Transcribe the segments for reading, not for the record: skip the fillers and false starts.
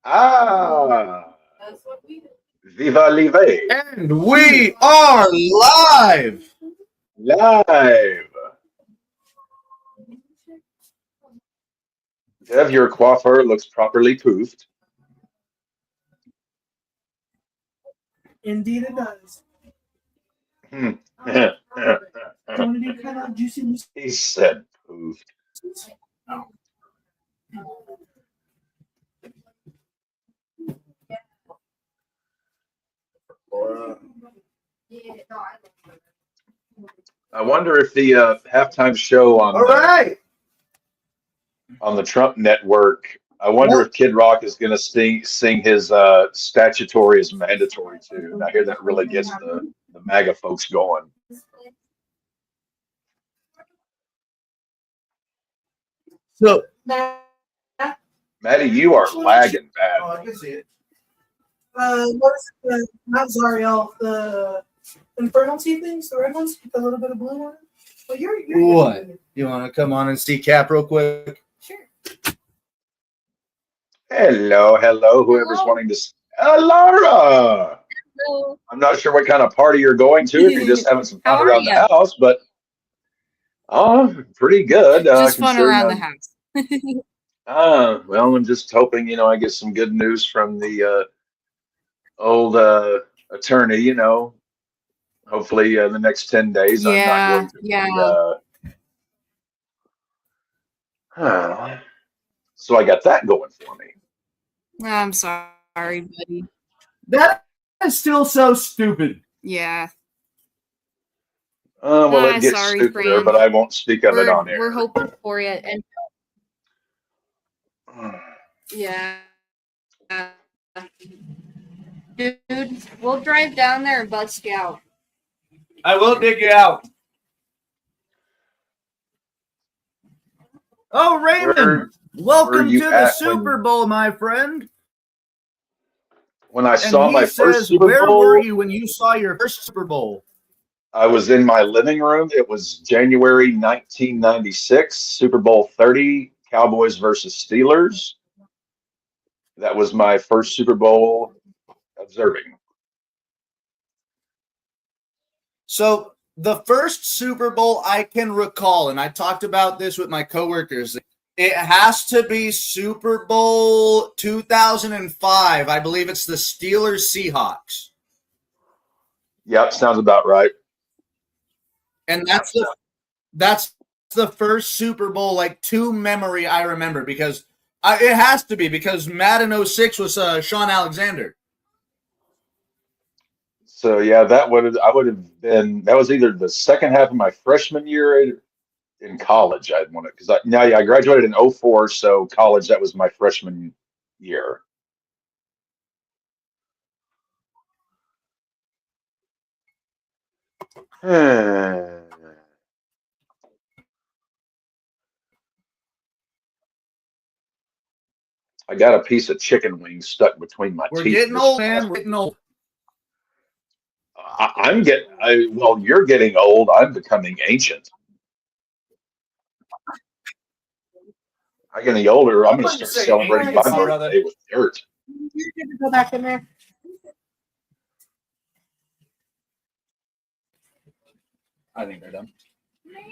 Ah, viva live. And we are live. Live. Dev, your coiffure looks properly poofed. Indeed, it does. Hmm. Do you want to do kind of juicy? He said poofed. I wonder if the halftime show All right. on the Trump network. I wonder Well, if Kid Rock is going to sing his statutory is mandatory tune. I hear that really gets the MAGA folks going. so Maddie, you are lagging oh, I bad. can see it. What is it? Not Zariel, the Infernal Tea things, the red ones with a little bit of blue on it. Well, you're What? You want to come on and see Cap real quick? Sure. Hello, hello, whoever's wanting to. Laura! Hello. I'm not sure what kind of party you're going to, if you're just having some How fun are around you? the house, but pretty good. Just fun around the Considering house. well, I'm just hoping, I get some good news from the old attorney, hopefully the next 10 days. I'm not Yeah, going to yeah. be, so I got that going for me. I'm sorry, buddy. That is still so stupid. Yeah. Well, it gets Sorry, stupider, friend. but I won't speak of it on air. We're hoping for you, and yeah. Dude, we'll drive down there and bust you out. I will dig you out. Oh, Raymond, welcome you to the at Super Bowl, my friend. When I And saw he my says, first Super where Bowl, were you when you saw your first Super Bowl? I was in my living room. It was January 1996, Super Bowl 30, Cowboys versus Steelers. That was my first Super Bowl observing. So the first Super Bowl I can recall, and I talked about this with my coworkers, it has to be Super Bowl 2005. I believe it's the Steelers Seahawks. Yep, sounds about right. And that's the first Super Bowl to memory I remember, because it has to be, because Madden 06 was Sean Alexander. So yeah, that was either the second half of my freshman year in college. I'd want it because I graduated in 04, so college, that was my freshman year. I got a piece of chicken wing stuck between my We're teeth. getting old, man. We're getting old. Well, you're getting old. I'm becoming ancient. I'm getting older. I'm going to start celebrating my birthday with dirt. You get to go back in there. I think they're done.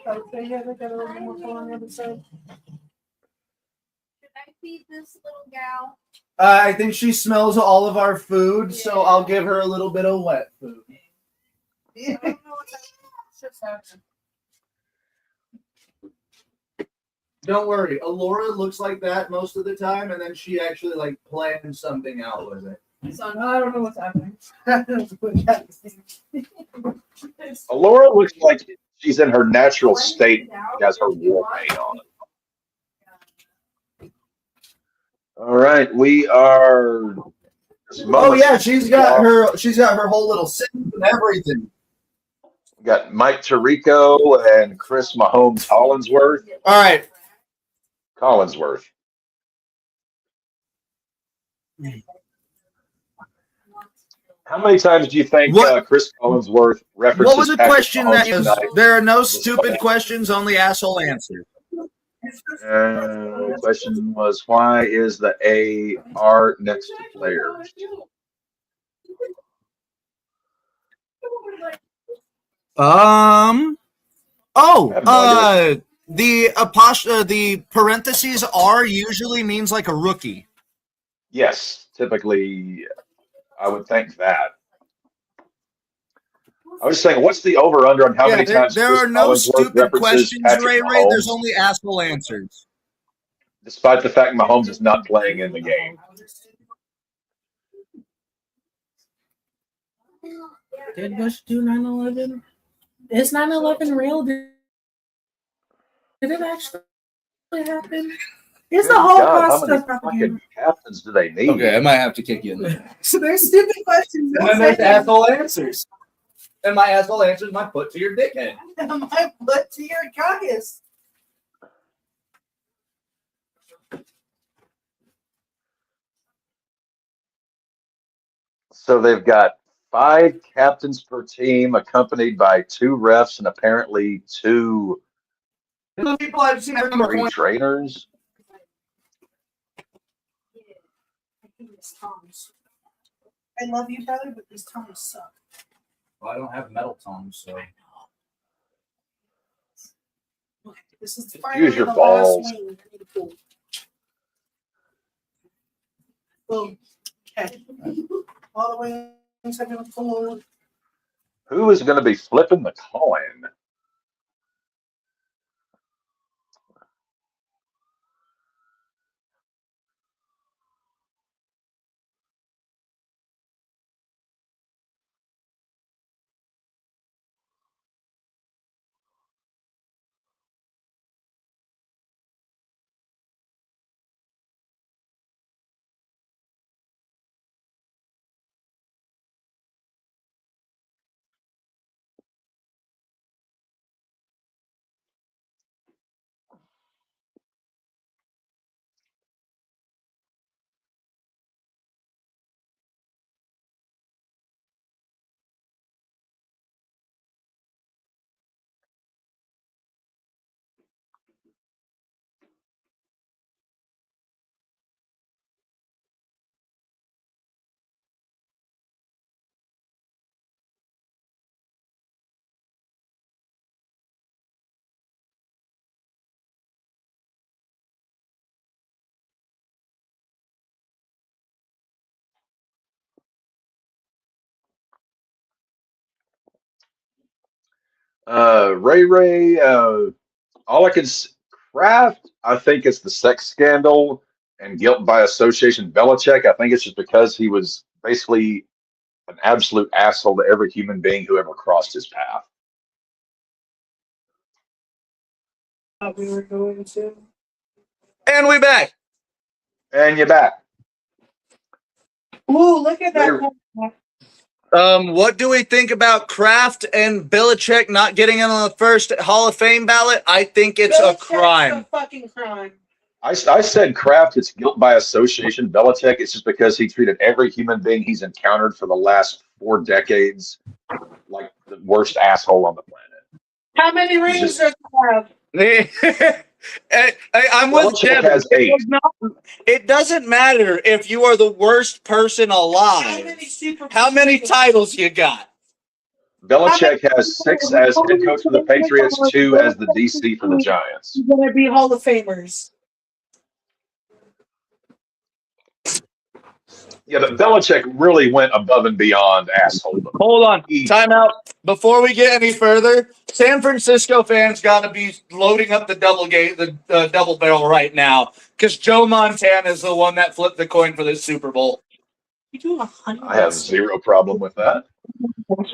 Okay, yeah, they got a little more fun on the other side. Should I feed this little gal? I think she smells all of our food, so I'll give her a little bit of wet food. I don't know what that's just happened. Don't worry, Alora looks like that most of the time, and then she actually planned something out with it. So I don't know what's happening. Alora looks like she's in her natural state. She has her wool paint on. All right, we are. Oh yeah, she's got her whole little sink and everything. We got Mike Tirico and Chris Mahomes Collinsworth. All right. Collinsworth. How many times do you think Chris Collinsworth references? What was the question? There are no stupid questions, only asshole answers. The question was, why is the AR next to players? Oh, I have no idea. the parentheses R usually means like a rookie. Yes, typically, I would think that. I was saying, what's the over/under on how Yeah, many times there Chris are no Collinsworth stupid references questions, Patrick Ray. There's Mahomes, only asshole answers. despite the fact Mahomes is not playing in the game? Did Bush do 9/11? Is 9/11 real? Did it actually happen? Is Good the God, how Holocaust many stuff propaganda? fucking captains do they need? Okay, I might have to kick you in there. So there's stupid questions. And then there's asshole answers. And my asshole answers my foot to your dickhead. My butt to your caucus. So they've got 5 captains per team, accompanied by 2 refs and apparently 2 The people I've seen every number 20. trainers. I love you, brother, but these tongues suck. Well, I don't have metal tongues, so. Okay, this is Use finally your the balls. last wing. Boom. Okay. All the wings have been pulled. Who is going to be flipping the coin? Ray, all I can Kraft, I think it's the sex scandal and guilt by association. Belichick, I think it's just because he was basically an absolute asshole to every human being who ever crossed his path. We were going to. And we back. And you're back. Ooh, look at that. What do we think about Kraft and Belichick not getting in on the first Hall of Fame ballot? I think it's a crime. A fucking crime. I said Kraft, it's guilt by association. Belichick, it's just because he treated every human being he's encountered for the last 4 decades like the worst asshole on the planet. How many rings does he have? I'm with Belichick Devin. has 8. It doesn't matter if you are the worst person alive. How many titles you got? Belichick has 6 as head coach for the Patriots, 2 as the DC for the Giants. Going to be Hall of Famers. Yeah, but Belichick really went above and beyond asshole. Hold on. Time out. Before we get any further, San Francisco fans got to be loading up the double barrel right now because Joe Montana is the one that flipped the coin for this Super Bowl. You do 100. I have 0 problem with that. What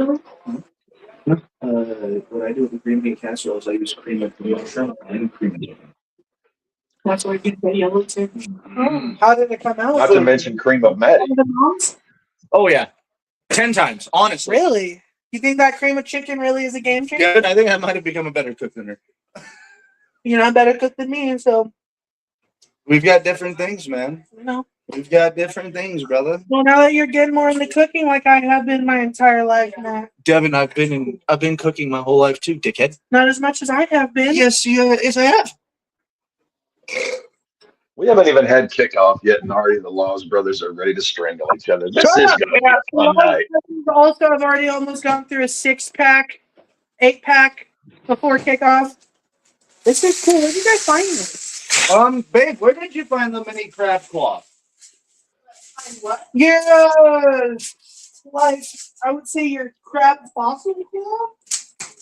I do with the green bean casserole is I use cream of shrimp and cream of chicken. That's why you get the yellow too. How did it come out? Not to mention cream of Maddie. Oh, yeah. 10 times, honestly. Really? You think that cream of chicken really is a game changer? Good. I think I might have become a better cook than her. You're not better cook than me, so We've got different things, man. you know. We've got different things, brother. Well, now that you're getting more into cooking, like I have been my entire life, Matt. Devin, I've been cooking my whole life too, dickhead. Not as much as I have been. Yes, I have. We haven't even had kickoff yet, and already the Laws brothers are ready to strangle each other. This is going to be a fun night. Also, I've already almost gone through a 6-pack, 8-pack before kickoff. This is cool. Where did you guys find this? Babe, where did you find the mini crab claw? What? Yeah, like I would say your crab fossil claw.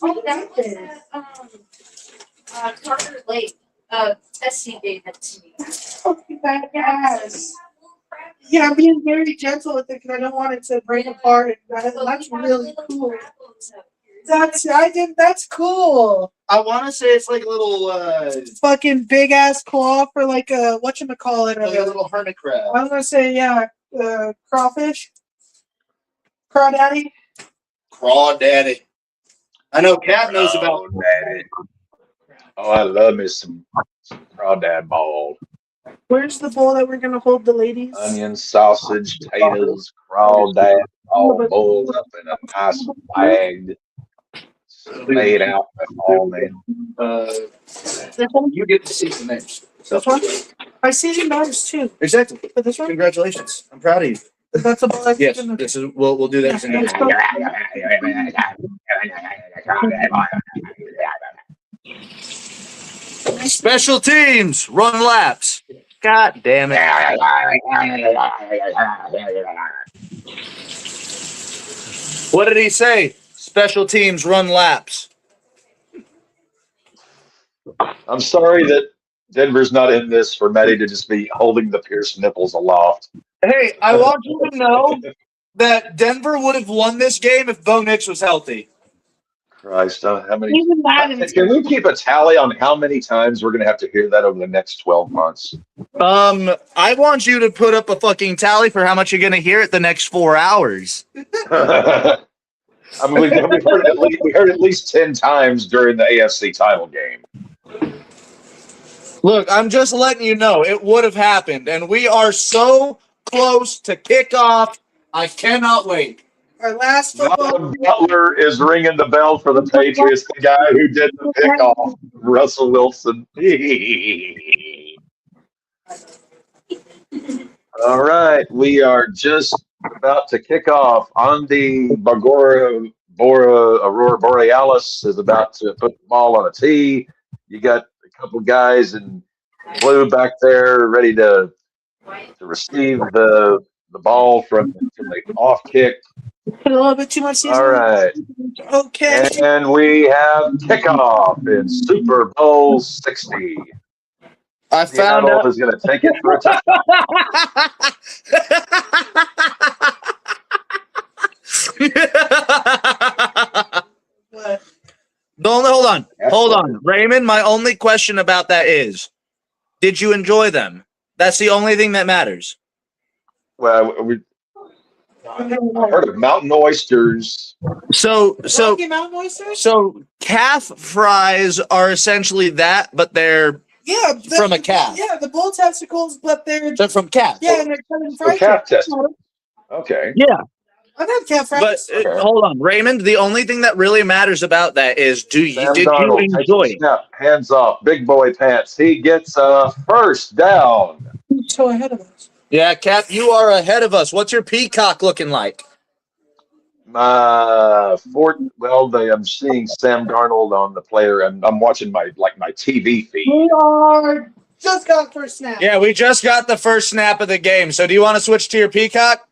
Oh, that was Carter Lake. Tessie gave it to me. Okay, badass. Yeah, I'm being very gentle with it because I don't want it to break apart. That's really cool. That's cool. I want to say it's like a little, Fucking big ass claw for like a whatchamacallit. like a little hermit crab. I was gonna say crawfish. Crawdaddy. Crawdaddy. I know Cat knows about. Oh, daddy. Oh, I love me some crawdad ball. Where's the bowl that we're gonna hold the ladies? Onion, sausage, potatoes, crawdad, all boiled up in a nice bag, laid out with all men. You get to see the names. This one? I see the knives too. Exactly. But this one? Congratulations. I'm proud of you. That's the bowl I Yes, this is. We'll do that. Special teams run laps. God damn it! What did he say? Special teams run laps. I'm sorry that Denver's not in this for Maddie to just be holding the pierced nipples aloft. Hey, I want you to know that Denver would have won this game if Bo Nix was healthy. Christ, how many? Even that Can we keep a tally on how many times we're going to have to hear that over the next 12 months? I want you to put up a fucking tally for how much you're gonna hear it the next 4 hours. I mean, we heard at least 10 times during the AFC title game. Look, I'm just letting you know it would have happened, and we are so close to kickoff. I cannot wait. our last football. Malcolm Butler is ringing the bell for the Patriots, the guy who did the pickoff, Russell Wilson. All right, we are just about to kick off. Andy Aurora Borealis is about to put the ball on a tee. You got a couple guys in blue back there ready to receive the ball from the off kick. Put a little bit too much seasoning. All right. Okay. And we have kickoff in Super Bowl 60. I found Seattle out. is going to take it for a touchdown. What? Hold on. Raymond, my only question about that is, did you enjoy them? That's the only thing that matters. Well, I heard of mountain oysters. So Rocky Mountain oysters? So calf fries are essentially that, but they're from a calf. Yeah, the bull testicles, but they're from calf. yeah, and they're cut in So fried calf chicken. testicles. Okay. Yeah, I've had calf but fries. Okay. hold on, Raymond. The only thing that really matters about that is, Sam did you Darnold takes enjoy the it? snap, hands off, big boy pants. He gets a first down. Who's so ahead of us? Yeah, Cap, you are ahead of us. What's your peacock looking like? I'm seeing Sam Darnold on the player, and I'm watching my TV feed. We are just got first snap. Yeah, we just got the first snap of the game. So do you want to switch to your peacock?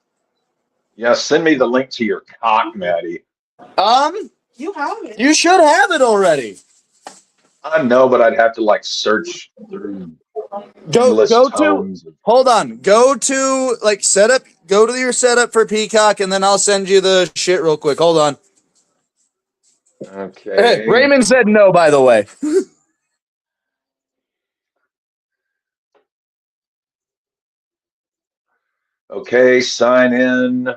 Yeah, send me the link to your cock, Maddie. You have it. You should have it already. I know, but I'd have to search through Go endless to tomes. hold on. Go to setup. Go to your setup for Peacock, and then I'll send you the shit real quick. Hold on. Okay. Hey, Raymond said no, by the way. Okay, sign in.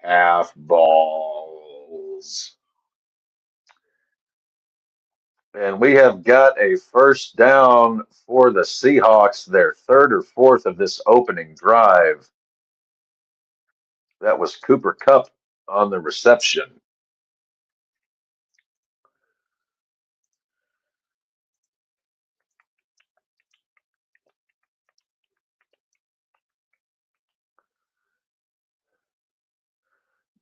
half balls. And we have got a first down for the Seahawks, their third or fourth of this opening drive. That was Cooper Kupp on the reception.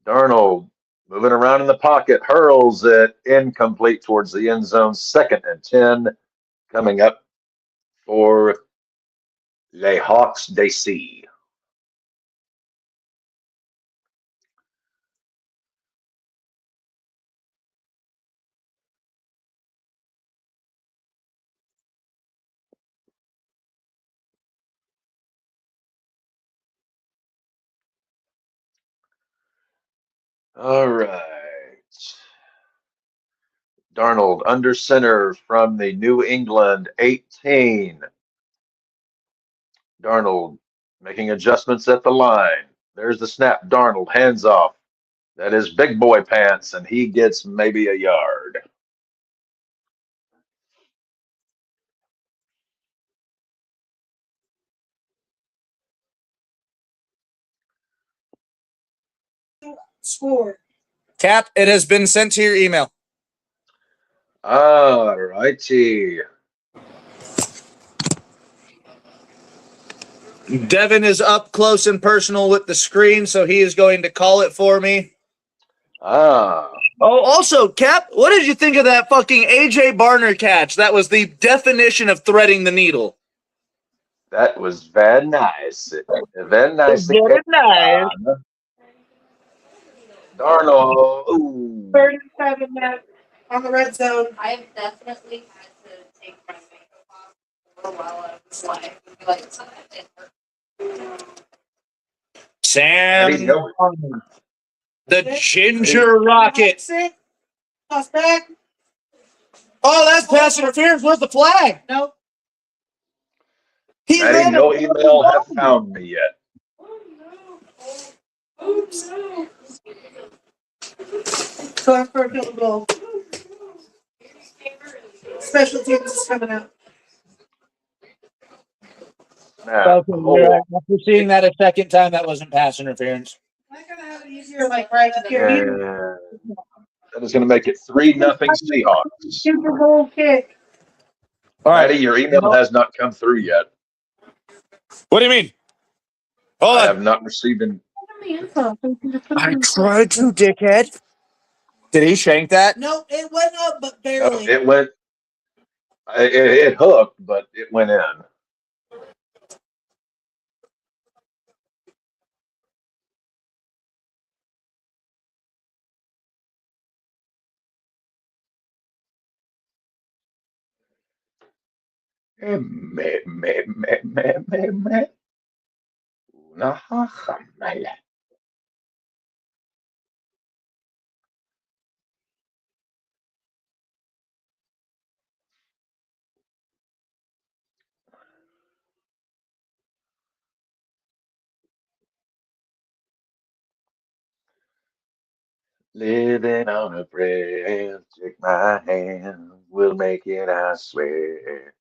Darnold moving around in the pocket, hurls it incomplete towards the end zone. 2nd and 10 coming up for Les Hawks DC. All right. Darnold under center from the New England 18. Darnold making adjustments at the line. There's the snap. Darnold hands off. That is big boy pants, and he gets maybe a yard. Score. Cap, it has been sent to your email. All righty. Devin is up close and personal with the screen, so he is going to call it for me. Ah. Oh, also, Cap, what did you think of that fucking AJ Barner catch? That was the definition of threading the needle. That was very nice. Very nice. Very nice. Darnold. Ooh. 37 minutes on the red zone. I've definitely had to take my makeup off for a while out of this life. And be like, sometimes it hurts. Sam, Ready to go. the Ginger Rocket. Toss back. Oh, that's pass interference. Where's the flag? Nope. He Maddie, ran no it. email have found me yet. Going for a field goal. Special teams is coming out. Snap. Oh, After seeing that a second time, that wasn't pass interference. I gotta have it easier, like right up here. and that is going to make it 3-0 Seahawks. Super Bowl kick. All right. Maddie, your email has not come through yet. What do you mean? Hold I on. have not received an. I tried to, dickhead. Did he shank that? No, it went up, but barely. It went. It hooked, but it went in. Living on a prayer, take my hand, we'll make it, I swear.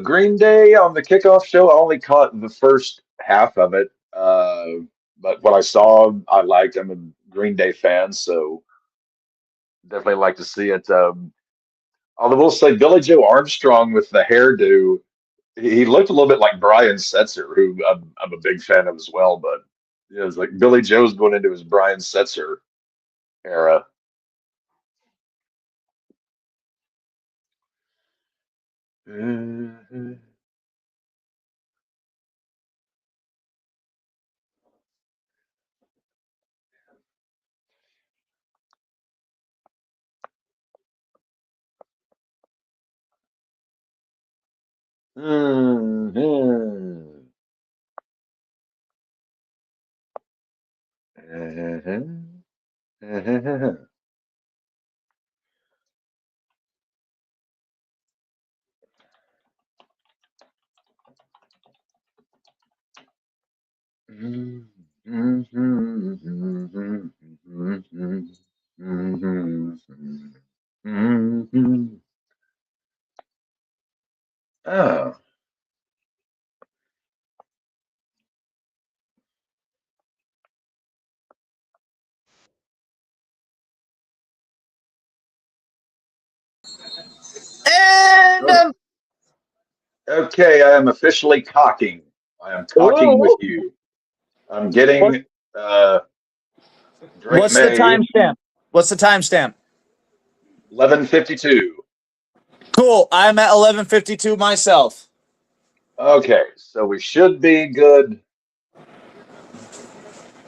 Green Day on the kickoff show. I only caught the first half of it. but what I saw, I liked. I'm a Green Day fan, so definitely like to see it. Although we'll say Billy Joe Armstrong with the hairdo, he looked a little bit like Brian Setzer, who I'm a big fan of as well. But it was like Billy Joe's going into his Brian Setzer era. Mhm. Mhm. Mhm. Mhm. Mhm. Mhm. Mhm. Mhm. Oh. And Okay, I am officially cocking. I am talking with Ooh. you. I'm getting Drake What's the May timestamp? What's the timestamp? 11:52. Cool. I'm at 11:52 myself. Okay, so we should be good.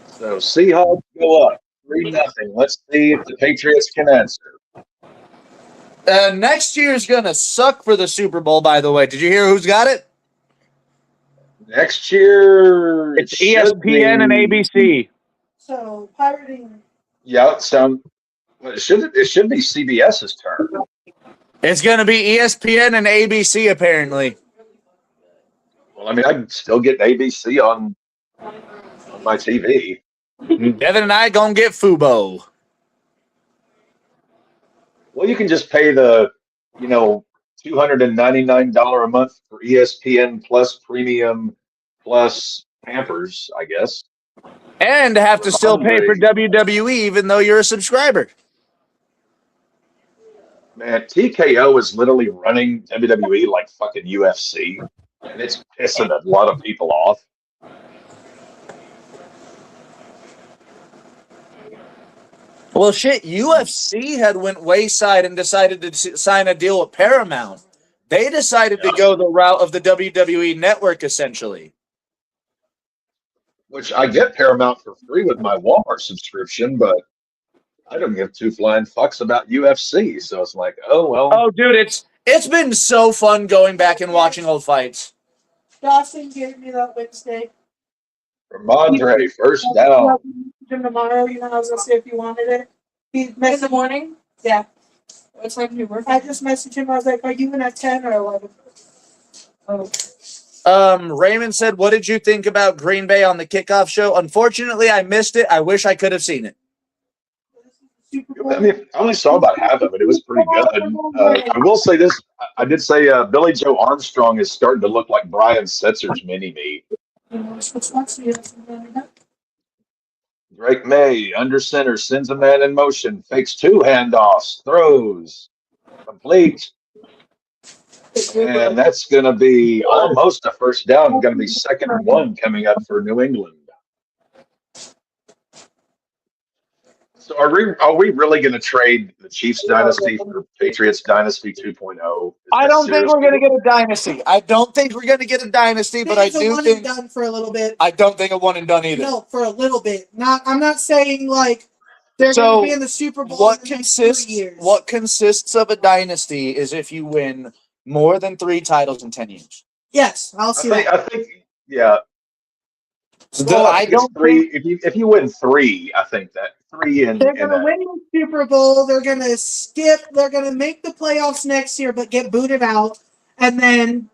So Seahawks go up 3-0. Let's see if the Patriots can answer. Next year's gonna suck for the Super Bowl. By the way, did you hear who's got it? Next year it It's should ESPN and be ABC. So pirating. yeah, well, it should be CBS's turn. It's gonna be ESPN and ABC apparently. Well, I mean, I can still get ABC on my TV. Devin and I gonna get Fubo. Well, you can just pay the, $299 a month for ESPN plus premium plus Pampers, I guess. And have to still pay for Ramondre, WWE even though you're a subscriber. man, TKO is literally running WWE like fucking UFC, and it's pissing a lot of people off. Well, shit, UFC had went wayside and decided to sign a deal with Paramount. They decided to Yeah. go the route of the WWE network, essentially. Which I get Paramount for free with my Walmart subscription, but I don't give two flying fucks about UFC. So it's like, oh well. Oh, dude, it's been so fun going back and watching old fights. Dawson gave me that Wednesday. Ramondre, first I'll down. him tomorrow. You know, I was gonna say if you wanted it. He messaged in the morning. Yeah. What time do you work? I just messaged him. I was like, "Are you in at 10 or 11?" Oh. Raymond said, "What did you think about Green Bay on the kickoff show?" Unfortunately, I missed it. I wish I could have seen it. I mean, I only saw about half of it. It was pretty good. I will say this. I did say Billy Joe Armstrong is starting to look like Brian Setzer's mini-me. Drake May, under center, sends a man in motion, fakes two handoffs, throws, complete. And that's going to be almost a first down. Going to be 2nd and 1 coming up for New England. So are we really going to trade the Chiefs dynasty for Patriots dynasty 2.0? I don't think we're going to get a dynasty. I don't think we're going to get a dynasty, but I It's a do one think and done for a little bit. I don't think a one and done either. No, for a little bit. I'm not saying like they're So, going to be in the Super Bowl What in the next 3 years. consists of a dynasty is if you win more than 3 titles in 10 years. Yes, I'll see that. I think, yeah. Well, I don't three. think If you win 3, I think that 3 in They're going to a, win the Super Bowl. They're going to skip. They're going to make the playoffs next year, but get booted out, and then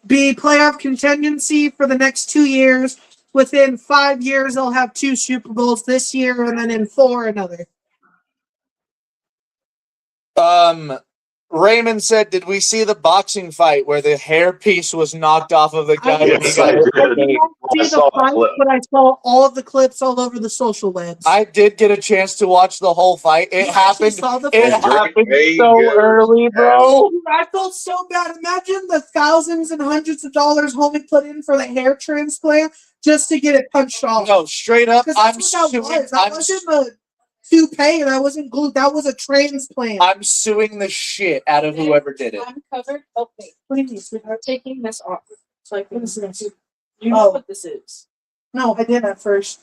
be playoff contingency for the next 2 years. Within 5 years, they'll have 2 Super Bowls this year, and then in 4 another. Raymond said, "Did we see the boxing fight where the hairpiece was knocked off of the guy when he Yes, got I hit? did. did not I see saw the the fight, clip. but I saw all of the clips all over the social webs. I did get a chance to watch the whole fight. It You actually happened. saw the It fight? happened Drake so May goes early, bro. I felt so bad. Imagine the thousands and hundreds of dollars homie put in for the hair transplant just to get it punched off. No, straight up, Because I'm that's what that suing. was. That wasn't a toupee. That wasn't glue. That was a transplant. I'm suing the shit out of whoever did it. I'm covered. Oh wait, What do you mean, sweetheart? taking this off. So I can see. You know what this is. No, I did at first.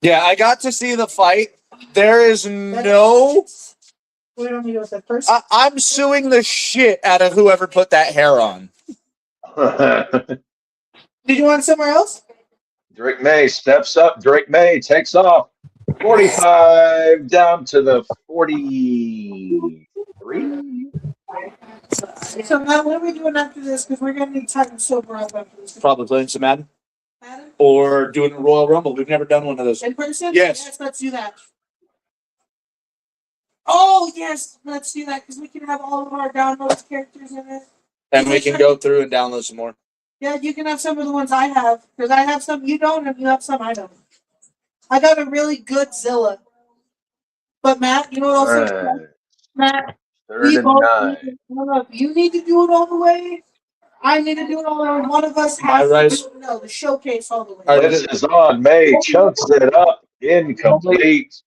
Yeah, I got to see the fight. There is no. We don't need to go with that first. I'm suing the shit out of whoever put that hair on. Did you want somewhere else? Drake May steps up. Drake May takes off. 45 down to the 43. So now what are we doing after this? Because we're gonna need time to sober up after this. Probably playing some Madden Madden? or doing a Royal Rumble. We've never done one of those. In person? Yes. Let's do that. Oh yes, let's do that because we can have all of our downloads characters in it. And we can go through and download some more. Yeah, you can have some of the ones I have because I have some you don't, and you have some I don't. I got a really good Zilla. But Matt, you know what else? Alright, Matt, third and both 9. need to- I don't know if you need to do it all the way. I need to do it all the way. One of us has My to rise. do the showcase all the way. All right. Blitz is on. May chunks it up. Incomplete.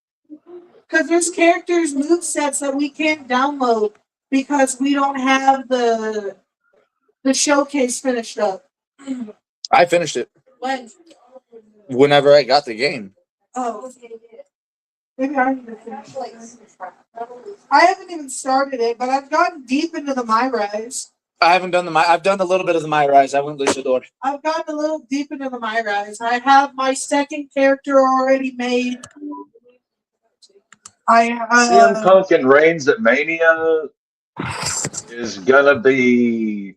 Because there's characters, movesets that we can't download because we don't have the showcase finished up. I finished it When? whenever I got the game. Oh. Maybe I need to finish it. I haven't even started it, but I've gotten deep into the My Rise. I haven't done I've done a little bit of the My Rise. I went Luchador. I've gotten a little deep into the My Rise. I have my second character already made. CM Punk and Reigns at Mania is gonna be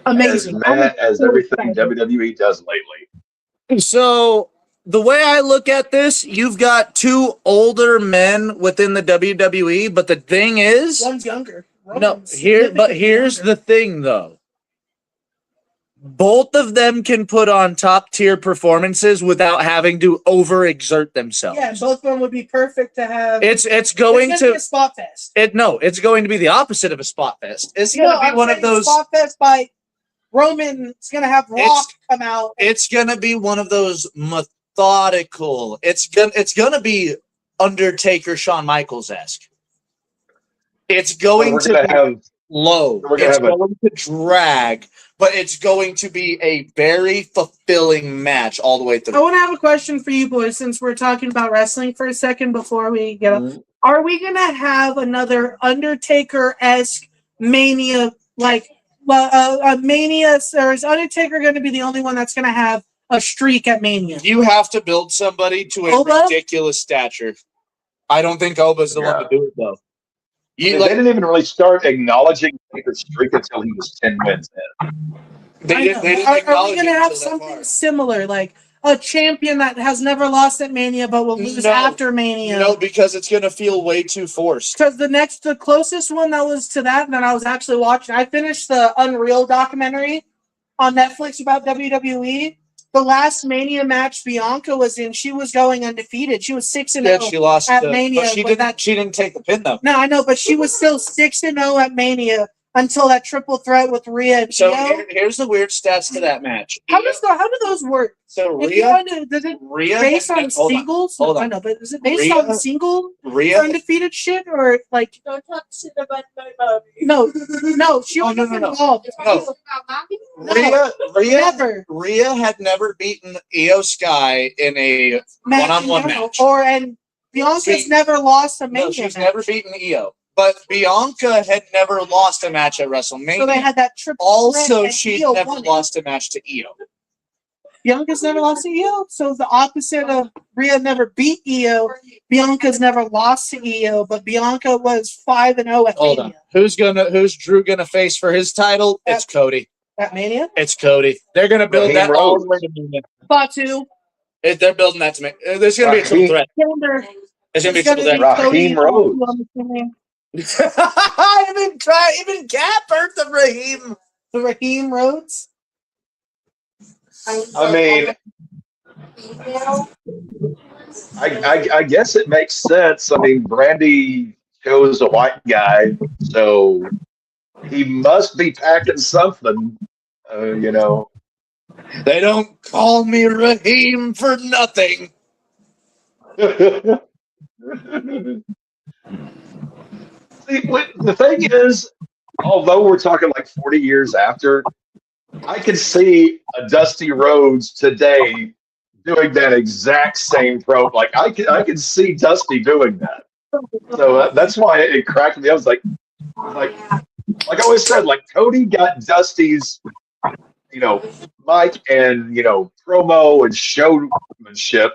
Amazing. as mad as so everything excited. WWE does lately. So the way I look at this, you've got two older men within the WWE, but the thing is, One's younger. no, Roman's here's significantly younger. the thing though. Both of them can put on top tier performances without having to overexert themselves. Yeah, both of them would be perfect to have. It's It's going gonna to be a spot fest. it's going to be the opposite of a spot fest. It's going to be I'm one of saying those. spot fest by Roman's gonna have Rock It's- come out. It's going to be one of those methodical. It's gonna be Undertaker, Shawn Michaels esque. It's going We're to gonna be have low. we're gonna It's have a- going to drag, but it's going to be a very fulfilling match all the way I through. want to have a question for you boys since we're talking about wrestling for a second before we get up. Mhm. Are we gonna have another Undertaker-esque Mania, like a Mania, or is Undertaker going to be the only one that's gonna have a streak at Mania? You have to build somebody to a Oba? ridiculous stature. I don't think Oba's the one to do it though. They didn't even really start acknowledging the streak until he was 10 wins in. They didn't Are we acknowledge gonna it have until that something far. similar, like a champion that has never lost at Mania but will lose No. after Mania? No, because it's gonna feel way too forced. Because the closest one that was to that I was actually watching, I finished the Unreal documentary on Netflix about WWE. The last Mania match Bianca was in, she was going undefeated. She was 6-0. Yeah, she lost at the, Mania but she with didn't. that- She didn't take the pin though. No, I know, but she was still 6-0 at Mania until that triple threat with Rhea and So Io. here's the weird stats to that match. How do those work? So If you Rhea, want to, does it Rhea, based on hold on, singles? hold No, on. I know, but is it based Rhea- on single Rhea. undefeated shit or like Don't talk shit about my mommy. no, she Oh, wasn't no. involved. No. No. Rhea Never. Rhea had never beaten Io Sky in a one-on-one match. And Bianca's See, never lost a Mania No, she's match. never beaten Io. But Bianca had never lost a match at WrestleMania. So they had that triple Also, threat and she'd Io never won it. lost a match to Io. Bianca's never lost to Io, so the opposite of Rhea never beat Io. Bianca's never lost to Io, but Bianca was 5-0 at Hold on. Mania. Who's Drew gonna face for his title? It's Cody. At Mania, It's Cody. They're gonna build Raheem that all the Rose. way to Mania. Fatu, They're building that to me. There's gonna be a triple Raheem- threat. Thunder. It's gonna be It's Triple gonna Decker. be Cody Raheem Hall, Rhodes. who I'm assuming. even Cap heard the Raheem. The Raheem Rhodes. I mean, Female. I guess it makes sense. I mean, Brandy chose a white guy, so he must be packing something. You know. They don't call me Raheem for nothing. See, the thing is, although we're talking like 40 years after, I can see a Dusty Rhodes today doing that exact same pro. Like I can see Dusty doing that. So that's why it cracked me. I was like I always said, like Cody got Dusty's, mic and promo and showmanship.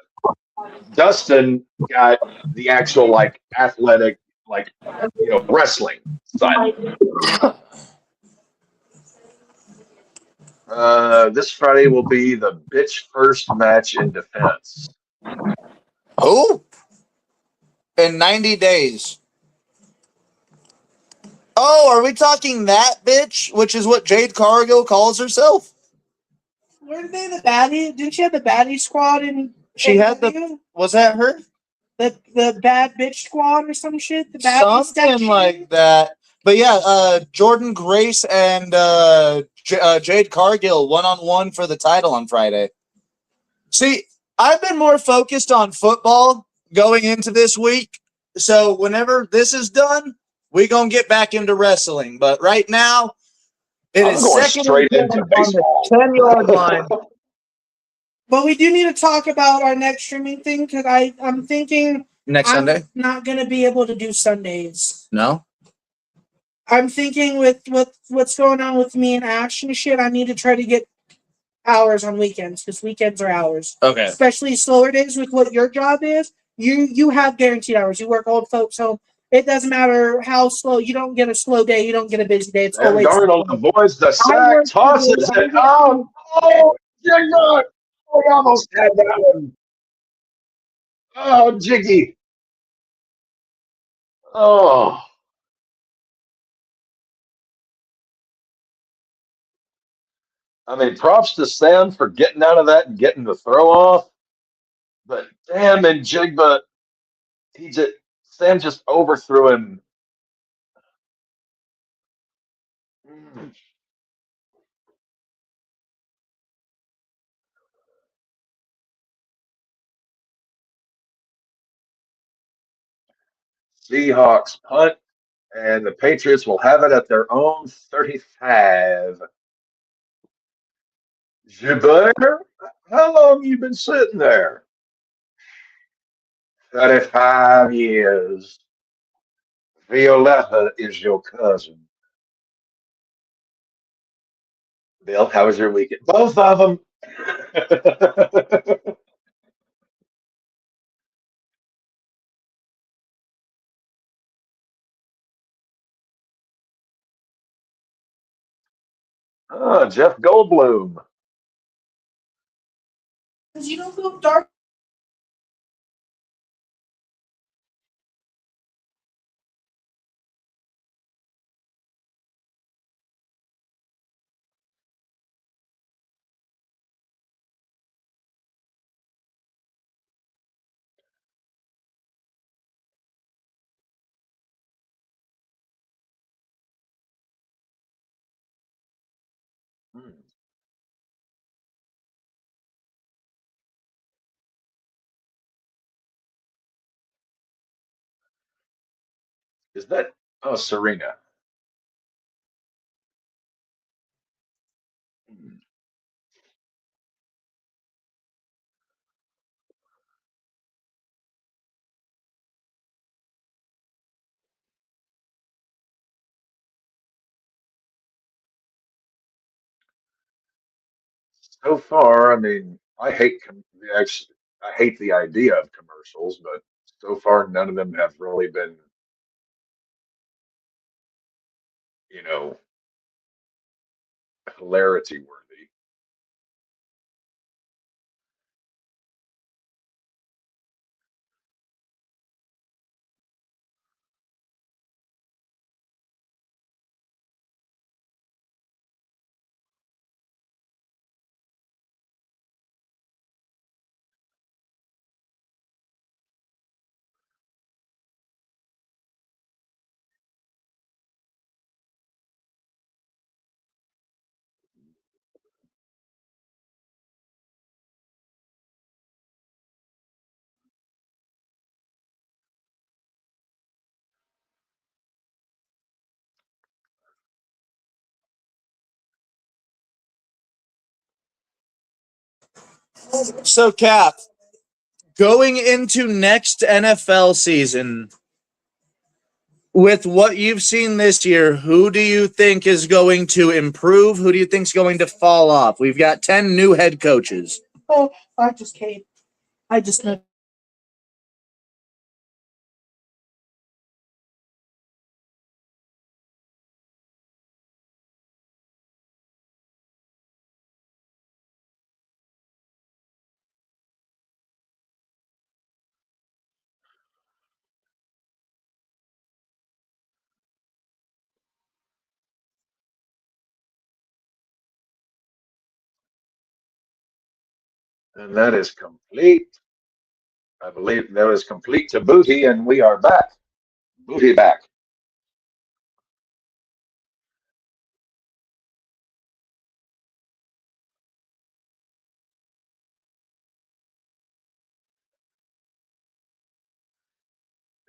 Dustin got the actual like athletic, like wrestling side. This Friday will be the bitch first match in defense. Who? In 90 days. Oh, are we talking that bitch? Which is what Jade Cargill calls herself? Weren't they the baddie? Didn't she have the baddie squad in? She had the. Was that her? the bad bitch squad or some shit. The bad Something like that. But yeah, Jordan Grace and Jade Cargill 1-on-1 for the title on Friday. See, I've been more focused on football going into this week. So whenever this is done, we're going to get back into wrestling. But right now, it I'm is going second straight and into 10 on baseball. the 10-yard line. But we do need to talk about our next streaming thing because I'm thinking Next I'm Sunday? not going to be able to do Sundays. No? I'm thinking with what's going on with me and Ash and shit, I need to try to get hours on weekends because weekends are hours. Okay. Especially slower days with what your job is. You have guaranteed hours. You work old folks home. It doesn't matter how slow. You don't get a slow day. You don't get a busy day. It's Sam always Darnold avoids the I sack, work tosses for- it. Oh, Jigga! We almost had that one. Oh, Jiggy. Oh. I mean, props to Sam for getting out of that and getting the throw off. But damn, and Jigba, Sam just overthrew him. Seahawks punt, and the Patriots will have it at their own 35. Jabber, how long you been sitting there? 35 years. Violetta is your cousin. Bill, how was your weekend? Both of them. Jeff Goldblum. because you don't go dark. Is that? Oh, Serena. So far, I mean, actually, I hate the idea of commercials, but so far none of them have really been, you know, hilarity worthy. So, Cap, going into next NFL season, with what you've seen this year, who do you think is going to improve? Who do you think is going to fall off? We've got 10 new head coaches. Oh, I just came. I just know. And that is complete. I believe that is complete to Booty, and we are back. Booty back.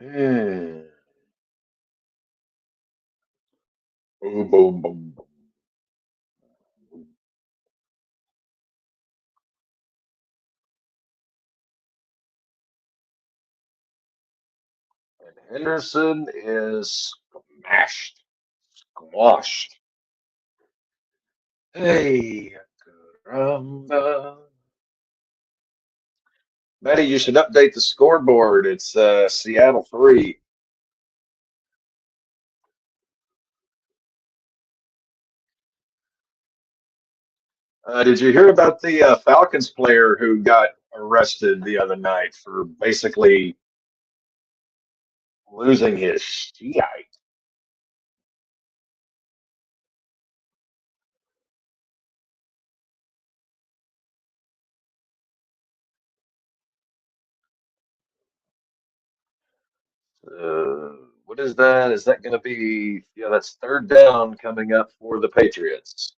Hmm. Boom, boom, boom, boom. And Henderson is smashed, squashed. Hey, caramba. Matty, you should update the scoreboard. It's Seattle 3. Did you hear about the Falcons player who got arrested the other night for basically losing his shit? What is that? Is that going to be? Yeah, that's third down coming up for the Patriots.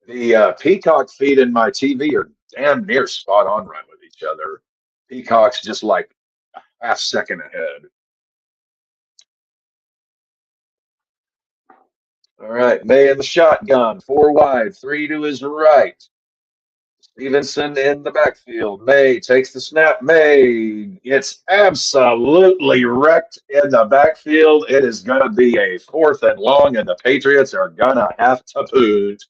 The Peacock feed and my TV are damn near spot on right with each other. Peacock's just like a half second ahead. All right, May in the shotgun, 4 wide, 3 to his right. Stevenson in the backfield. May takes the snap. May gets absolutely wrecked in the backfield. It is going to be a 4th and long, and the Patriots are going to have to boot.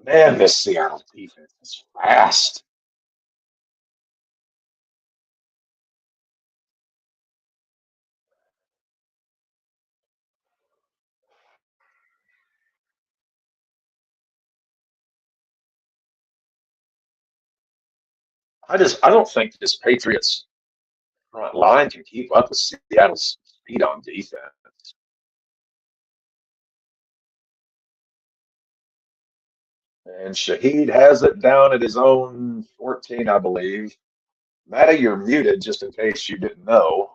Man, this Seattle defense is fast. I don't think this Patriots front line can keep up with Seattle's speed on defense. And Shaheed has it down at his own 14, I believe. Matty, you're muted just in case you didn't know.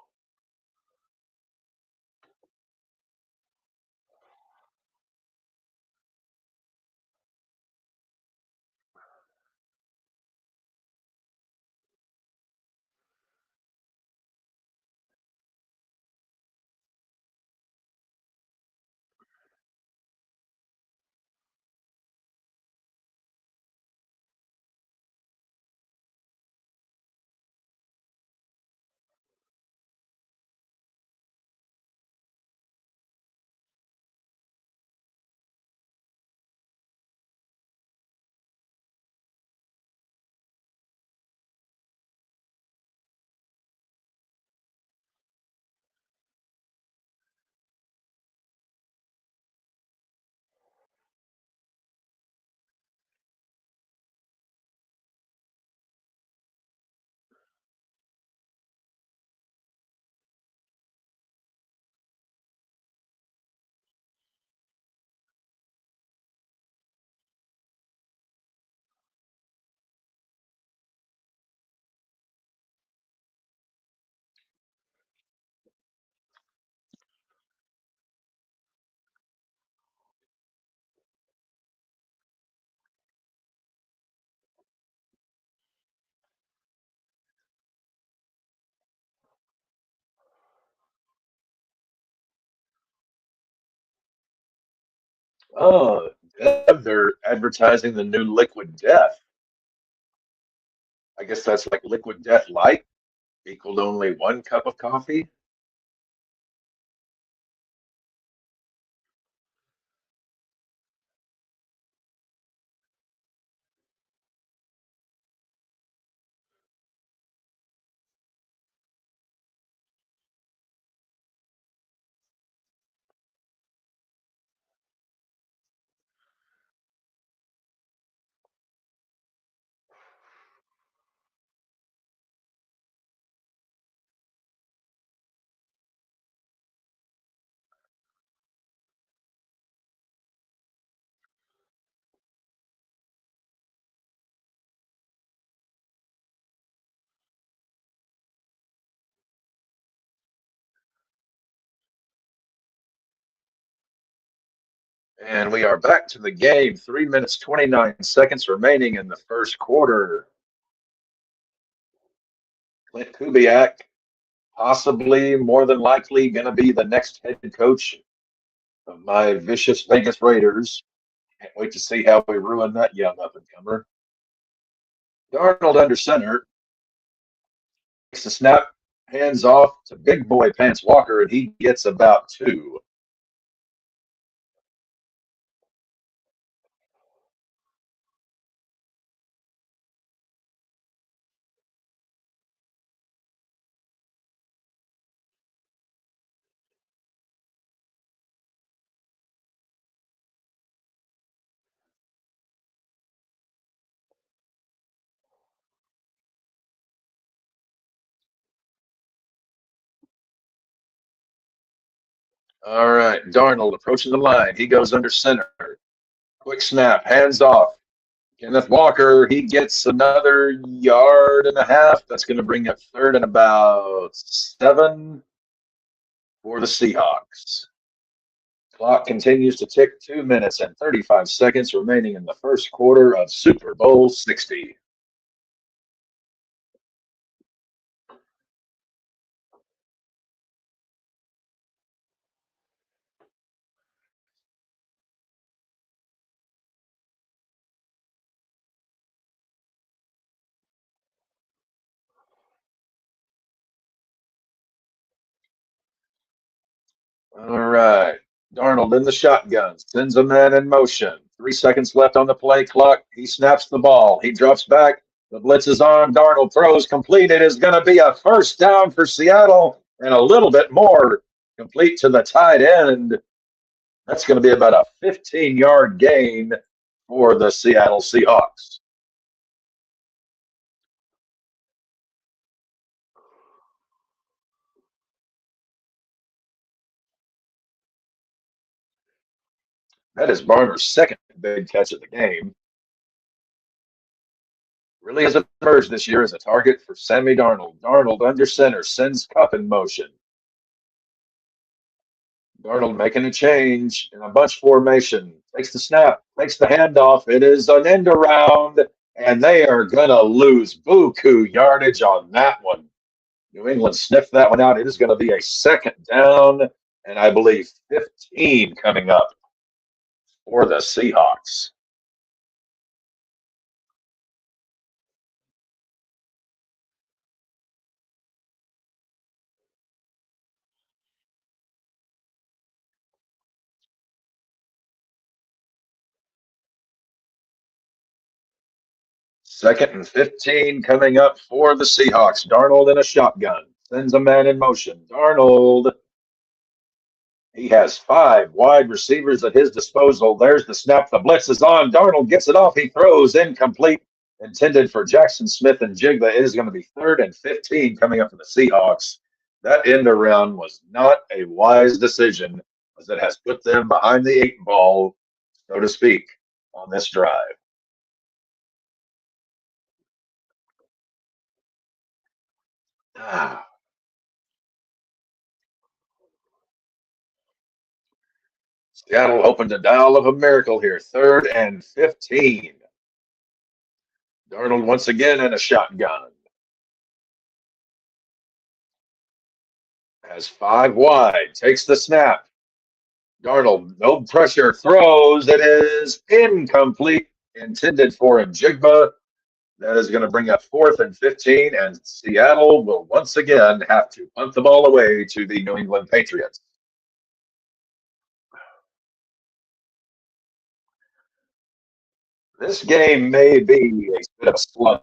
Oh, they're advertising the new Liquid Death. I guess that's like Liquid Death Light equaled only 1 cup of coffee. And we are back to the game. 3 minutes, 29 seconds remaining in the first quarter. Clint Kubiak, possibly, more than likely, going to be the next head coach of my vicious Vegas Raiders. Can't wait to see how we ruin that young up and comer. Darnold under center. Takes the snap, hands off to big boy Pants Walker, and he gets about 2. All right, Darnold approaching the line. He goes under center. Quick snap, hands off. Kenneth Walker, he gets another yard and a half. That's going to bring up 3rd and about 7 for the Seahawks. Clock continues to tick. 2 minutes and 35 seconds remaining in the first quarter of Super Bowl 60. All right. Darnold in the shotgun, sends a man in motion. 3 seconds left on the play clock. He snaps the ball. He drops back. The blitz is on. Darnold throws complete. It is going to be a first down for Seattle and a little bit more complete to the tight end. That's going to be about a 15-yard gain for the Seattle Seahawks. That is Barner's second big catch of the game. Really has emerged this year as a target for Sammy Darnold. Darnold under center, sends Cup in motion. Darnold making a change in a bunch formation. Takes the snap, takes the handoff. It is an end around, and they are going to lose buku yardage on that one. New England sniffed that one out. It is going to be a second down, and I believe 15 coming up for the Seahawks. Second and 15 coming up for the Seahawks. Darnold in a shotgun. Sends a man in motion. Darnold, he has 5 wide receivers at his disposal. There's the snap. The blitz is on. Darnold gets it off. He throws incomplete. Intended for Jackson Smith and Jigba. It is going to be 3rd and 15 coming up for the Seahawks. That end around was not a wise decision, as it has put them behind the 8 ball, so to speak, on this drive. Seattle hoping to dial up a miracle here. 3rd and 15. Darnold once again in a shotgun. Has 5 wide. Takes the snap. Darnold, no pressure, throws. It is incomplete, intended for Njigba. That is going to bring up 4th and 15, and Seattle will once again have to punt the ball away to the New England Patriots. This game may be a bit of a slug.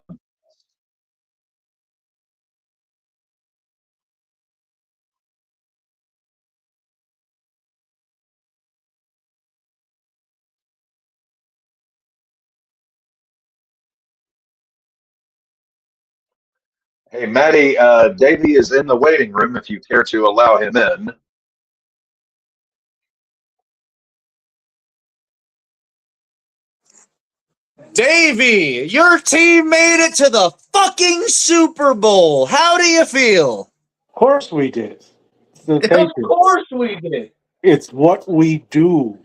Hey, Matty, Davey is in the waiting room if you care to allow him in. Davey, your team made it to the fucking Super Bowl. How do you feel? Of course we did. It's the Of Patriots. course we did. It's what we do.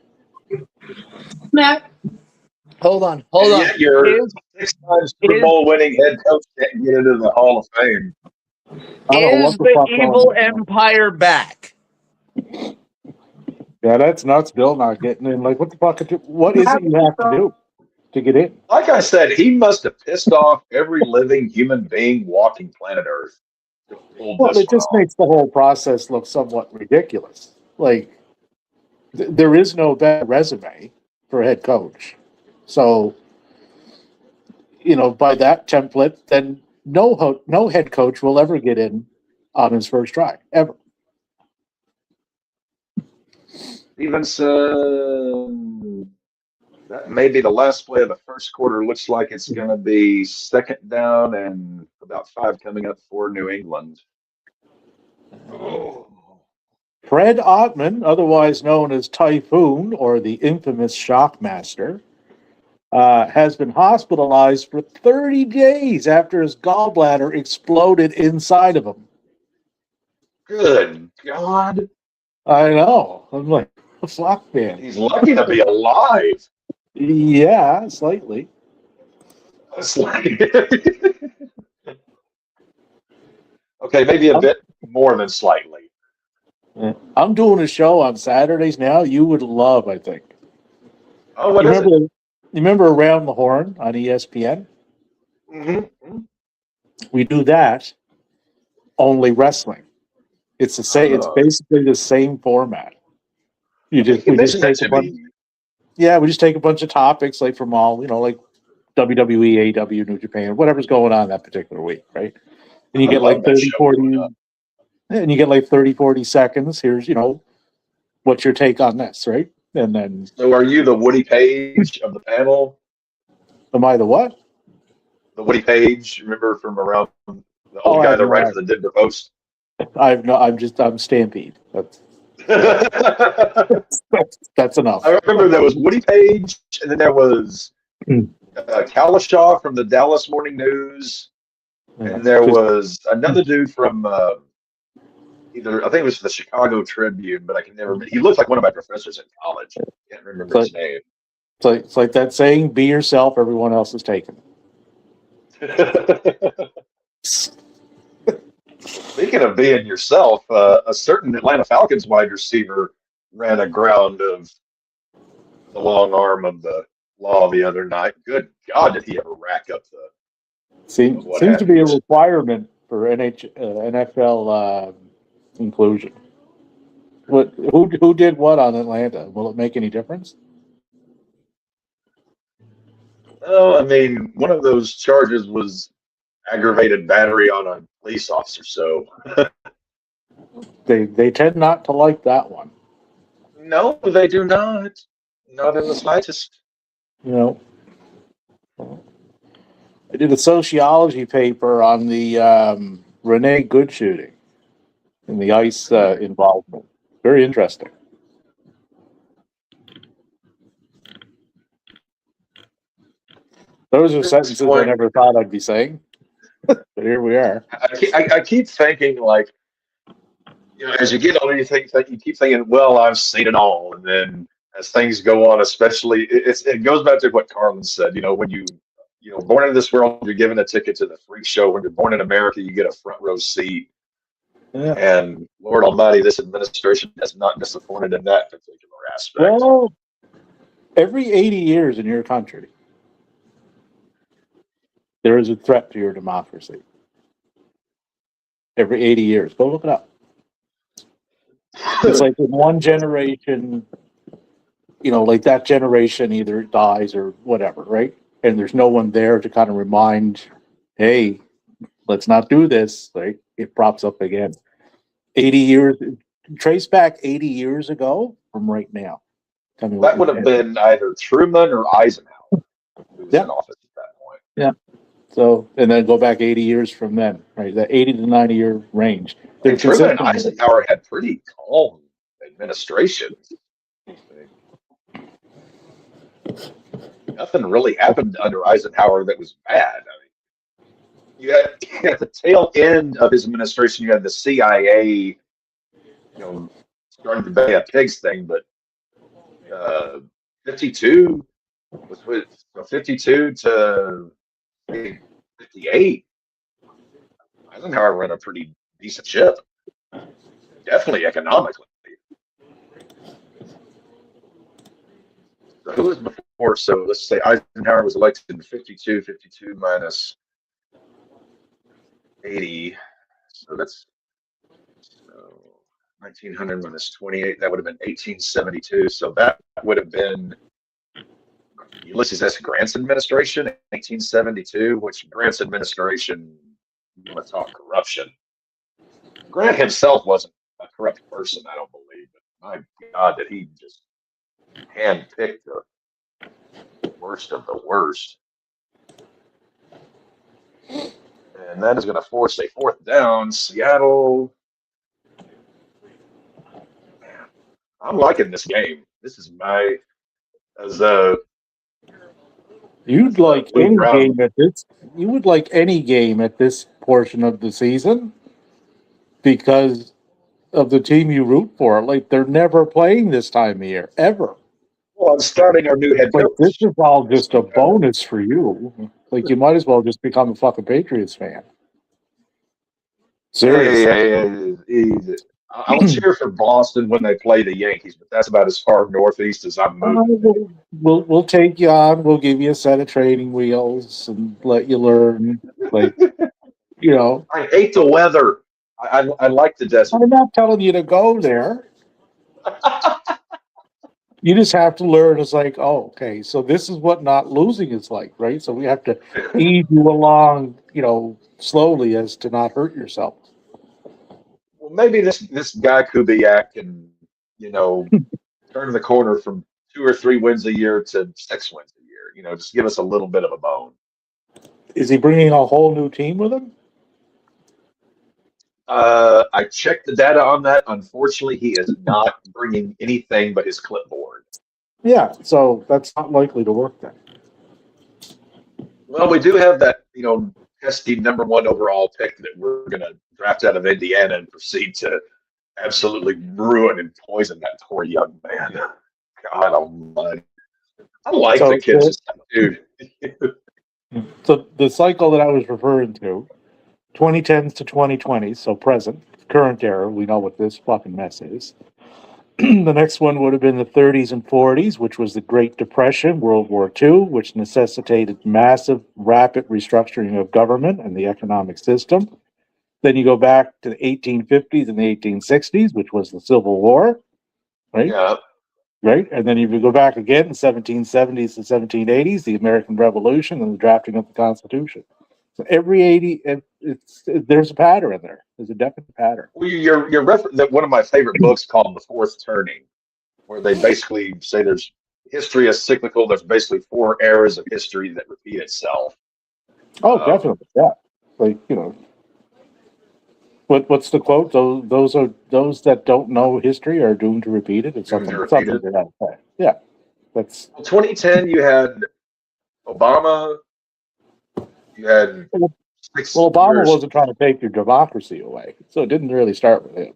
Matt, Hold on. And yet your 6-time Super Bowl winning head coach can't get into the Hall of Fame. I don't know Is what the the fuck evil wrong with them. empire back? Yeah, that's nuts. Bill not getting in. Like, what the fuck? What is it you have to do to get in? Like I said, he must have pissed off every living human being walking planet Earth to pull Well, this it one just off. makes the whole process look somewhat ridiculous. Like, there is no better resume for a head coach. So, by that template, then no head coach will ever get in on his first try, ever. Stevenson, that may be the last play of the first quarter. Looks like it's going to be 2nd down and about 5 coming up for New England. Oh. Fred Ottman, otherwise known as Typhoon or the infamous Shockmaster, has been hospitalized for 30 days after his gallbladder exploded inside of him. Good God. I know. I'm like, fuck, man. He's lucky to be alive. Yeah, slightly. It's like okay, maybe a bit more than slightly. I'm doing a show on Saturdays now you would love, I think. Oh, what you is remember, You remember Around the Horn on ESPN? it? Mm-hmm. We do that, only wrestling. It's the same. It's basically the same format. We just take a bunch. Yeah, we just take a bunch of topics like from all like WWE, AEW, New Japan, whatever's going on that particular week, right? And you get like 30, 40, and you get like 30, 40 seconds. Here's what's your take on this, right? And then. So, are you the Woody Page of the panel? Am I the what? The Woody Page, remember from around the old guy that writes for the Denver Post? I'm Stampede. That's enough. I remember there was Woody Page, and then there was Kalashaw from the Dallas Morning News, and there was another dude from I think it was the Chicago Tribune, but I can never remember. He looked like one of my professors in college. I can't remember his name. It's like that saying, be yourself, everyone else is taken. Speaking of being yourself, a certain Atlanta Falcons wide receiver ran aground of the long arm of the law the other night. Good God, did he ever rack up the... Seems to be a requirement for NFL inclusion. Who did what on Atlanta? Will it make any difference? Oh, I mean, one of those charges was aggravated battery on a police officer, so... They tend not to like that one. No, they do not. Not in the slightest. I did a sociology paper on the Renee Good shooting and the ICE involvement. Very interesting. Those are sentences I never thought I'd be saying, but here we are. I keep thinking, like, as you get older, you keep thinking, well, I've seen it all, and then as things go on, especially, it goes back to what Carlin said. When you born into this world, you're given a ticket to the freak show. When you're born in America, you get a front row seat. Yeah. And Lord Almighty, this administration has not disappointed in that particular aspect. Well, every 80 years in your country, there is a threat to your democracy. Every 80 years. Go look it up. It's like in one generation, like that generation either dies or whatever, right? And there's no one there to kind of remind, hey, let's not do this. Like it props up again. 80 years, trace back 80 years ago from right now. Tell me what That you would have think. been either Truman or Eisenhower who was Yeah. in office at that point. Yeah. So, and then go back 80 years from then, right? That 80 to 90 year range. They're And Truman and consistent. Eisenhower had pretty calm administrations. Nothing really happened under Eisenhower that was bad. I mean, you had at the tail end of his administration, you had the CIA, starting to be a pigs thing, but 52 was with 52 to 58. Eisenhower ran a pretty decent ship, definitely economically. So who was before? So let's say Eisenhower was elected in 52, 52 minus 80. So that's 1900 minus 28. That would have been 1872. So that would have been Ulysses S. Grant's administration, 1872, which Grant's administration, you want to talk corruption. Grant himself wasn't a corrupt person, I don't believe, but my God, that he just handpicked the worst of the worst. And that is going to force a fourth down. Seattle. Man, I'm liking this game. This is my You'd like Blue any Brown. game at this. You would like any game at this portion of the season because of the team you root for. Like they're never playing this time of year ever. Well, I'm starting our new head Like this coach. is all just a bonus for you. Like you might as well just become a fucking Patriots fan. Seriously. Hey, I'll cheer for Boston when they play the Yankees, but that's about as far northeast as I'm moving. We'll take you on. We'll give you a set of training wheels and let you learn. Like I hate the weather. I like the desert. I'm not telling you to go there. You just have to learn. It's like, oh, okay, so this is what not losing is like, right? So we have to ease you along, slowly as to not hurt yourself. Well, maybe this guy Kubiak can, turn the corner from 2 or 3 wins a year to 6 wins a year. Just give us a little bit of a bone. Is he bringing a whole new team with him? I checked the data on that. Unfortunately, he is not bringing anything but his clipboard. Yeah, so that's not likely to work then. Well, we do have that, pesky #1 overall pick that we're going to draft out of Indiana and proceed to absolutely ruin and poison that poor young man. God almighty. I like the kid, just dude. So the cycle that I was referring to, 2010s to 2020s, so present, current era, we know what this fucking mess is. The next one would have been the 30s and 40s, which was the Great Depression, World War II, which necessitated massive, rapid restructuring of government and the economic system. Then you go back to the 1850s and the 1860s, which was the Civil War, right? Yeah. Right? And then if you go back again, the 1770s and 1780s, the American Revolution and the drafting of the Constitution. So every 80, there's a pattern in there. There's a definite pattern. Well, you're referencing one of my favorite books called The Fourth Turning, where they basically say there's history is cyclical. There's basically 4 eras of history that repeat itself. Oh, definitely. Yeah. Like, what's the quote? Those that don't know history are doomed to repeat it. It's something to that effect. Yeah. That's 2010 you had Obama. You had 6 Obama years. wasn't trying to take your democracy away, so it didn't really start with him.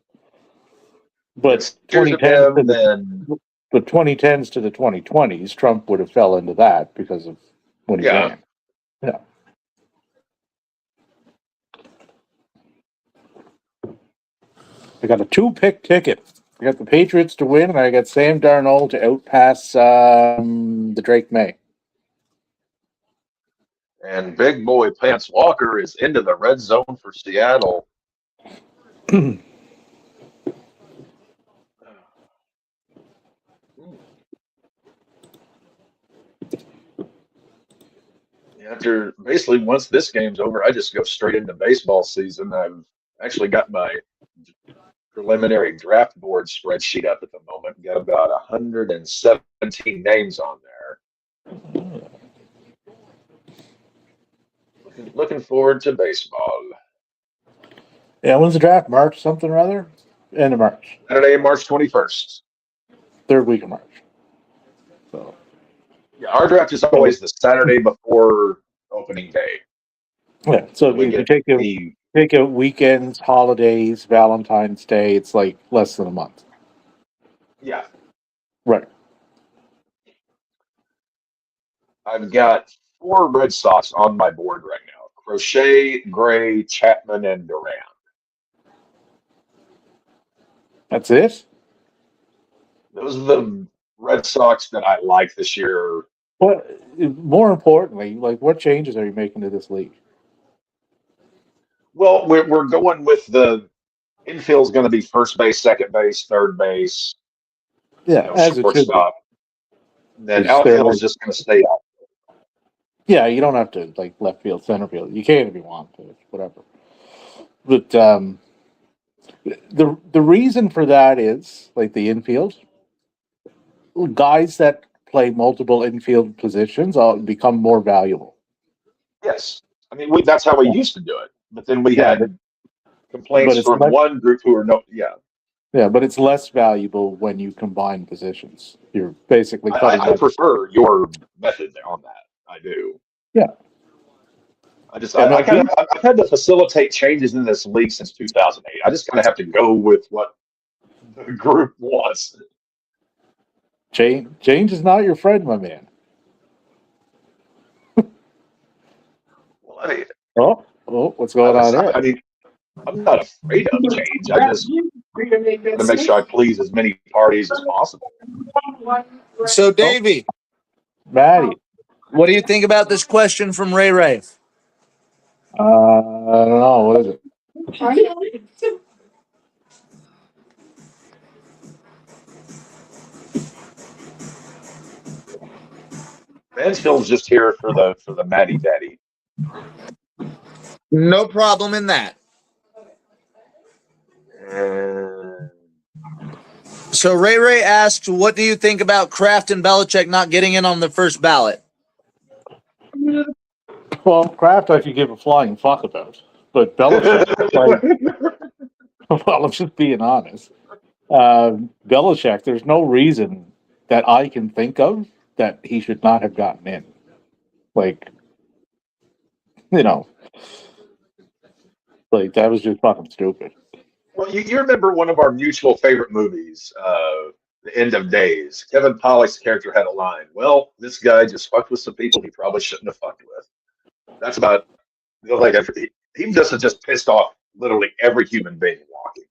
But 2010s to the 2020s, Trump would have fell into that because of when he ran. Yeah. I got a 2-pick ticket. I got the Patriots to win, and I got Sam Darnold to outpass the Drake May. And big boy Pants Walker is into the red zone for Seattle. After basically once this game's over, I just go straight into baseball season. I've actually got my preliminary draft board spreadsheet up at the moment. Got about 117 names on there. Looking forward to baseball. Yeah, when's the draft? March something or other? End of March. Saturday, March 21st. Third week of March. So yeah, our draft is always the Saturday before opening day. Yeah, so we if you get take out weekends, holidays, Valentine's Day, it's like less than a month. Yeah. Right. I've got 4 Red Sox on my board right now. Crochet, Gray, Chapman, and Duran. That's it? Those are the Red Sox that I like this year. What, more importantly, like, what changes are you making to this league? Well, we're going with the infield's going to be first base, second base, third base. Yeah, as it should be. Shortstop. Then outfield is just going to stay out. Yeah, you don't have to like left field, center field. You can if you want to, whatever. But the reason for that is like the infield guys that play multiple infield positions become more valuable. Yes, I mean that's how we used to do it. But then we had complaints from one group who are Yeah, but it's less valuable when you combine positions. You're basically cutting. I prefer your method on that. I do. Yeah. I've had to facilitate changes in this league since 2008. I just kind of have to go with what the group wants. Change is not your friend, my man. Well, what's going on there? I mean, I'm not afraid of change. I just want to make sure I please as many parties as possible. So, Davey. Maddie. What do you think about this question from Ray Ray? I don't know. What is it? Mansfield's just here for the Matty Daddy. No problem in that. So Ray Ray asked, what do you think about Kraft and Belichick not getting in on the first ballot? Well, Kraft I could give a flying fuck about. But Belichick, well, I'm just being honest. Belichick, there's no reason that I can think of that he should not have gotten in. Like, like that was just fucking stupid. Well, you remember one of our mutual favorite movies, The End of Days. Kevin Pollak's character had a line. Well, this guy just fucked with some people he probably shouldn't have fucked with. That's about he just pissed off literally every human being walking.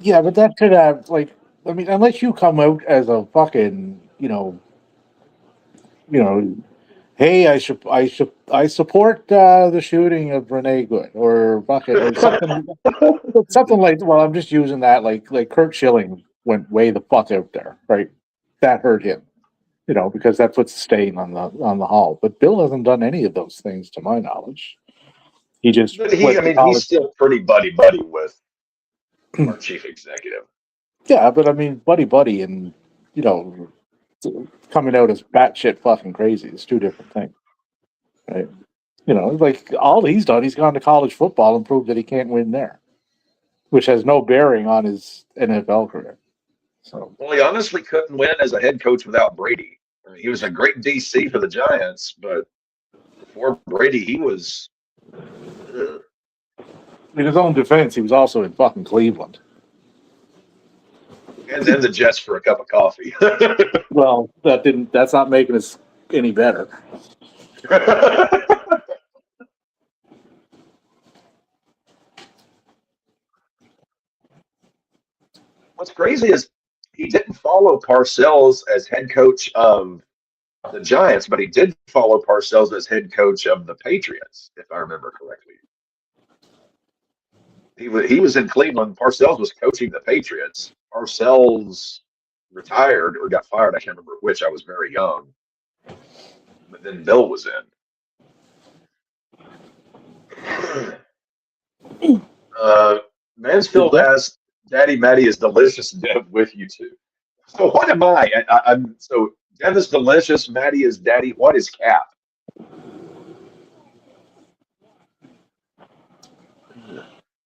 Yeah, but that could have unless you come out as a fucking hey, I support the shooting of Renee Good or fucking or something like. Well, I'm just using that like Kurt Schilling went way the fuck out there, right? That hurt him, because that puts a stain on the hall. But Bill hasn't done any of those things to my knowledge. He just. But he's still pretty buddy with our chief executive. Yeah, but I mean, buddy, and coming out as batshit fucking crazy is two different things, right? Like all he's done, he's gone to college football and proved that he can't win there, which has no bearing on his NFL career. So, well, he honestly couldn't win as a head coach without Brady. I mean, he was a great DC for the Giants, but before Brady, he was. In his own defense, he was also in fucking Cleveland. And then the Jets for a cup of coffee. Well, that's not making us any better. What's crazy is he didn't follow Parcells as head coach of the Giants, but he did follow Parcells as head coach of the Patriots, if I remember correctly. He was in Cleveland. Parcells was coaching the Patriots. Parcells retired or got fired. I can't remember which. I was very young. But then Bill was in. Mansfield asked, Daddy Matty is delicious, Dev, with you too. So what am I? I'm so Dev is delicious, Matty is daddy. What is Cap?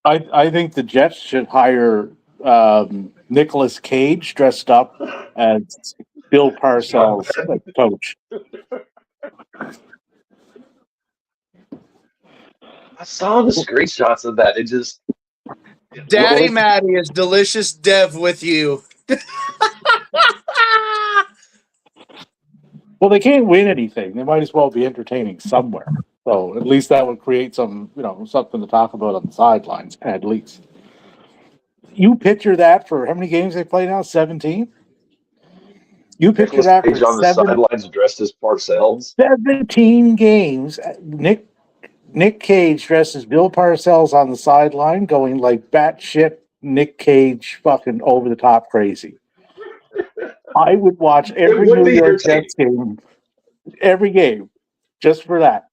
I think the Jets should hire Nicolas Cage dressed up as Bill Parcells coach. I saw the screenshots of that. It just Daddy Matty is delicious Dev with you. Well, they can't win anything. They might as well be entertaining somewhere. So at least that would create some, something to talk about on the sidelines, at least. You picture that for how many games they play now? 17? You picture Nicolas that Cage for on the sidelines dressed as Parcells. 17 games. Nick Cage dressed as Bill Parcells on the sideline, going like batshit Nick Cage fucking over the top crazy. I would watch every New York Jets game, every game, just for that.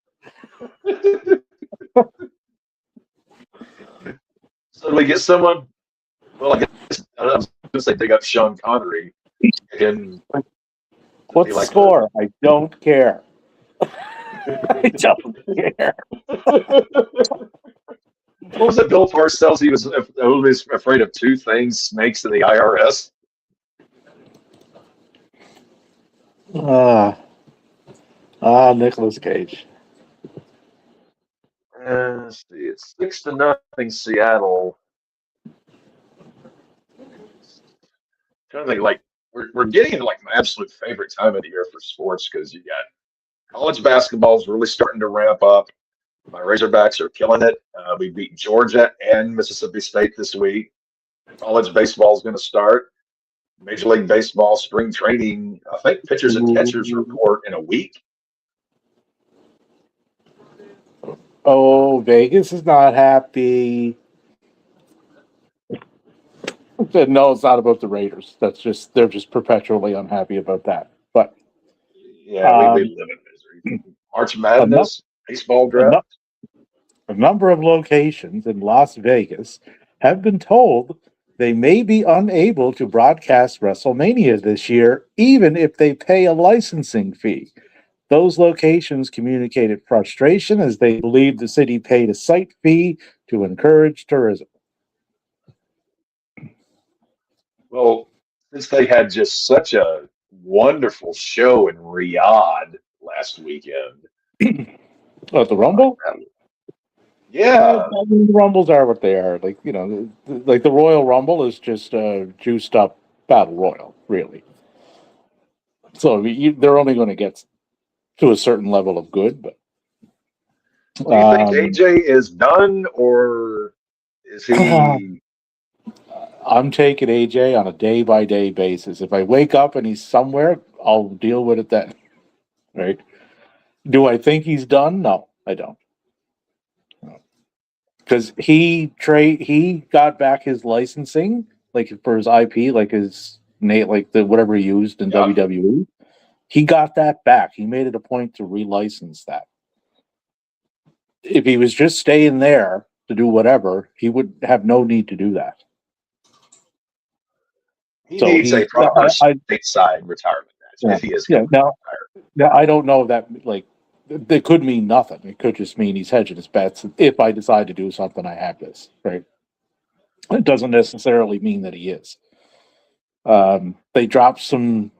So do we get someone? Well, I guess I was going to say dig up Sean Connery. What's the score? I don't care. I don't care. What was it, Bill Parcells? He was afraid of two things: snakes and the IRS. Nicolas Cage. Let's see. It's 6-0 Seattle. Trying to think, like we're getting into like my absolute favorite time of the year for sports because you got college basketball is really starting to ramp up. My Razorbacks are killing it. We beat Georgia and Mississippi State this week. College baseball is going to start. Major League Baseball spring training. I think pitchers and catchers report in a week. Oh, Vegas is not happy. No, it's not about the Raiders. They're just perpetually unhappy about that. But yeah, we live in misery. March Madness, baseball draft. A number of locations in Las Vegas have been told they may be unable to broadcast WrestleMania this year, even if they pay a licensing fee. Those locations communicated frustration as they believe the city paid a site fee to encourage tourism. Well, since they had just such a wonderful show in Riyadh last weekend. What, the Rumble? Yeah. I mean, the Rumbles are what they are. Like, like the Royal Rumble is just a juiced up battle royal, really. So they're only going to get to a certain level of good. But do you think AJ is done, or is he? I'm taking AJ on a day-by-day basis. If I wake up and he's somewhere, I'll deal with it then. Right? Do I think he's done? No, I don't. Because he got back his licensing, like for his IP, like whatever he used in WWE. He got that back. He made it a point to relicense that. If he was just staying there to do whatever, he would have no need to do that. He needs a proper stateside retirement match if he is. Yeah. Now, I don't know that. Like, it could mean nothing. It could just mean he's hedging his bets. If I decide to do something, I have this. Right. It doesn't necessarily mean that he is. They dropped some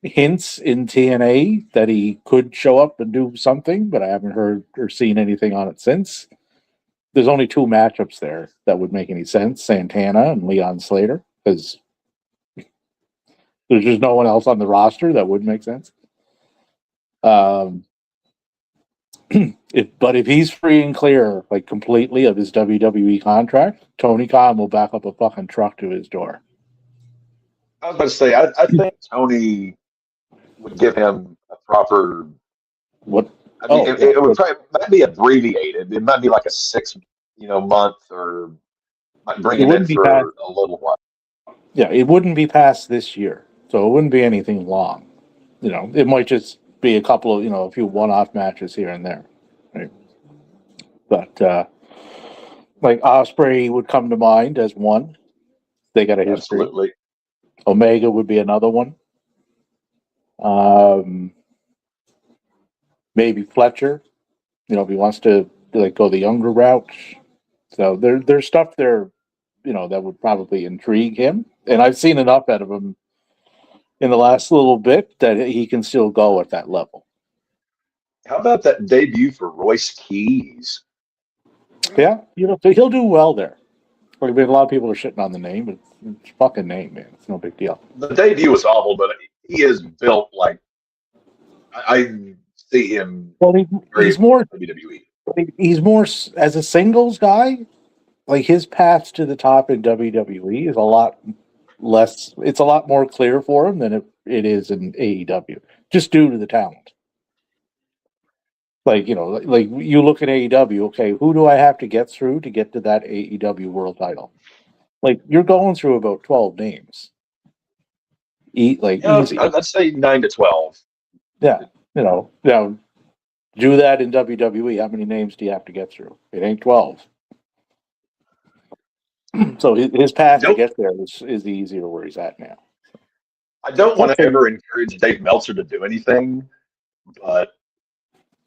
hints in TNA that he could show up and do something, but I haven't heard or seen anything on it since. There's only 2 matchups there that would make any sense: Santana and Leon Slater, because there's just no one else on the roster that would make sense. If he's free and clear, like completely of his WWE contract, Tony Khan will back up a fucking truck to his door. I was about to say, I think Tony would give him a proper. What? I mean, Oh, yeah. it would probably might be abbreviated. It might be like a 6 month, or might bring It him in wouldn't be past. for a little while. Yeah, it wouldn't be past this year, so it wouldn't be anything long. It might just be a couple of a few one-off matches here and there, right? But like Osprey would come to mind as one. They got a history. Absolutely. Omega would be another one. Um, maybe Fletcher. If he wants to like go the younger route. So there's stuff there, that would probably intrigue him. And I've seen enough out of him in the last little bit that he can still go at that level. How about that debut for Royce Keys? Yeah, he'll do well there. I mean, a lot of people are shitting on the name, but it's a fucking name, man. It's no big deal. The debut was awful, but he is built like I see him Well, very he's more WWE. he's more as a singles guy. Like his path to the top in WWE is a lot less. It's a lot more clear for him than it is in AEW, just due to the talent. Like like you look at AEW. Okay, who do I have to get through to get to that AEW World Title? Like you're going through about 12 names. Yeah, Easy. I'd say 9 to 12. Yeah, now do that in WWE. How many names do you have to get through? It ain't 12. So his path to get there is easier where he's at now. I don't want to ever encourage Dave Meltzer to do anything, but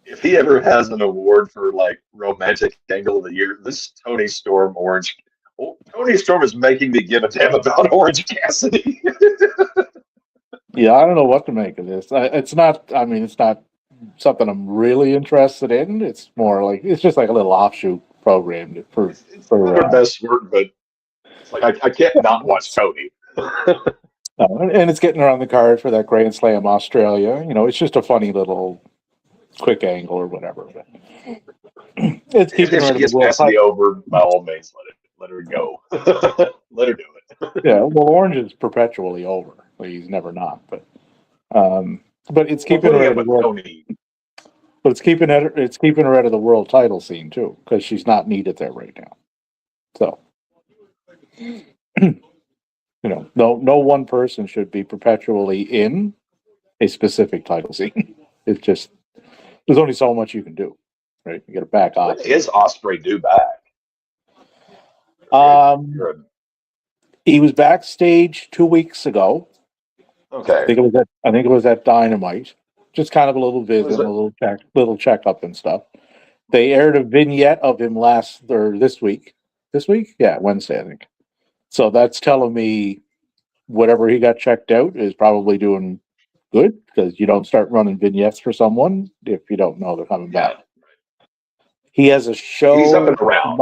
if he ever has an award for like romantic angle of the year, this Tony Storm Orange. Well, Tony Storm is making me give a damn about Orange Cassidy. Yeah, I don't know what to make of this. It's not. I mean, it's not something I'm really interested in. It's more like it's just like a little offshoot program for It's not our best work, but it's like I can't not watch Tony. and it's getting around the card for that Grand Slam Australia. It's just a funny little quick angle or whatever. But it's keeping If she gets Cassidy over, by all means, let her go. Let her do it. Yeah, well, Orange is perpetually over. Like, he's never not, but it's keeping her out of the world. Tony. But it's keeping her out of the world title scene too, because she's not needed there right now. So, no one person should be perpetually in a specific title scene. It's just there's only so much you can do, right? You got to back off. When is Osprey due back? He was backstage 2 weeks ago. Okay. I think it was at Dynamite. Just kind of a little visit, a little checkup and stuff. They aired a vignette of him this week. This week? Yeah, Wednesday, I think. So that's telling me whatever he got checked out is probably doing good, because you don't start running vignettes for someone if you don't know they're coming back. He has a show. He's up and around.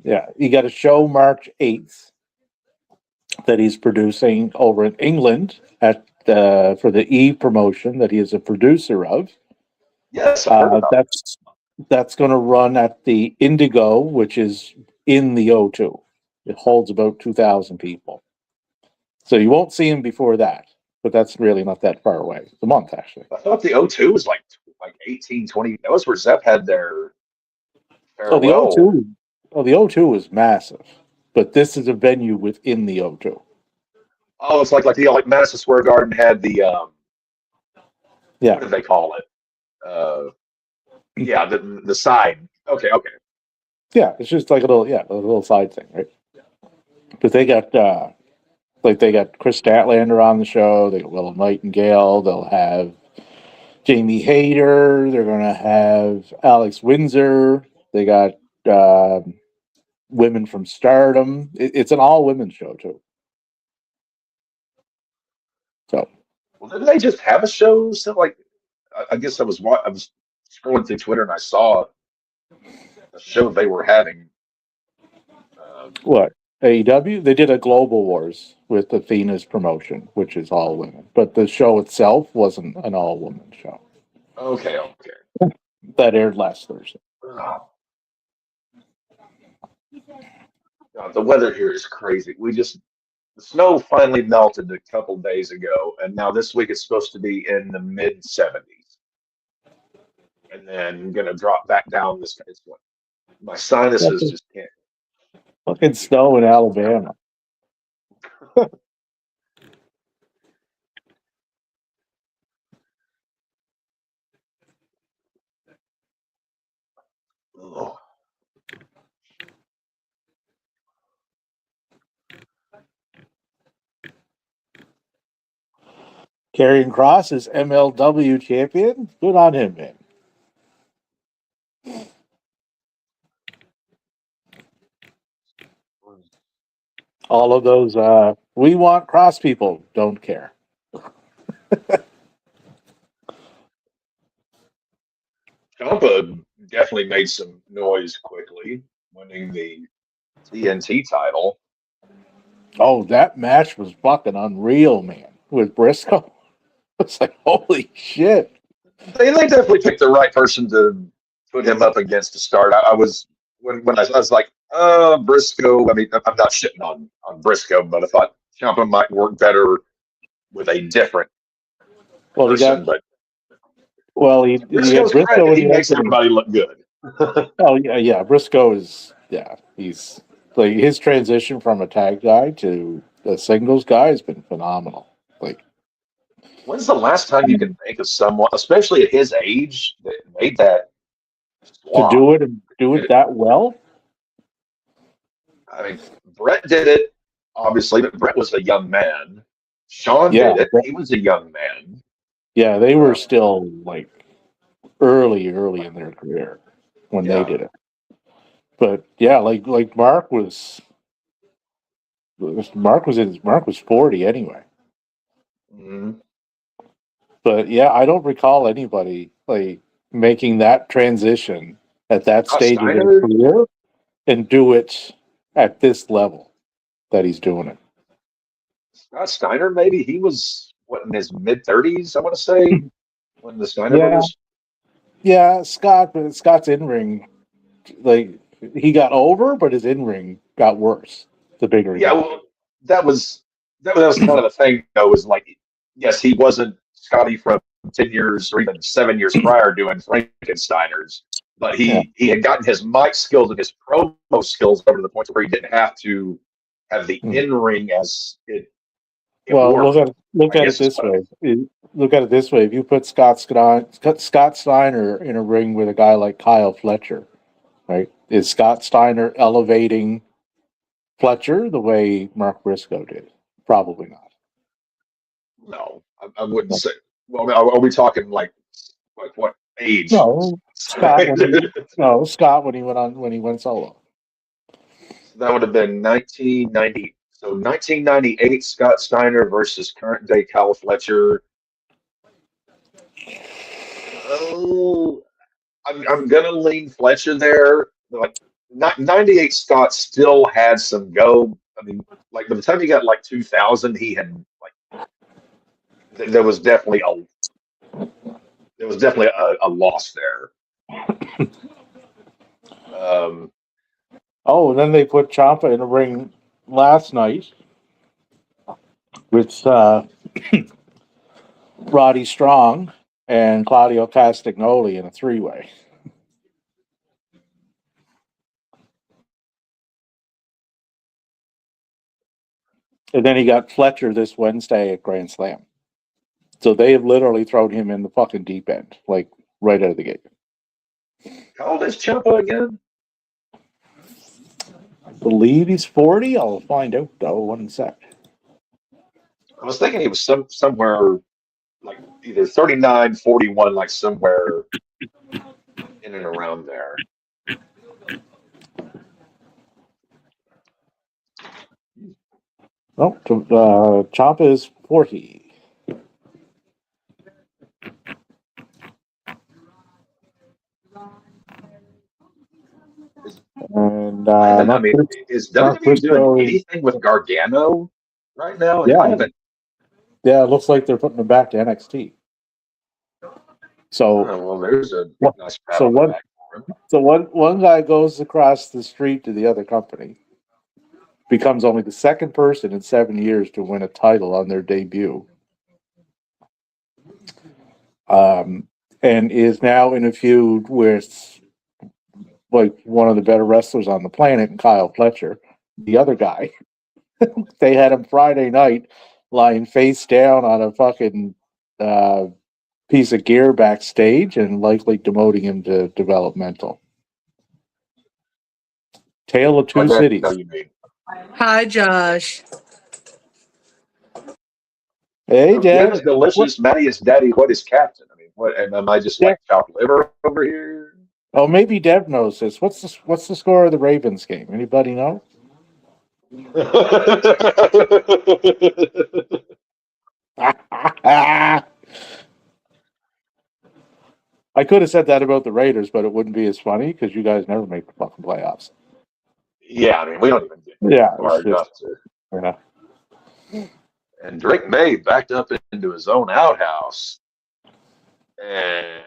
Yeah, he got a show March 8th that he's producing over in England for the E promotion that he is a producer of. Yes, that's going to run at the Indigo, which is in the O2. It holds about 2,000 people. So you won't see him before that, but that's really not that far away. It's a month, actually. I thought the O2 was like 18, 20. That was where Zep had their farewell. The O2 was massive, but this is a venue within the O2. Oh, it's like Madison Square Garden had the what did they call it? The side. Okay. Yeah, it's just like a little side thing, right? But they got Chris Statlander on the show. They got Willow Nightingale. They'll have Jamie Hayter. They're going to have Alex Windsor. They got women from Stardom. It's an all-women show too. So, well, didn't they just have a show? So, I guess I was scrolling through Twitter and I saw a show they were having. What? AEW? They did a Global Wars with Athena's promotion, which is all women. But the show itself wasn't an all-woman show. Okay. That aired last Thursday. God, the weather here is crazy. The snow finally melted a couple days ago, and now this week it's supposed to be in the mid 70s, and then going to drop back down. My sinuses just can't. Fucking snow in Alabama. Oh. Karrion Kross is MLW champion. Good on him, man. All of those we want cross people don't care. Ciampa definitely made some noise quickly, winning the TNT title. Oh, that match was fucking unreal, man. With Briscoe. It's like, holy shit. They definitely picked the right person to put him up against to start. I was when I was like, Briscoe. I mean, I'm not shitting on Briscoe, but I thought Ciampa might work better with a different person. He had Briscoe's Briscoe great. in He the makes opening. everybody look good. Oh yeah. Briscoe is he's like his transition from a tag guy to a singles guy has been phenomenal. Like, when's the last time you can think of someone, especially at his age, that made that swap? To do it and do it that well? I mean, Brett did it, obviously, but Brett was a young man. Shawn did it. He was a young man. Yeah, they were still like early in their career when they did it. But yeah, like Mark was 40 anyway. Mm-hmm. But yeah, I don't recall anybody like making that transition at that stage of their career and do it at this level that he's doing it. Scott Steiner, maybe he was in his mid-30s, I want to say, when the Steiner brothers. Yeah, Scott's in-ring, like, he got over, but his in-ring got worse the bigger he got. Well, that was kind of the thing, though, was like, yes, he wasn't Scotty from 10 years or even 7 years prior doing Frankensteiners, but he had gotten his mic skills and his promo skills over to the point where he didn't have to have the in-ring as it look at it this way. Look at it this way. If you put Scott Steiner in a ring with a guy like Kyle Fletcher, right? Is Scott Steiner elevating Fletcher the way Mark Briscoe did? Probably not. No, I wouldn't say. Well, are we talking like what age? No, Scott. Scott when he went solo. So that would have been 1990. So 1998, Scott Steiner versus current day Kyle Fletcher. Oh, I'm gonna lean Fletcher there. Like 98, Scott still had some go. I mean, like by the time he got like 2000, he had like there was definitely a loss there. And then they put Ciampa in a ring last night with Roddy Strong and Claudio Castagnoli in a three-way. And then he got Fletcher this Wednesday at Grand Slam. So they have literally thrown him in the fucking deep end, like right out of the gate. How old is Ciampa again? I believe he's 40. I'll find out though. 1 sec. I was thinking he was somewhere like either 39, 41, like somewhere in and around there. Oh, Ciampa is 40. And I mean, is WWE doing anything with Gargano right now? Yeah, it looks like they're putting him back to NXT. So, there's a nice one guy goes across the street to the other company becomes only the second person in 7 years to win a title on their debut. And is now in a feud with like one of the better wrestlers on the planet, Kyle Fletcher, the other guy. They had him Friday night lying face down on a fucking piece of gear backstage and likely demoting him to developmental. Tale of Two Cities. No, you mean. Hi, Josh. Hey, Dad. Jim's delicious. Matty is daddy. What is captain? I mean, what? And am I just like chopped liver over here? Oh, maybe Dev knows this. What's the score of the Ravens game? Anybody know? I could have said that about the Raiders, but it wouldn't be as funny because you guys never make the fucking playoffs. Yeah, I mean, we don't even get far enough to. Yeah. And Drake May backed up into his own outhouse. And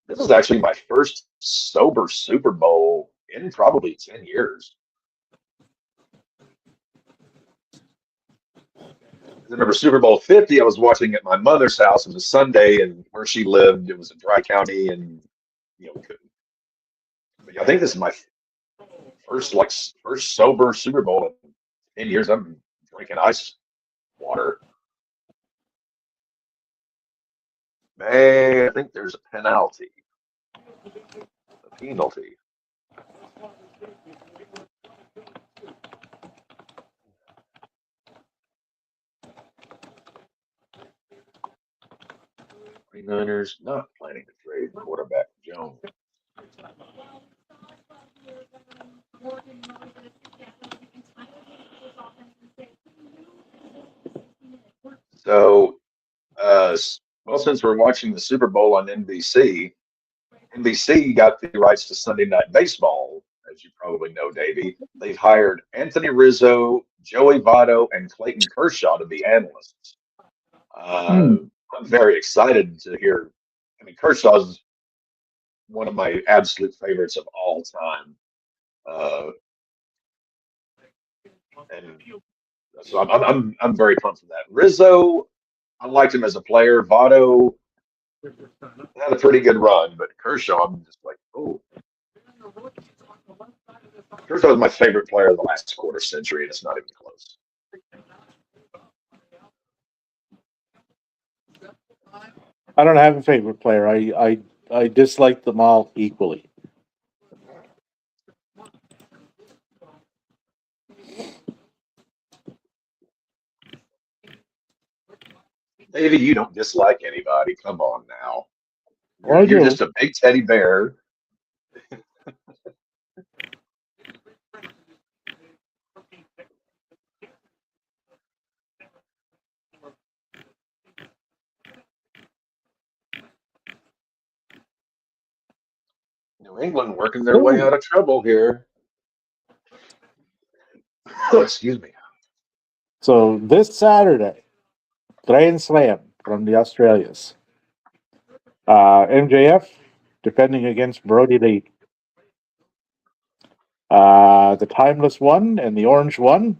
this is actually my first sober Super Bowl in probably 10 years. I remember Super Bowl 50, I was watching at my mother's house. It was a Sunday, and where she lived, it was a dry county, and couldn't. But I think this is my first sober Super Bowl in 10 years. I'm drinking ice water. Man, I think there's a penalty. A penalty. Niners not planning to trade quarterback Jones. So, well, since we're watching the Super Bowl on NBC, NBC got the rights to Sunday Night Baseball, as you probably know, Davey. They've hired Anthony Rizzo, Joey Votto, and Clayton Kershaw to be analysts. I'm very excited to hear. I mean, Kershaw's one of my absolute favorites of all time. And so I'm very pumped for that. Rizzo, I liked him as a player. Votto had a pretty good run, but Kershaw, I'm just like, oh. Kershaw was my favorite player of the last quarter century, and it's not even close. I don't have a favorite player. I dislike them all equally. Davey, you don't dislike anybody. Come on now. Well, You're just a big teddy bear. New England working their way out of trouble here. Excuse me. So this Saturday, Grand Slam from the Australias. MJF defending against Brody Lee. The Timeless One and the Orange One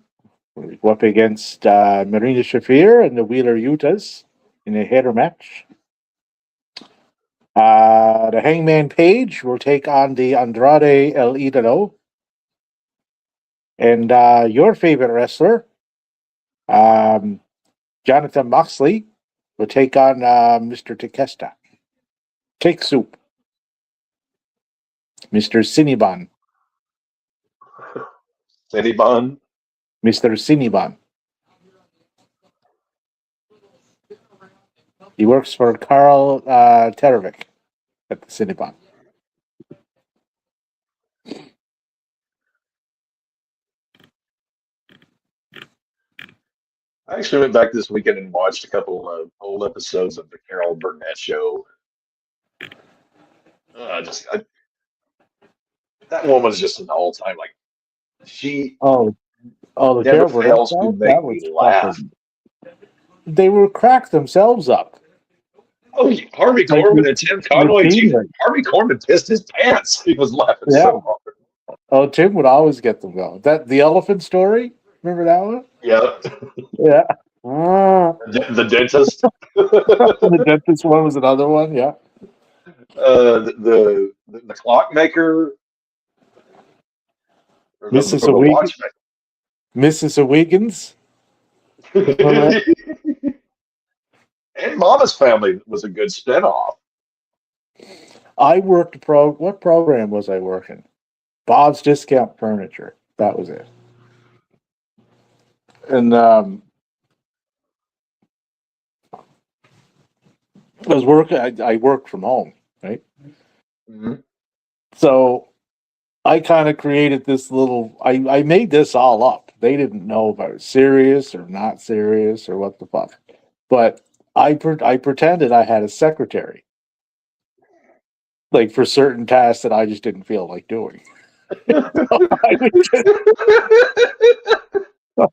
go up against Marina Shafir and the Wheeler Utahs in a header match. The Hangman Page will take on the Andrade El Idolo. And your favorite wrestler, Jonathan Moxley, will take on Mr. Takeshita. Take Soup. Mr. Cinnabon. Cinnabon? Mr. Cinnabon. He works for Carl Terevic at the Cinnabon. I actually went back this weekend and watched a couple of old episodes of the Carol Burnett show. That woman's just an all-time, like, she the never Carol Burnett fails to show? make me laugh. They will crack themselves up. Oh, Harvey Like Korman and Tim Conway. Jesus, routinely. Harvey Korman pissed his pants. He was laughing Yeah. so hard. Oh, Tim would always get them going. That the elephant story. Remember that one? Yeah. Yeah. The The dentist. dentist one was another one. Yeah. The clockmaker or Mrs. the watchmaker. Wiggins. And Mama's Family was a good spinoff. I worked what program was I working? Bob's Discount Furniture. That was it. And I was working. I worked from home, right? Mm-hmm. So I kind of created this little. I made this all up. They didn't know if I was serious or not serious or what the fuck. But I pretended I had a secretary, like for certain tasks that I just didn't feel like doing.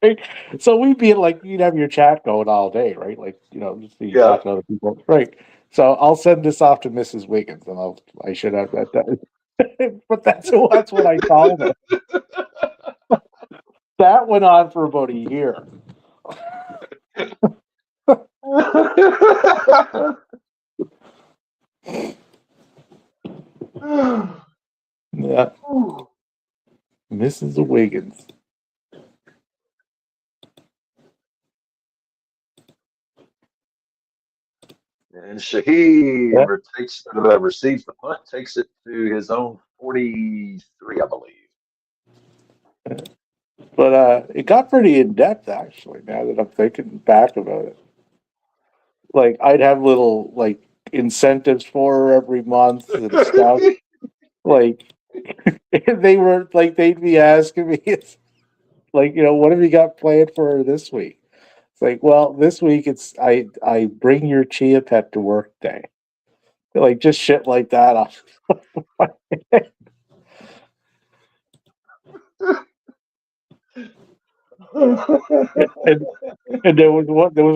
Right? So we'd be like, you'd have your chat going all day, right? Like, just you talk to other people, right? So I'll send this off to Mrs. Wiggins, and I should have that done. But that's what I called it. That went on for about a year. Yeah, Mrs. Wiggins. And Shaheed receives the punt, takes it to his own 43, I believe. But it got pretty in depth, actually. Now that I'm thinking back about it, like I'd have little like incentives for her every month and stuff. Like they were like they'd be asking me, like, what have you got planned for her this week? It's like, well, this week it's I bring your chia pet to work day. Like just shit like that. And there was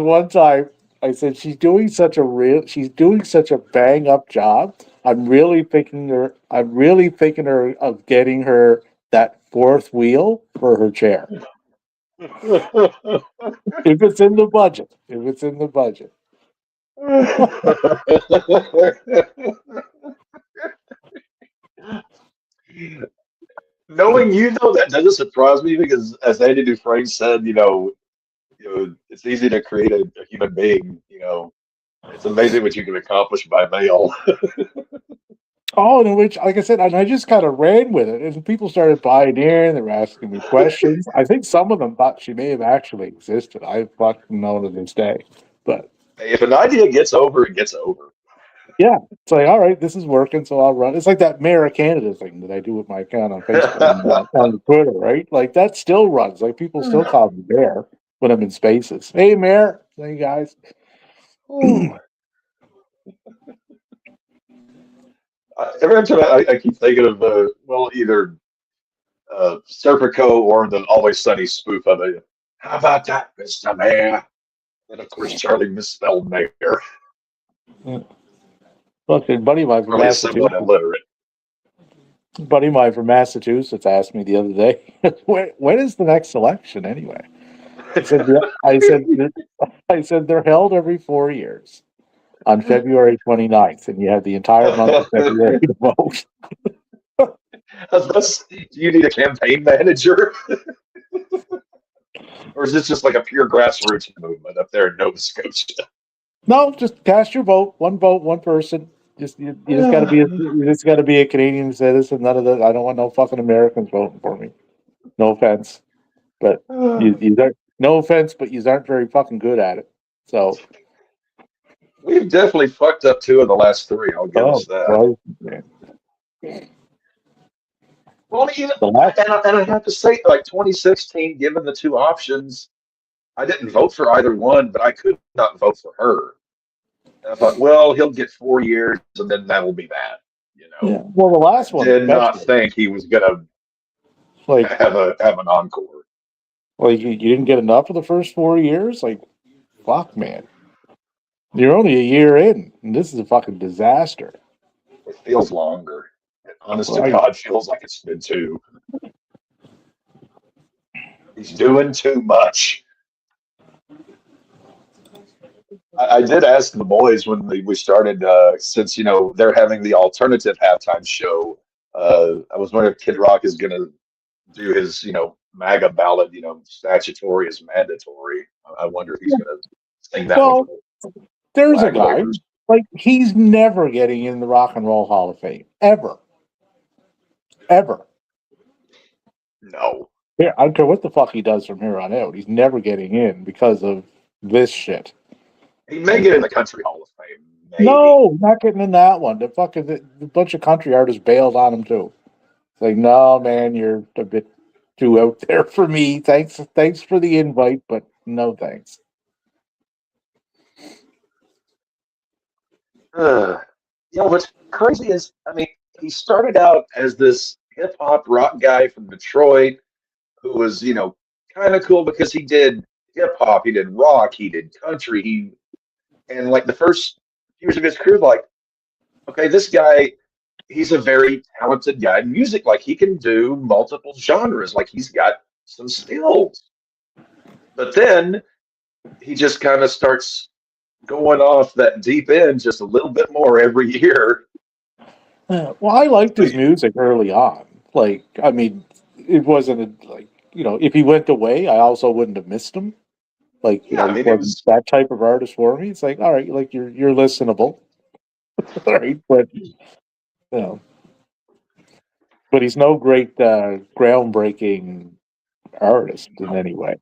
one time I said she's doing such a bang up job. I'm really thinking her of getting her that fourth wheel for her chair. If it's in the budget. Knowing that doesn't surprise me because, as Andy Dufresne said, it's easy to create a human being. It's amazing what you can accomplish by mail. Oh, in which, like I said, and I just kind of ran with it, and people started buying in. They were asking me questions. I think some of them thought she may have actually existed. I fucking know to this day. But If an idea gets over, it gets over. yeah, it's like, all right, this is working, so I'll run. It's like that Mayor of Canada thing that I do with my account on Facebook and on Twitter, right? Like that still runs. Like people still call me Mayor when I'm in spaces. Hey, Mayor. Hey, guys. Every time I keep thinking of either Serpico or the Always Sunny spoof of it. How about that, Mr. Mayor? And of course, Charlie misspelled mayor. Fucking buddy of mine from Massachusetts. Illiterate. Buddy of mine from Massachusetts asked me the other day, when is the next election anyway? I said they're held every 4 years on February 29th, and you have the entire month of February to vote. Do you need a campaign manager? Or is this just like a pure grassroots movement up there in Nova Scotia? No, just cast your vote. One vote, one person. You just got to be a Canadian citizen. None of that. I don't want no fucking Americans voting for me. No offense, but no offense, but you aren't very fucking good at it. So we've definitely fucked up 2 of the last 3. I'll give us that. Well, and I have to say, like 2016, given the 2 options, I didn't vote for either one, but I could not vote for her. And I thought, well, he'll get 4 years, and then that'll be that. Yeah. Well, the last one did not think he was gonna have an encore. Well, you didn't get enough of the first 4 years. Like, fuck, man. You're only a year in, and this is a fucking disaster. It feels longer. It honest to Right. God feels like it's been two. He's doing too much. I did ask the boys when we started, since they're having the alternative halftime show. I was wondering if Kid Rock is going to do his MAGA ballad. Statutory is mandatory. I wonder if he's going to sing that one for Well, the there's a flag guy, wavers. like, he's never getting in the Rock and Roll Hall of Fame. Ever. Ever. No, Yeah, I don't care what the fuck he does from here on out. He's never getting in because of this shit. he may get in the Country Hall of Fame. Maybe. No, not getting in that one. The bunch of country artists bailed on him too. It's like, no, man, you're a bit too out there for me. Thanks for the invite, but no thanks. What's crazy is, I mean, he started out as this hip hop rock guy from Detroit who was, kind of cool because he did hip hop, he did rock, he did country, and like the first years of his career, like, okay, this guy, he's a very talented guy in music. Like he can do multiple genres, like he's got some skills. But then he just kind of starts going off that deep end just a little bit more every year. Well, I liked his music early on. Like, I mean, it wasn't if he went away, I also wouldn't have missed him. Like, Yeah, I he mean, it wasn't was. that type of artist for me. It's like, all right, like you're listenable, all right, but know, but he's no great groundbreaking artist in any way.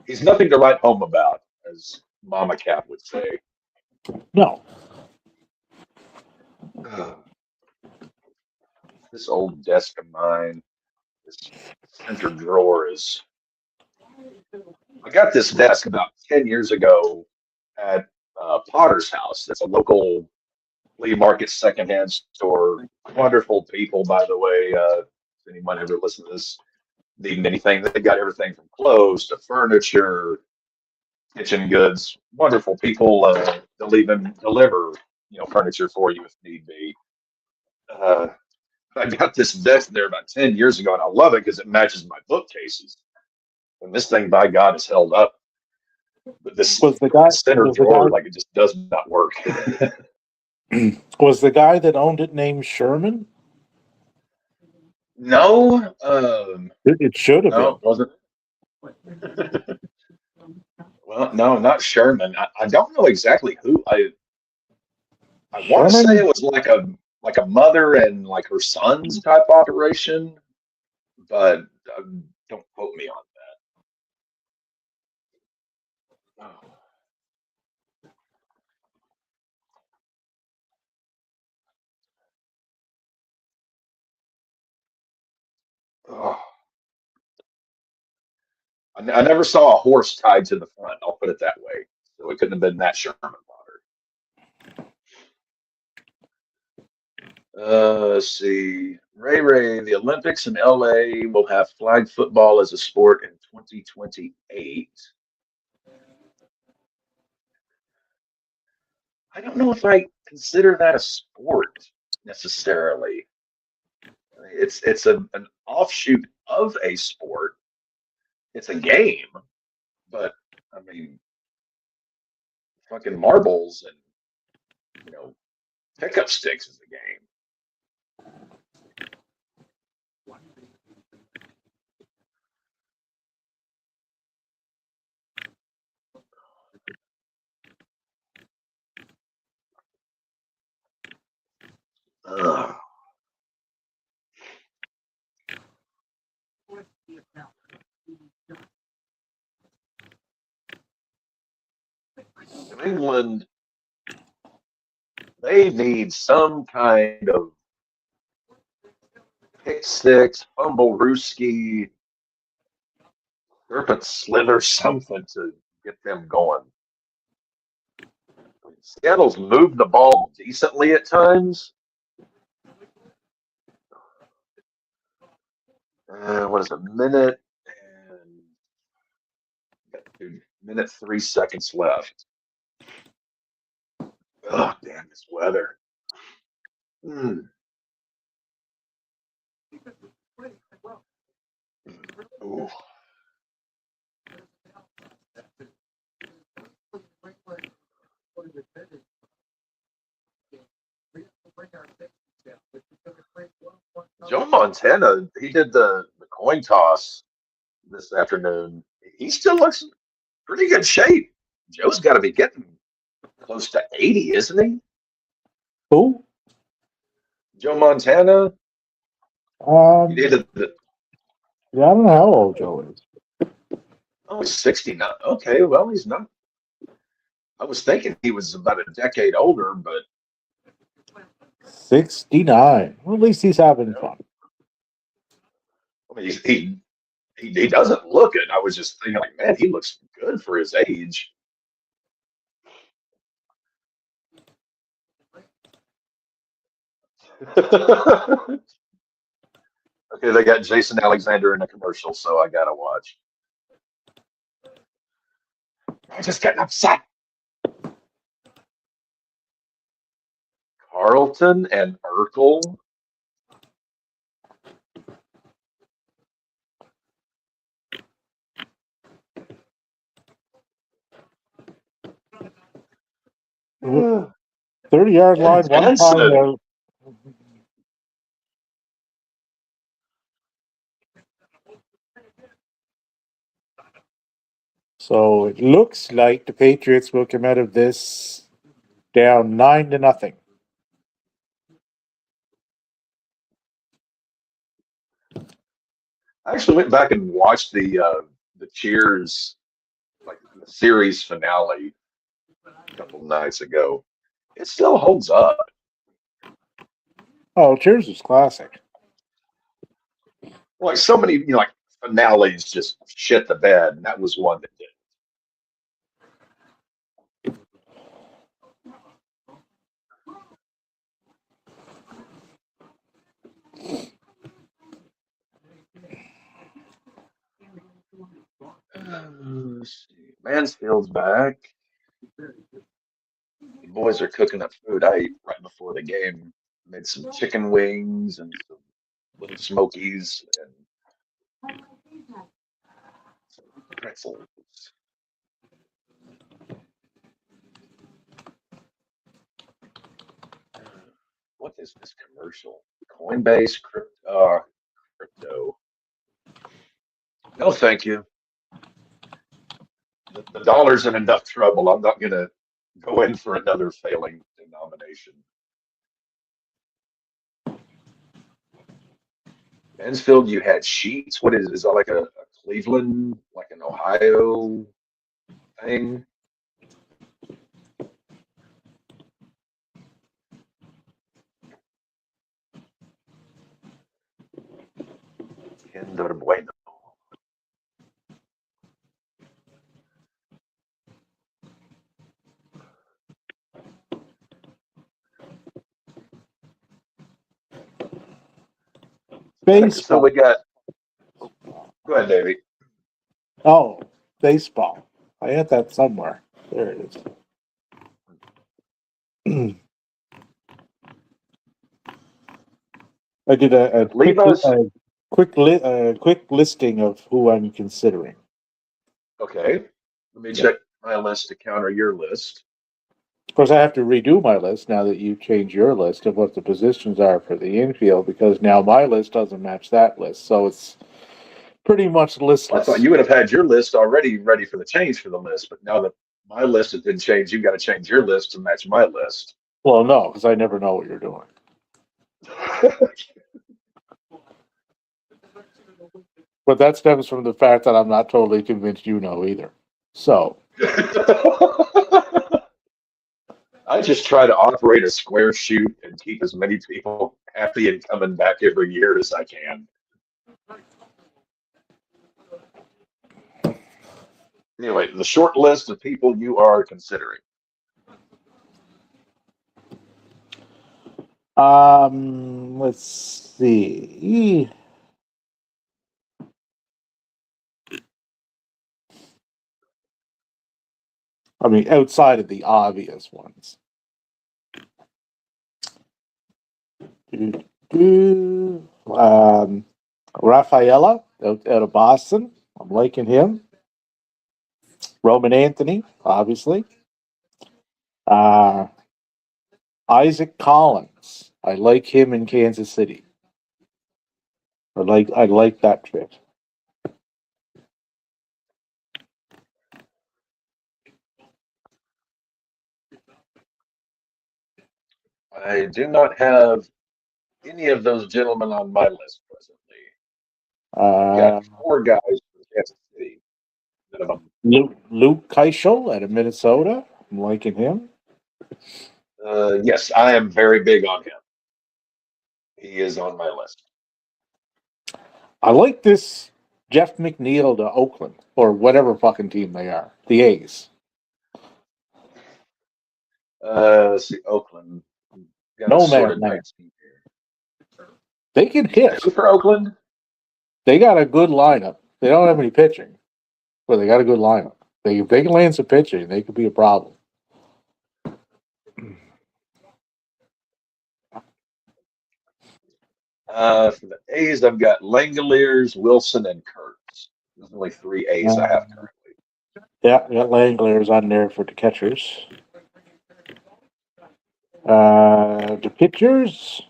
He's nothing to write home about, as Mama Cat would say. No. This old desk of mine, this center drawer is. I got this desk about 10 years ago at Potter's House. That's a local flea market secondhand store. Wonderful people, by the way. If anyone ever listens to this, needing anything, they got everything from clothes to furniture, kitchen goods. Wonderful people. They'll even deliver, furniture for you if need be. Uh, I got this desk there about 10 years ago, and I love it because it matches my bookcases. And this thing, by God, is held up. But this Was center drawer, like, it just does not work. Was the guy that owned it named Sherman? No, It should have no, been. it wasn't. Well, no, not Sherman. I don't know exactly who. I want to say Sherman? it was like a mother and like her son's type operation, but don't quote me on that. Oh. I never saw a horse tied to the front. I'll put it that way. So it couldn't have been that Sherman Potter. Let's see. Ray, the Olympics in LA will have flag football as a sport in 2028. I don't know if I consider that a sport necessarily. It's an offshoot of a sport. It's a game, but I mean, fucking marbles and pickup sticks is a game. Ugh. New England, they need some kind of pick six, fumble rooski, serpent slither, something to get them going. Seattle's moved the ball decently at times. What is it, a minute and Minute 3 seconds left. Oh, damn this weather. Ooh. Joe Montana, he did the coin toss this afternoon. He still looks in pretty good shape. Joe's got to be getting close to 80, isn't he? Who? Joe Montana. He Yeah, did I don't know how old Joe is. oh, he's 69. Okay, well, he's not. I was thinking he was about a decade older, but 69. Well, at least he's having fun. I mean, he doesn't look it. I was just thinking, like, man, he looks good for his age. Okay, they got Jason Alexander in a commercial, so I gotta watch. I'm just getting upset. Carlton and Urkel. Yeah. 30-yard line, one Benson. time out. So it looks like the Patriots will come out of this down 9-0. I actually went back and watched the Cheers, like the series finale a couple nights ago. It still holds up. Oh, Cheers is classic. Like so many, like finales just shit the bed, and that was one that did. Let's see. Mansfield's back. The boys are cooking up food. I ate right before the game. Made some chicken wings and some little smokies and some pretzels. What is this commercial? Coinbase crypto. No, thank you. The dollar's in enough trouble. I'm not going to go in for another failing denomination. Mansfield, you had Sheets. What is that like a Cleveland, like an Ohio thing? Kinder Bueno. So we Baseball. got. Go ahead, Davey. Oh, baseball. I had that somewhere. There it is. I did a quick listing of who I'm considering. Okay. Let me check my list to counter your list. Of course, I have to redo my list now that you changed your list of what the positions are for the infield, because now my list doesn't match that list. So it's pretty much listless. I thought you would have had your list already ready for the change for the list, but now that my list has been changed, you've got to change your list to match my list. Well, no, because I never know what you're doing. But that stems from the fact that I'm not totally convinced you know either. So. I just try to operate a square shoot and keep as many people happy and coming back every year as I can. Anyway, the short list of people you are considering. Let's see. I mean, outside of the obvious ones. Rafaela out of Boston. I'm liking him. Roman Anthony, obviously. Isaac Collins. I like him in Kansas City. I like that fit. I do not have any of those gentlemen on my list presently. I've got 4 guys from Kansas City. None of them. Luke Keichel out of Minnesota. I'm liking him. Yes, I am very big on him. He is on my list. I like this Jeff McNeil to Oakland, or whatever fucking team they are. The A's. Let's see, Oakland. Got No a sorted man. 19 here. They can hit. Who for Oakland? They got a good lineup. They don't have any pitching, but they got a good lineup. If they can land some pitching, they could be a problem. For the A's, I've got Langoliers, Wilson, and Kurtz. There's only 3 A's I have currently. Yeah, got Langoliers on there for the catchers. The pitchers.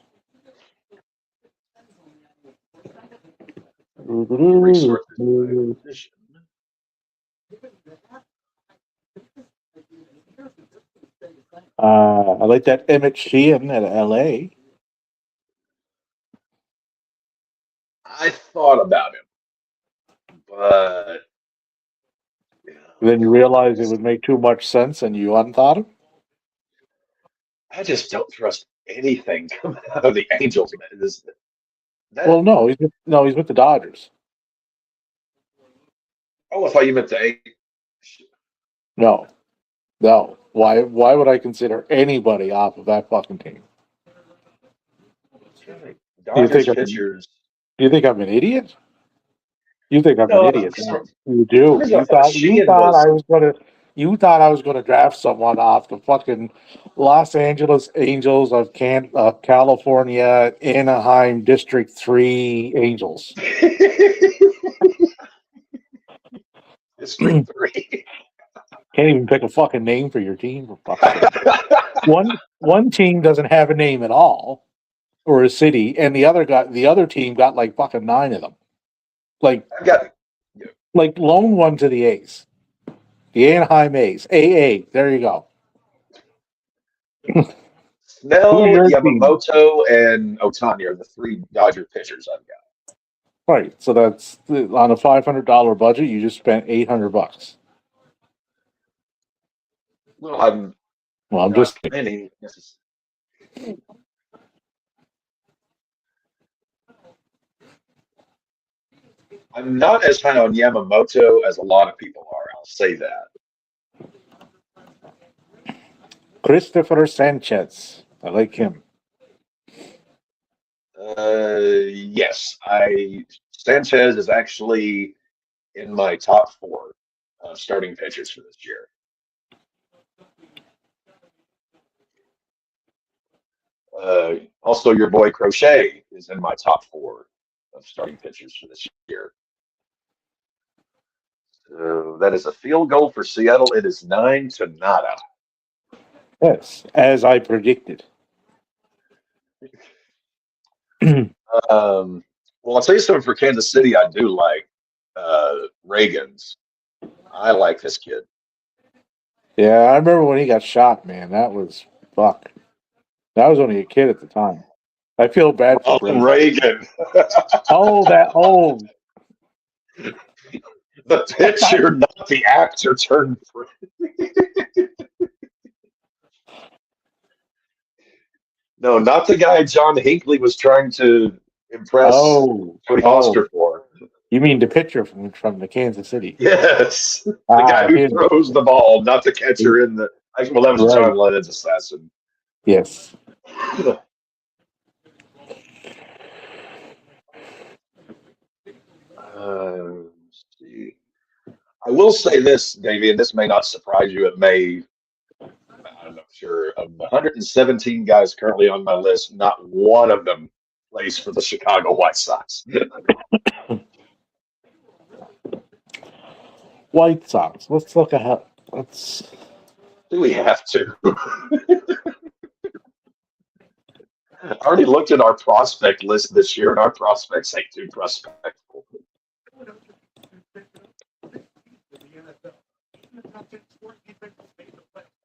Resort this by position. I like that Emmett Sheehan at LA. I thought about him, but Then you realize it would make too much sense, and you unthought him. I just don't trust anything coming out of the Angels. Man. Well, no, he's with the Dodgers. Oh, I thought you meant the A's. No. Why would I consider anybody off of that fucking team? Dodgers pitchers. Do you think I'm an idiot? You think I'm an idiot? You do. You thought I was gonna draft someone off the fucking Los Angeles Angels of California, Anaheim District 3 Angels. District 3. Can't even pick a fucking name for your team, for fuck's sake. One team doesn't have a name at all, or a city, and the other team got like fucking 9 of them. Like loan one to the A's. The Anaheim A's. AA. There you go. Snell, Yamamoto, and Otani are the 3 Dodger pitchers I've got. Right. So that's on a $500 budget. You just spent $800. Well, I'm just planning. I'm not as high on Yamamoto as a lot of people are. I'll say that. Christopher Sanchez. I like him. Yes, Sanchez is actually in my top 4 starting pitchers for this year. Also, your boy Crochet is in my top 4 of starting pitchers for this year. So that is a field goal for Seattle. It is 9-0. Yes, as I predicted. Well, I'll tell you something for Kansas City. I do like Reagan's. I like this kid. Yeah, I remember when he got shot, man. That was fuck. I was only a kid at the time. I feel bad for Reagan. The pitcher, not the actor, turned for. No, not the guy John Hinckley was trying to impress Tony Foster for. You mean the pitcher from the Kansas City? Yes. The guy who throws the ball, not the catcher in the. Well, that was John Lennon's assassin. Yes. Let's see. I will say this, Davey, and this may not surprise you. It may, I'm not sure. Of the 117 guys currently on my list, not one of them plays for the Chicago White Sox. White Sox. Let's look ahead. Let's. Do we have to? I already looked at our prospect list this year, and our prospects ain't too prospectful.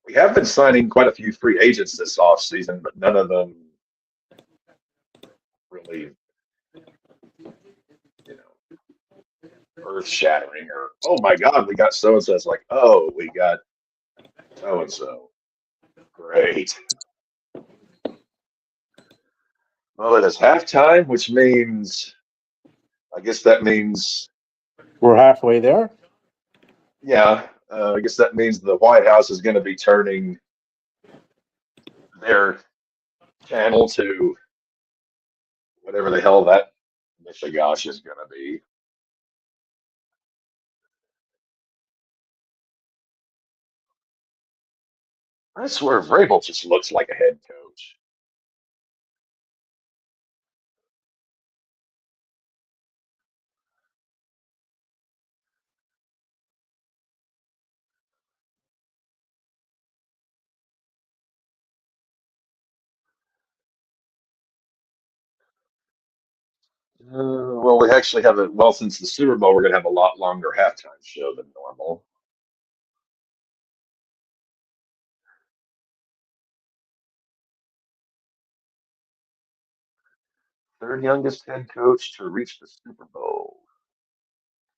We have been signing quite a few free agents this offseason, but none of them really, you know, earth-shattering or, oh my God, we got so-and-so. It's like, oh, we got so-and-so. Great. Well, it is halftime, which means, I guess that means, We're halfway there. yeah, I guess that means the White House is going to be turning their channel to whatever the hell that Michigosh is going to be. I swear, Vrabel just looks like a head coach. Well, we actually have a, well, since the Super Bowl, we're going to have a lot longer halftime show than normal. Third youngest head coach to reach the Super Bowl,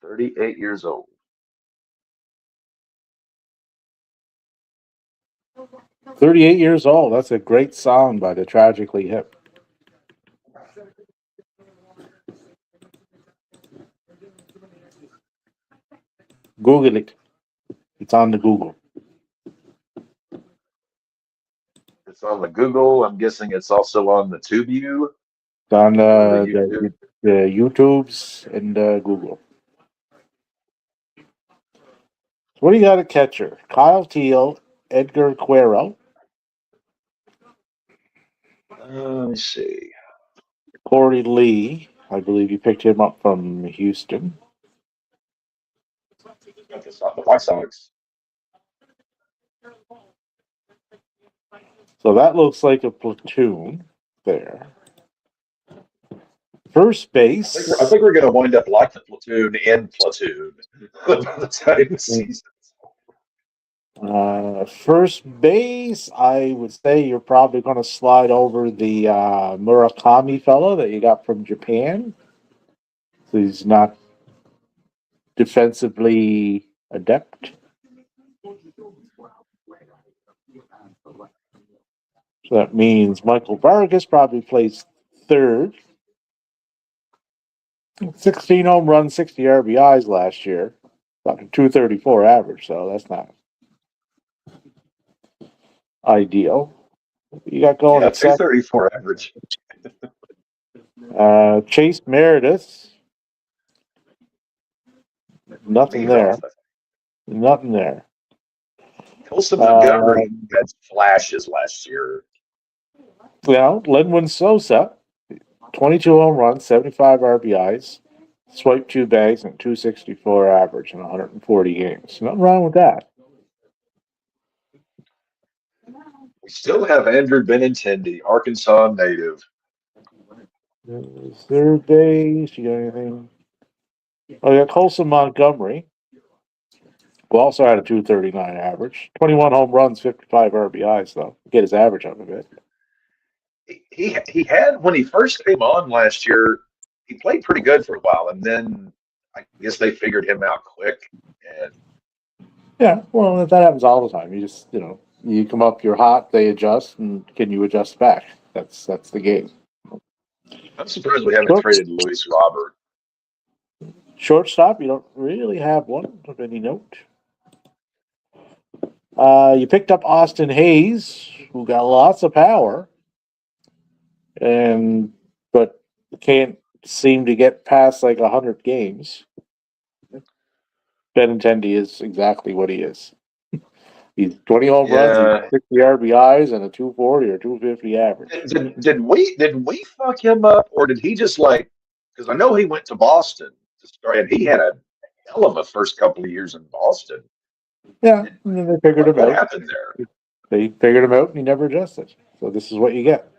38 years old. 38 years old. That's a great song by the Tragically Hip. Google it. It's on the Google. It's on the Google. I'm guessing it's also on the TubeView. It's on YouTube. the YouTubes and Google. What do you got at catcher? Kyle Teal, Edgar Cuero, Let me see. Corey Lee. I believe you picked him up from Houston. That's not the White Sox. So that looks like a platoon there. First base. I think we're going to wind up like the platoon in Platoon by the time the season. First base, I would say you're probably going to slide over the Murakami fellow that you got from Japan. So he's not defensively adept. So that means Michael Vargas probably plays third. 16 home runs, 60 RBIs last year. About a 234 average, so that's not ideal. You got going at second. 234 average. Chase Meredith. Nothing there. Nothing there. Colson Montgomery had flashes last year. Well, Linwin Sosa, 22 home runs, 75 RBIs, swiped 2 bags, and 264 average in 140 games. Nothing wrong with that. We still have Andrew Benintendi, Arkansas native. Third base, you got anything? Oh, yeah, Colson Montgomery, who also had a 239 average. 21 home runs, 55 RBIs, though. Get his average up a bit. He had, when he first came on last year, he played pretty good for a while, and then I guess they figured him out quick. And yeah, well, that happens all the time. You just, you come up, you're hot, they adjust, and can you adjust back? That's the game. I'm surprised we haven't traded Luis Robert. Shortstop, you don't really have one of any note. You picked up Austin Hayes, who got lots of power, but can't seem to get past like 100 games. Benintendi is exactly what he is. He's 20 home runs, Yeah. 60 RBIs, and a 240 or 250 average. Did we fuck him up, or did he just like? Because I know he went to Boston to start, and he had a hell of a first couple of years in Boston. Yeah, and then they figured him What out. happened there? They figured him out, and he never adjusted. So this is what you get.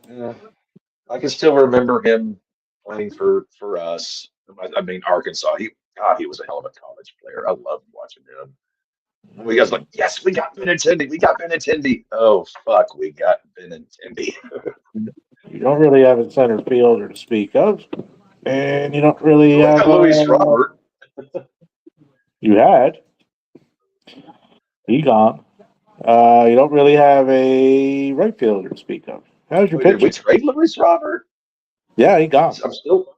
Yeah. I can still remember him playing for us. I mean Arkansas. He was a hell of a college player. I loved watching him. We guys like, yes, we got Benintendi. We got Benintendi. Oh fuck, we got Benintendi. You don't really have a center fielder to speak of, and you don't really We have. got Luis Robert. You had. He gone. You don't really have a right fielder to speak of. How's your Wait, did we pitching? trade Luis Robert? Yeah, he gone. I'm still.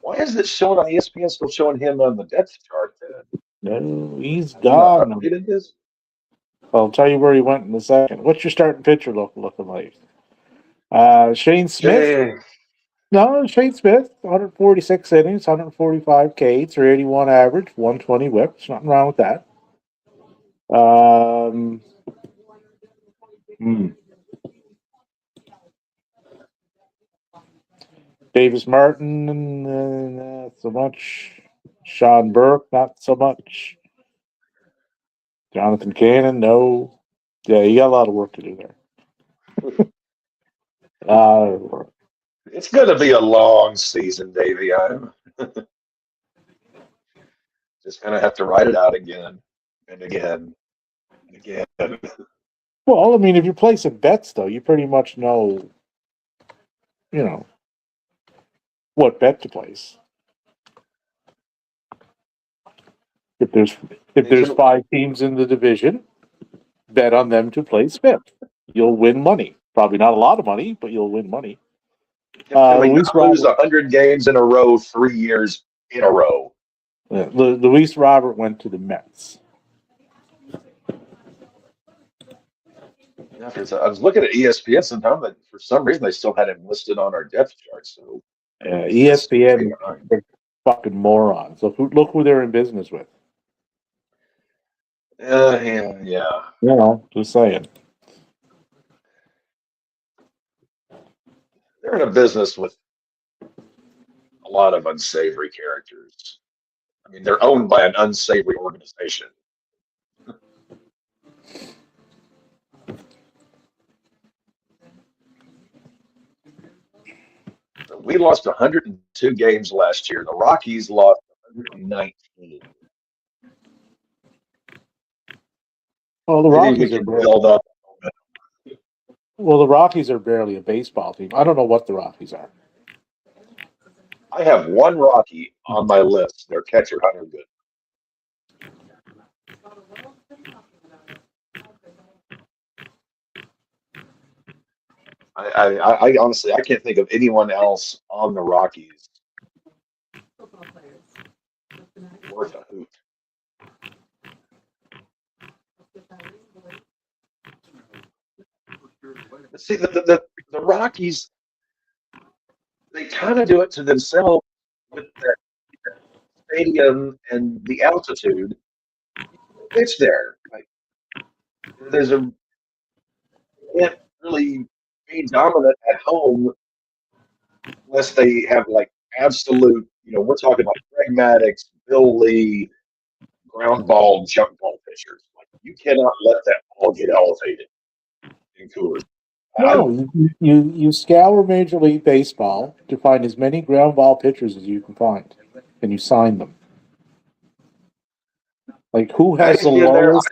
Why is it showing on ESPN still showing him on the depth chart then? No, he's Have you not gone. updated this? I'll tell you where he went in a second. What's your starting pitcher looking like? Shane Smith? Jay. No, Shane Smith, 146 innings, 145 K, 381 average, 120 whip. There's nothing wrong with that. Davis Martin, not so much. Sean Burke, not so much. Jonathan Cannon, no. Yeah, you got a lot of work to do there. It's going to be a long season, Davey. I'm just going to have to write it out again and again and again. Well, I mean, if you're placing bets, though, you pretty much know, what bet to place. If there's 5 teams in the division, bet on them to place fifth. You'll win money. Probably not a lot of money, but you'll win money. Can we not lose 100 games in a row 3 years in a row? Luis Robert went to the Mets. I was looking at ESPN sometime, but for some reason they still had him listed on our depth chart. So ESPN, they're fucking morons. Look who they're in business with. Yeah. Just saying. They're in a business with a lot of unsavory characters. I mean, they're owned by an unsavory organization. So we lost 102 games last year. The Rockies lost 119. Well, the Rockies are build up. Well, the Rockies are barely a baseball team. I don't know what the Rockies are. I have one Rocky on my list. Their catcher, Hunter Good. I honestly, I can't think of anyone else on the Rockies worth a hoot. See, the Rockies, they kind of do it to themselves with that stadium and the altitude. It's there. Like, there's a can't really be dominant at home unless they have like absolute. We're talking like Greg Maddux, Bill Lee, ground ball, jump ball pitchers. Like, you cannot let that ball get elevated in Coors. No, you scour Major League Baseball to find as many ground ball pitchers as you can find, and you sign them. Like who has the lowest?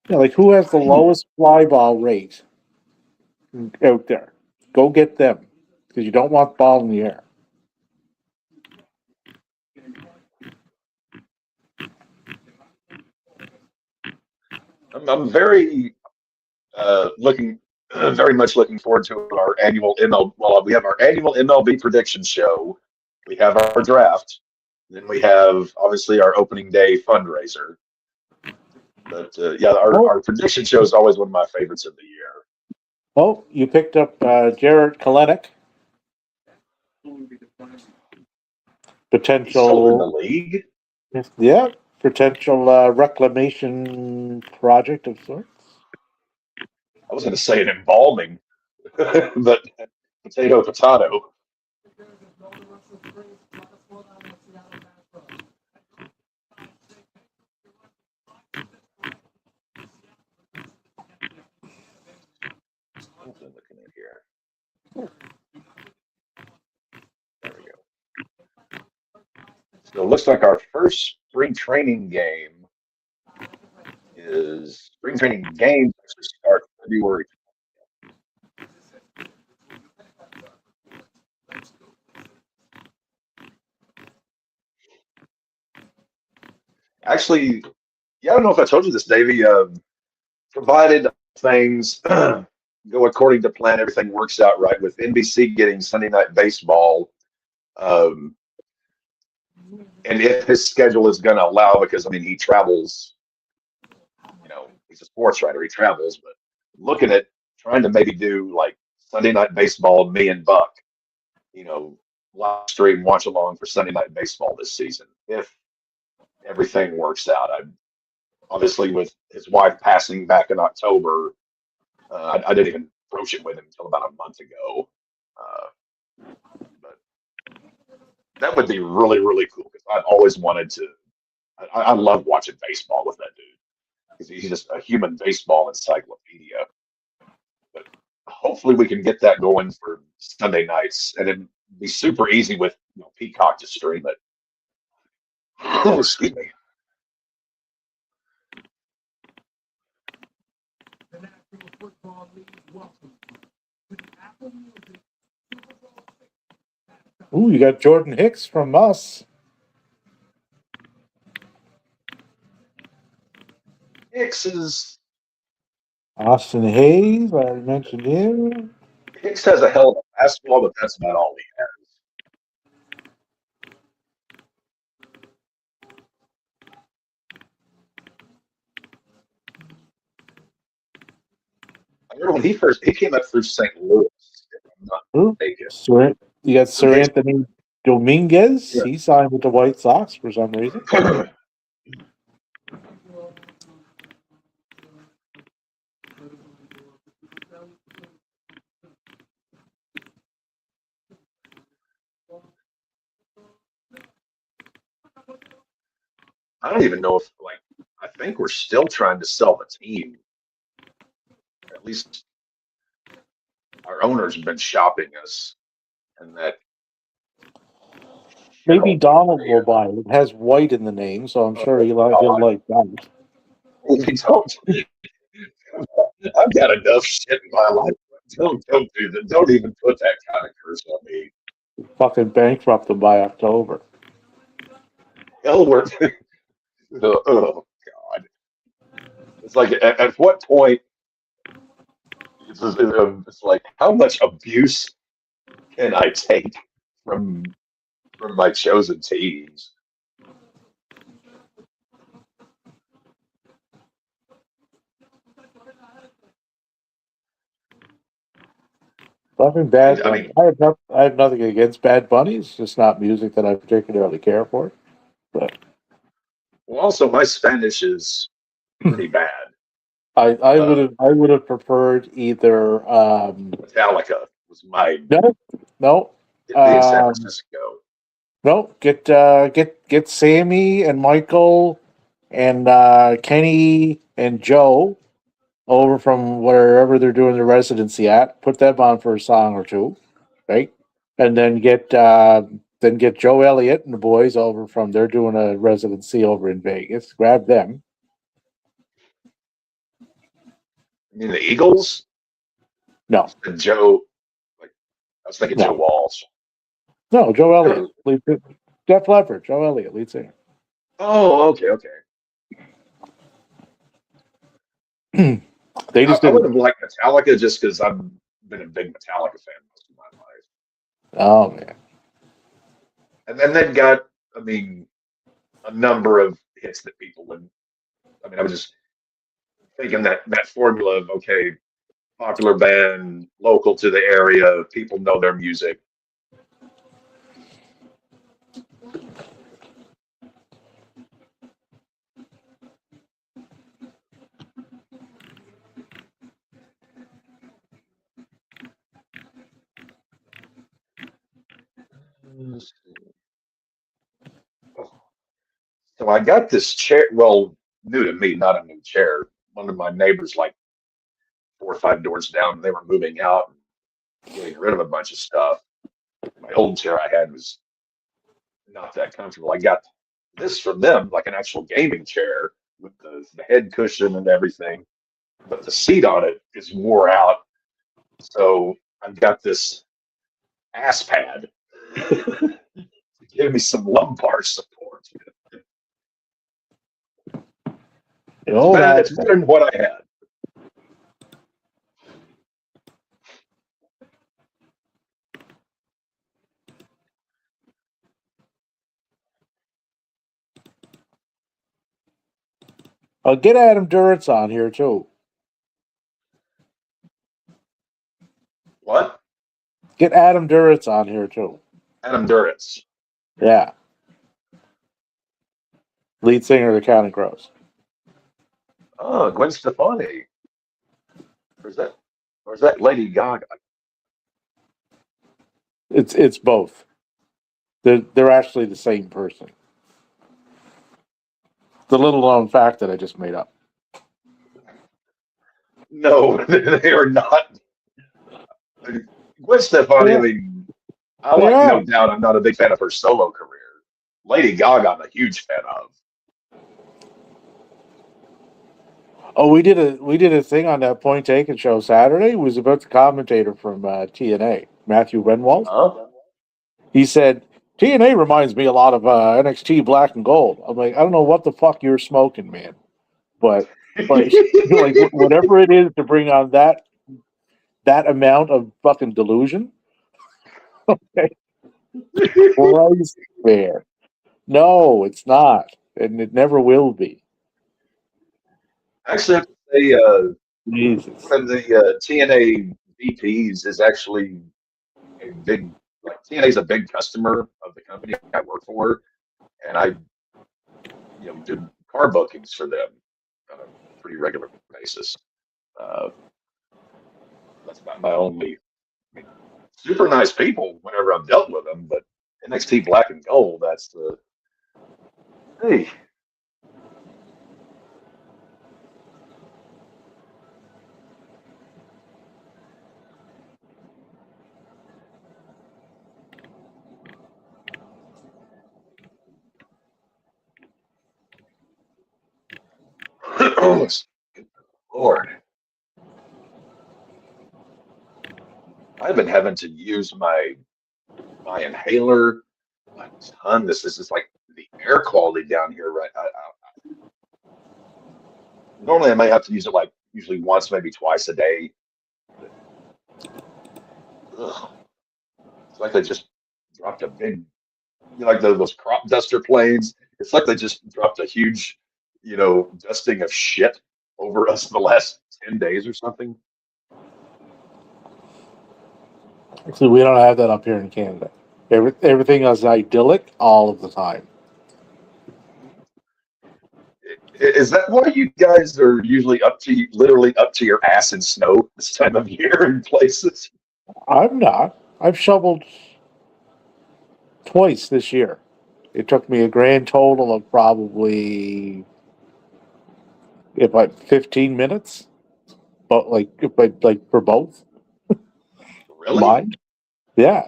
Like who has the lowest fly ball rate out there? Go get them because you don't want the ball in the air. I'm very very much looking forward to our annual MLB. Well, we have our annual MLB prediction show. We have our draft. Then we have obviously our opening day fundraiser. But our prediction show is always one of my favorites of the year. Oh, you picked up Jarrett Kelenic. still in the potential, league. yeah, potential reclamation project of sorts. I was going to say an embalming, but potato. What am I looking at here? There we go. So it looks like our first spring training game is spring training games actually start February. Actually, yeah, I don't know if I told you this, Davey. Provided things go according to plan, everything works out right with NBC getting Sunday Night Baseball. Um, and if his schedule is going to allow, because I mean, he travels, he's a sports writer, he travels, but looking at trying to maybe do like Sunday Night Baseball, me and Buck, live stream watch along for Sunday Night Baseball this season. If everything works out, obviously with his wife passing back in October, I didn't even broach it with him until about a month ago. But that would be really, really cool because I've always wanted to. I love watching baseball with that dude because he's just a human baseball encyclopedia. But hopefully we can get that going for Sunday nights, and it'd be super easy with Peacock to stream it. Oh, excuse me. Ooh, you got Jordan Hicks from us. Hicks is Austin Hayes, I mentioned him. Hicks has a hell of a fastball, but that's about all he has. I remember when he came up through St. Louis, if I'm not mistaken. You got Sir Anthony Dominguez. Yeah. He signed with the White Sox for some reason. I don't even know if I think we're still trying to sell the team. At least our owners have been shopping us, and that Maybe Donald will buy it. It has White in the name, so I'm sure he'll like that. We don't. I've got enough shit in my life. Don't do that. Don't even put that kind of curse on me. Fucking bankrupt them by October. Hell, oh God. It's like at what point? It's like how much abuse can I take from my chosen teams? Fucking Bad I Bunny. mean, I have nothing against Bad Bunny. It's just not music that I particularly care for. But well, also my Spanish is pretty bad. I would have preferred either Metallica was my no in San Francisco. no get Sammy and Michael and Kenny and Joe over from wherever they're doing their residency at. Put them on for a song or two, right? And then get Joe Elliott and the boys over from they're doing a residency over in Vegas. Grab them. I mean the Eagles? No. And Joe, I was thinking No. Joe Walsh. No, Joe Elliott. Def Leppard, Joe Elliott, lead singer. Oh, okay. They just I would have liked Metallica just because I've been a big Metallica fan most of my life. Oh man. And then they've got, I mean, a number of hits that people would. I mean, I was just thinking that formula of okay, popular band, local to the area, people know their music. Let's see. So I got this chair. Well, new to me, not a new chair. One of my neighbors, like 4 or 5 doors down, they were moving out and getting rid of a bunch of stuff. My old chair I had was not that comfortable. I got this from them, like an actual gaming chair with the head cushion and everything, but the seat on it is wore out. So I've got this ass pad to give me some lumbar support. Oh, It's better than what I had. I'll get Adam Duritz on here too. What? Get Adam Duritz on here too. Adam Duritz. Yeah. Lead singer of the Counting Crows. Oh, Gwen Stefani. Or is that Lady Gaga? It's both. They're actually the same person. The little known fact that I just made up. No, they are not. Gwen Stefani, I mean, no doubt, I'm not a big fan of her solo career. Lady Gaga, I'm a huge fan of. Oh, we did a thing on that Point Taken show Saturday. It was about the commentator from TNA, Matthew Renwald. Huh? He said, TNA reminds me a lot of NXT Black and Gold. I'm like, I don't know what the fuck you're smoking, man. But like whatever it is to bring on that amount of fucking delusion. Okay. Christ, man. No, it's not. And it never will be. Actually, I have to say, Jesus. one of the TNA VPs is actually a big, like, TNA is a big customer of the company I work for, and I, do car bookings for them on a pretty regular basis. Uh, that's about my only. I mean, super nice people whenever I've dealt with them, but NXT Black and Gold, that's the. Hey. Oh, good Lord. I've been having to use my inhaler a ton. This is like the air quality down here, right? Normally, I may have to use it like usually once, maybe twice a day. But, ugh, it's like they just dropped a big, like those crop duster planes. It's like they just dropped a huge, dusting of shit over us the last 10 days or something. Actually, we don't have that up here in Canada. Everything is idyllic all of the time. Is that why you guys are usually literally up to your ass in snow this time of year in places? I'm not. I've shoveled twice this year. It took me a grand total of probably about 15 minutes, but for both Really? combined. Yeah,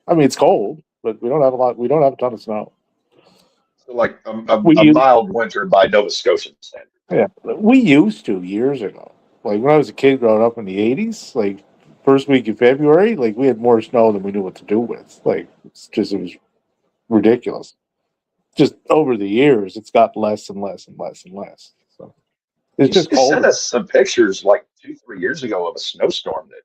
I mean it's cold, but we don't have a lot. We don't have a ton of snow. So like a mild winter by Nova Scotian standards. Yeah, we used to years ago. Like when I was a kid growing up in the '80s, like first week of February, like we had more snow than we knew what to do with. Like it was ridiculous. Just over the years, it's got less and less and less and less. So it's just You sent colder. us some pictures like 2, 3 years ago of a snowstorm that.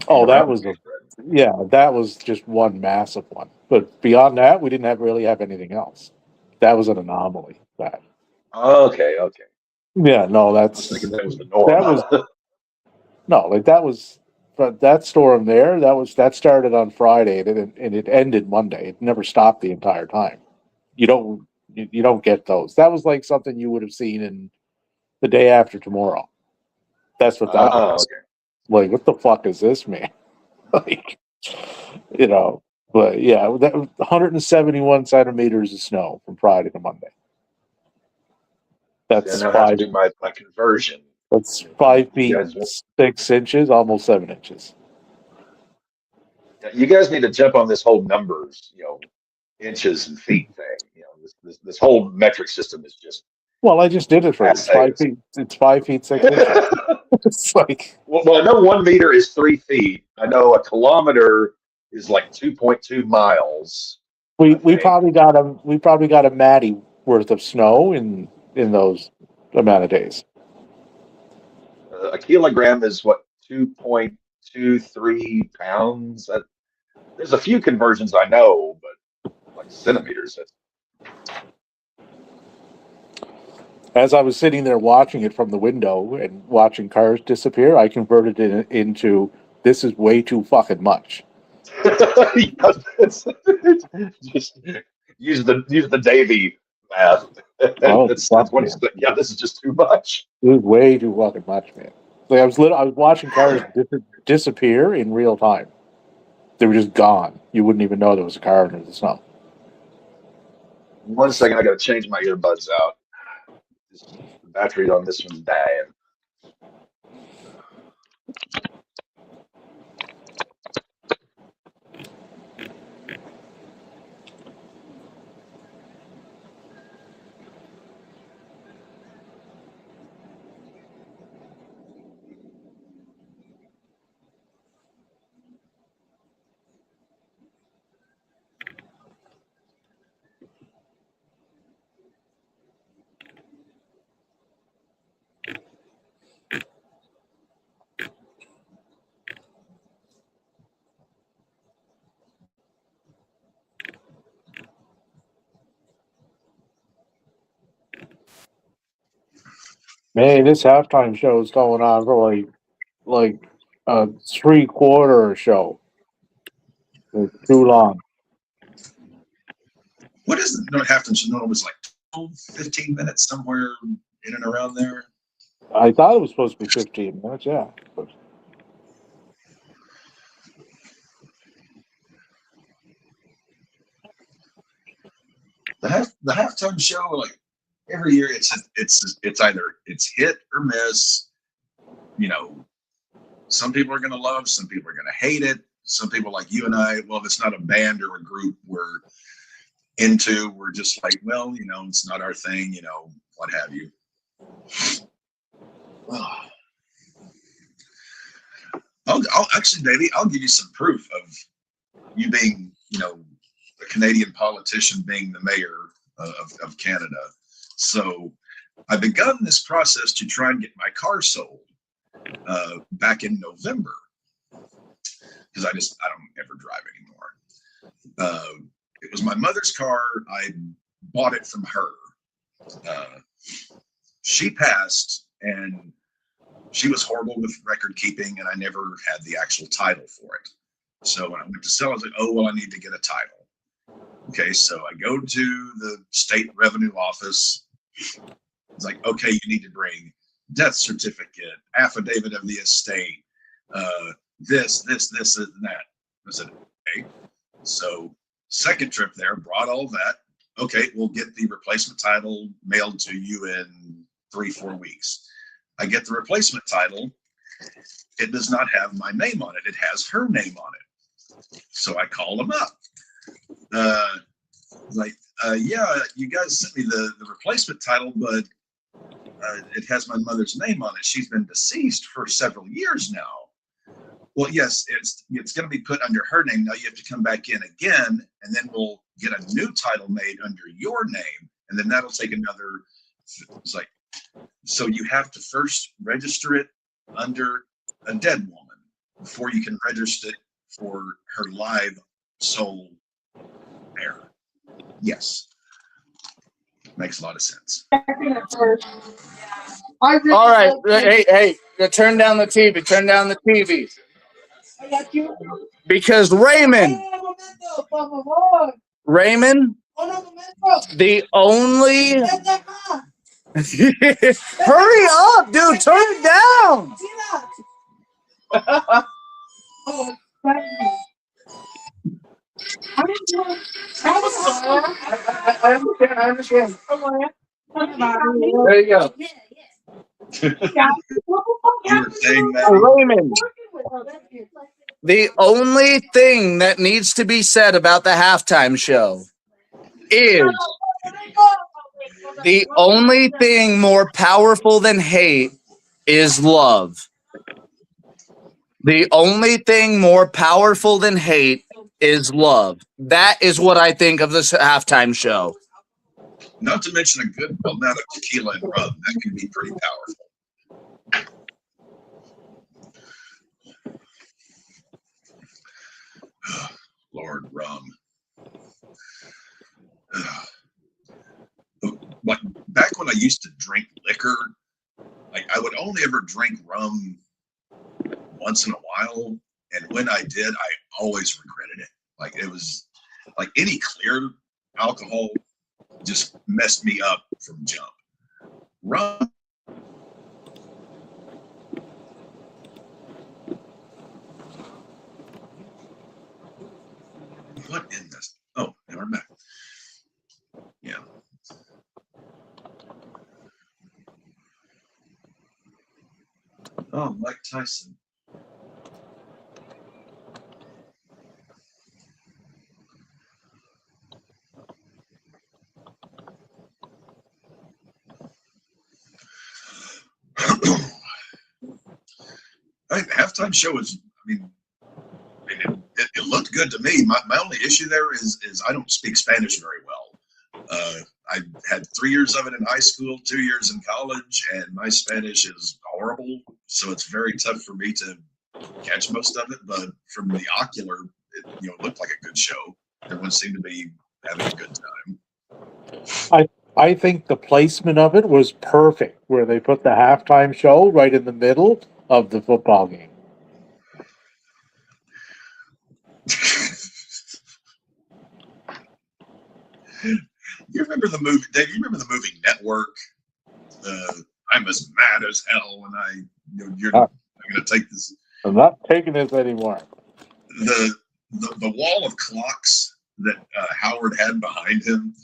Oh, that was just one massive one. But beyond that, we didn't really have anything else. That was an anomaly. That. Okay. Yeah, no, I was thinking that was the norm. But that storm there, that started on Friday and it ended Monday. It never stopped the entire time. You don't get those. That was like something you would have seen in the day after tomorrow. That's what that was. Okay. Like, what the fuck is this, man? Like, But yeah, that 171 centimeters of snow from Friday to Monday. That's And I have to 5. do my conversion. That's 5 You feet guys, 6 inches, almost 7 inches. you guys need to jump on this whole numbers, inches and feet thing. This whole metric system is just Well, I just did it for you. It's 5 passe. feet. It's 5 feet 6 inches. It's like Well, I know 1 meter is 3 feet. I know a kilometer is like 2.2 miles. we I think. probably got a Matty worth of snow in those amount of days. A kilogram is what, 2.23 pounds. There's a few conversions I know, but like centimeters. As I was sitting there watching it from the window and watching cars disappear, I converted it into this is way too fucking much. Just use the Davy math. Oh, That's fuck, what man. it's. Yeah, this is just too much. It was way too fucking much, man. Like I was watching cars disappear in real time. They were just gone. You wouldn't even know there was a car under the snow. 1 second, I gotta change my earbuds out. The battery on this one's dying. Man, this halftime show is going on for like a 3/4 show. It's too long. What is it? No, halftime show. No, it was like 12, 15 minutes somewhere in and around there. I thought it was supposed to be 15 minutes, yeah. But The halftime show, like every year, it's either it's hit or miss. Some people are going to love, some people are going to hate it. Some people like you and I, well, if it's not a band or a group we're into, we're just like, well, it's not our thing, what have you. I'll actually, baby, I'll give you some proof of you being, a Canadian politician being the mayor of Canada. So I begun this process to try and get my car sold back in November because I don't ever drive anymore. It was my mother's car. I bought it from her. She passed and she was horrible with record keeping, and I never had the actual title for it. So when I went to sell, I was like, oh, well, I need to get a title. Okay, so I go to the state revenue office. It's like, okay, you need to bring death certificate, affidavit of the estate, this, and that. I said, okay. So second trip there, brought all that. Okay, we'll get the replacement title mailed to you in 3-4 weeks. I get the replacement title. It does not have my name on it. It has her name on it. So I call them up. Yeah, you guys sent me the replacement title, but it has my mother's name on it. She's been deceased for several years now. Well, yes, it's going to be put under her name. Now you have to come back in again, and then we'll get a new title made under your name, and then that'll take another. It's like, so you have to first register it under a dead woman before you can register it for her live soul heir. Yes. Makes a lot of sense. All right. Hey, turn down the TV. Turn down the TV. Because Raymond, the only... Hurry up, dude. Turn it down. I understand. There you go. You were saying that. Raymond. The only thing that needs to be said about the halftime show is the only thing more powerful than hate is love. The only thing more powerful than hate is love. That is what I think of this halftime show. Not to mention a good amount of tequila and rum. That can be pretty powerful. Lord, rum. But back when I used to drink liquor, like I would only ever drink rum once in a while, and when I did, I always regretted it. Like it was like any clear alcohol just messed me up from jump. Rum. What in this? Oh, never mind. Yeah. Oh, Mike Tyson. Halftime show is, it looked good to me. My only issue there is I don't speak Spanish very well. I had 3 years of it in high school, 2 years in college, and my Spanish is horrible. So it's very tough for me to catch most of it. But from the ocular, it looked like a good show. Everyone seemed to be having a good time. I think the placement of it was perfect, where they put the halftime show right in the middle of the football game. You remember the movie, Dave? You remember the movie Network? I'm as mad as hell when you're not going to take this. I'm not taking this anymore. The wall of clocks that Howard had behind him.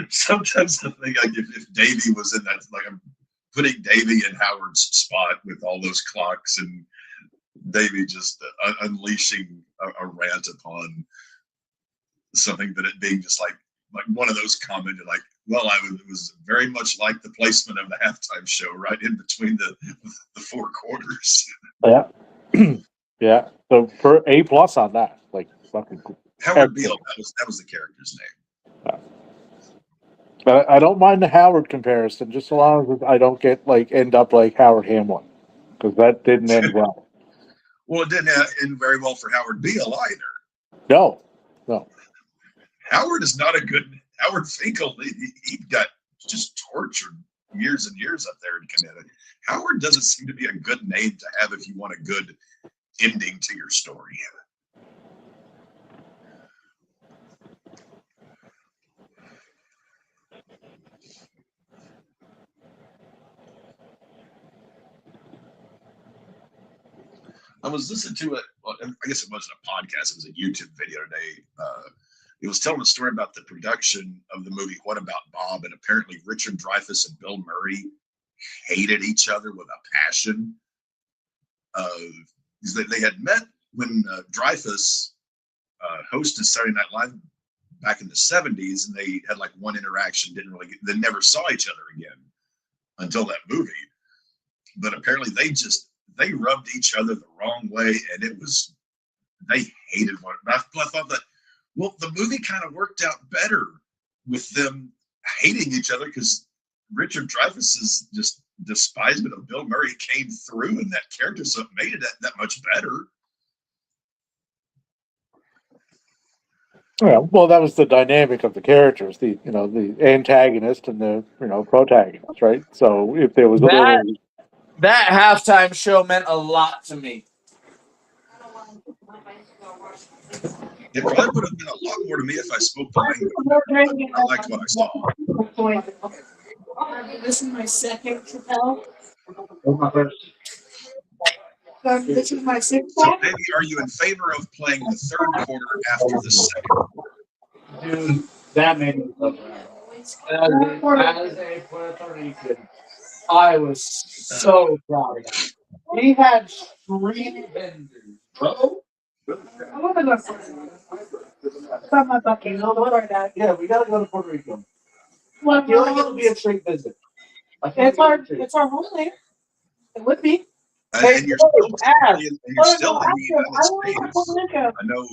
Sometimes I think like if Davey was in that, like I'm putting Davey in Howard's spot with all those clocks and Davey just unleashing a rant upon something, that it being just like one of those commented like, well, it was very much like the placement of the halftime show right in between the four quarters. Yeah. Yeah. So for A+ on that, like fucking cool. Howard Beale, that was the character's name. But I don't mind the Howard comparison, just so long as I don't end up like Howard Hamlin, because that didn't end well. Well, it didn't end very well for Howard Beale either. No. Howard is not a good Howard Finkel. He got just tortured years and years up there in Canada. Howard doesn't seem to be a good name to have if you want a good ending to your story. I was listening to it. Well, I guess it wasn't a podcast. It was a YouTube video today. It was telling a story about the production of the movie What About Bob? And apparently Richard Dreyfuss and Bill Murray hated each other with a passion. They had met when Dreyfuss hosted Saturday Night Live back in the 70s, and they had like one interaction, they never saw each other again until that movie. But apparently they rubbed each other the wrong way, and they hated one another. I thought that, well, the movie kind of worked out better with them hating each other, because Richard Dreyfuss's just despisement of Bill Murray came through in that character, so it made it that much better. Yeah, well, that was the dynamic of the characters, the antagonist and the protagonist, right? So if there was that halftime show meant a lot to me. It probably would have been a lot more to me if I spoke the language. I liked what I saw. This is my second Chappelle. This is my sixth So, ball. maybe are you in favor of playing the third quarter after the second? Dude, that made me so proud. As a Puerto Rican, I was so proud of that. He had street vendors, bro. I want to go to Puerto Rico. It's on my bucket. I'll go to that. Yeah, we gotta go to Puerto Rico. Well, I feel like it'll be a straight visit. it's our homeland. It would be. And you're still technically in the United States. Rico. I know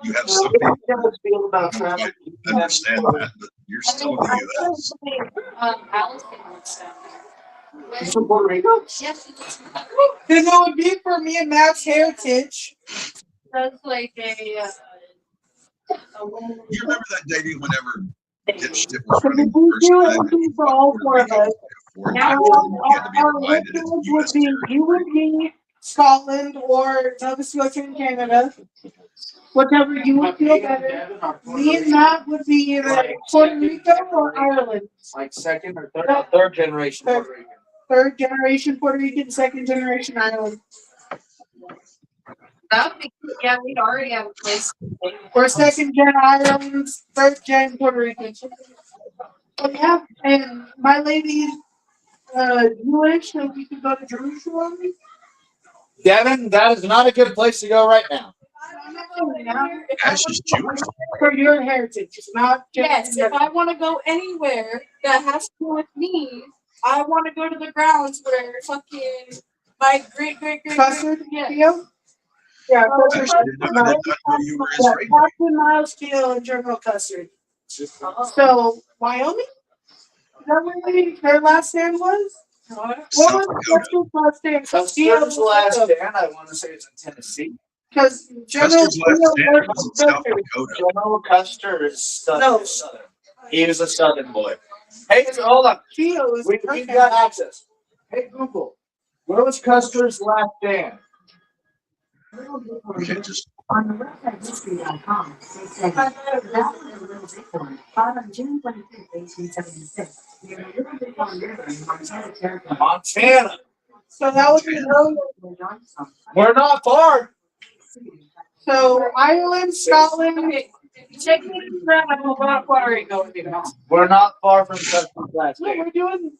you have some people who don't quite understand that, but you're still in the U.S. Allison lives down there. From Puerto Rico? Yes, she lives in that. Then it would be for me and Matt's heritage. That's like a You remember that, Davey, whenever dipshit was So running we the first do time it and he for thought all Puerto four of Rico us. was Now you had to be our reminded listeners it's would U.S. be territory. you would be Scotland or Nova Scotia in Canada. Whichever you would feel better. Me and Matt would be either Puerto Rico or Ireland. Like second or third generation Puerto Rican. Third generation Puerto Rican, second generation Ireland. that would be yeah, we'd already have a place. Or second gen Ireland, third gen Puerto Rican. So yeah, and my lady's Jewish, so we could go to Jerusalem. Devin, that is not a good place to go right now. Ash is Jewish. For your heritage, it's not just Yes, if I want to go anywhere that has to do with me, I want to go to the grounds where fucking my great custard. yeah. Theo? Yeah, Ash, I did not know you were Israeli. Captain Miles Teal and General Custard. So Wyoming? Is that where their last stand was? What South was Dakota. Custard's last stand? Custard's last stand, I want to say it's in Tennessee. Because General Custer's last Teal stand was in South Dakota. General Custer is southern. No. Southern. He was a southern boy. Hey, hold on. Teal is We've got access. Hey, Google. Where was Custer's last stand? Okay, just On the website history.com, they say that was a little Bighorn fought on June 25th, 1876, near the Little Bighorn River in Montana Territory. Montana. So that was the early. We're not far. So Ireland, Scotland. Check me around. I'm about Puerto Rico with you. We're not far from Custer's last No, stand.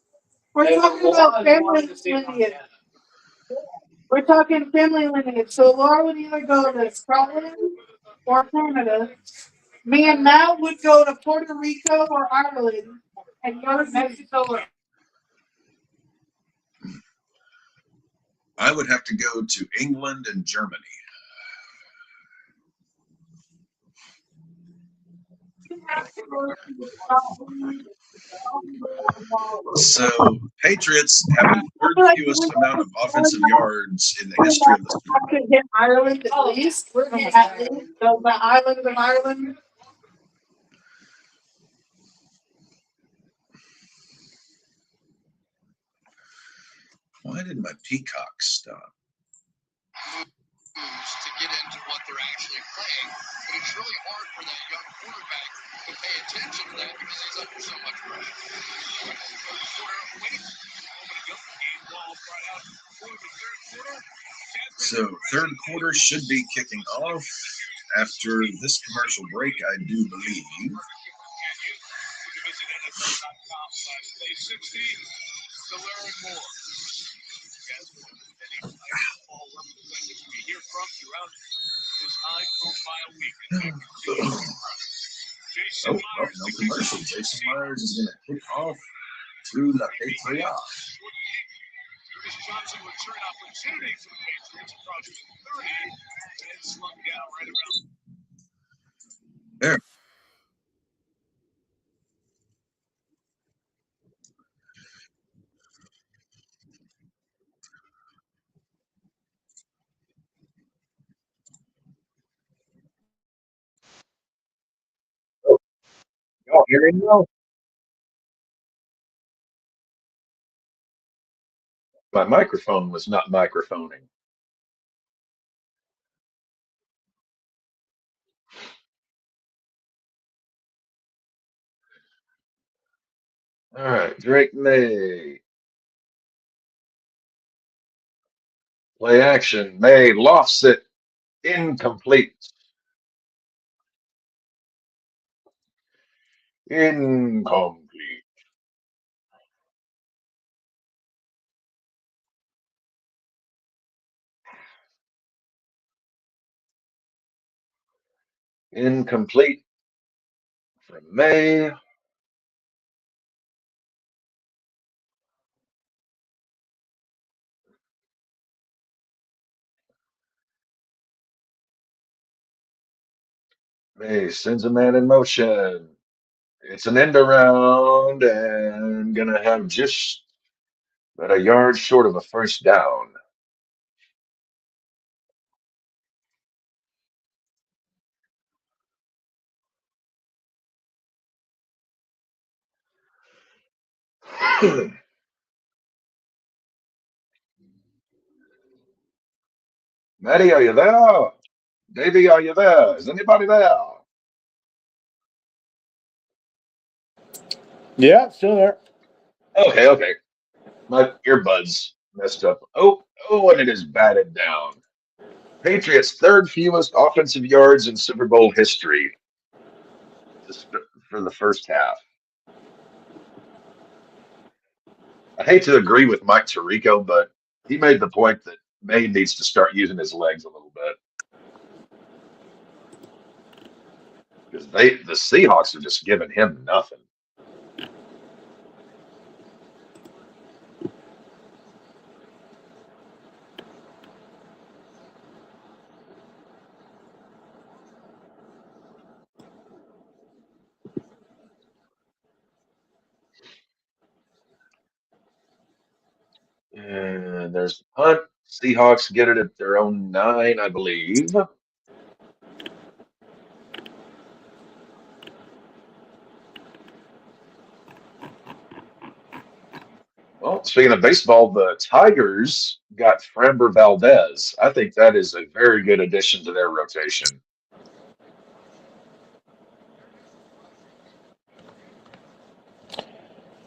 we're talking about family lineage. We're talking family lineage. So Laura would either go to Scotland or Canada. Me and Matt would go to Puerto Rico or Ireland, and go to Mexico. Or I would have to go to England and Germany. So Patriots have the third fewest amount of offensive yards in the history of the Super I could hit Ireland at least. We're at least so the island of Ireland. Why did my peacock stop? To get into what they're actually playing, but it's really hard for that young quarterback to pay attention to that because he's under so much pressure. So third quarter should be kicking off after this commercial break, I do believe. Oh, well, no commercial. Jason Myers is going to kick off through La Patriots. Johnson return opportunity for the Patriots across the 30 and slung down right around. There. Y'all hear me now? My microphone was not microphoning. All right, Drake May. Play action. May lofts it. Incomplete. Incomplete. Incomplete from May. May sends a man in motion. It's an end around and gonna have just about a yard short of a first down. Maddie, are you there? Davey, are you there? Is anybody there? Yeah, still there. Okay. My earbuds messed up. Oh, and it is batted down. Patriots' third fewest offensive yards in Super Bowl history for the first half. I hate to agree with Mike Tirico, but he made the point that May needs to start using his legs a little bit. Because the Seahawks are just giving him nothing. And there's the punt. Seahawks get it at their own 9, I believe. Well, speaking of baseball, the Tigers got Framber Valdez. I think that is a very good addition to their rotation.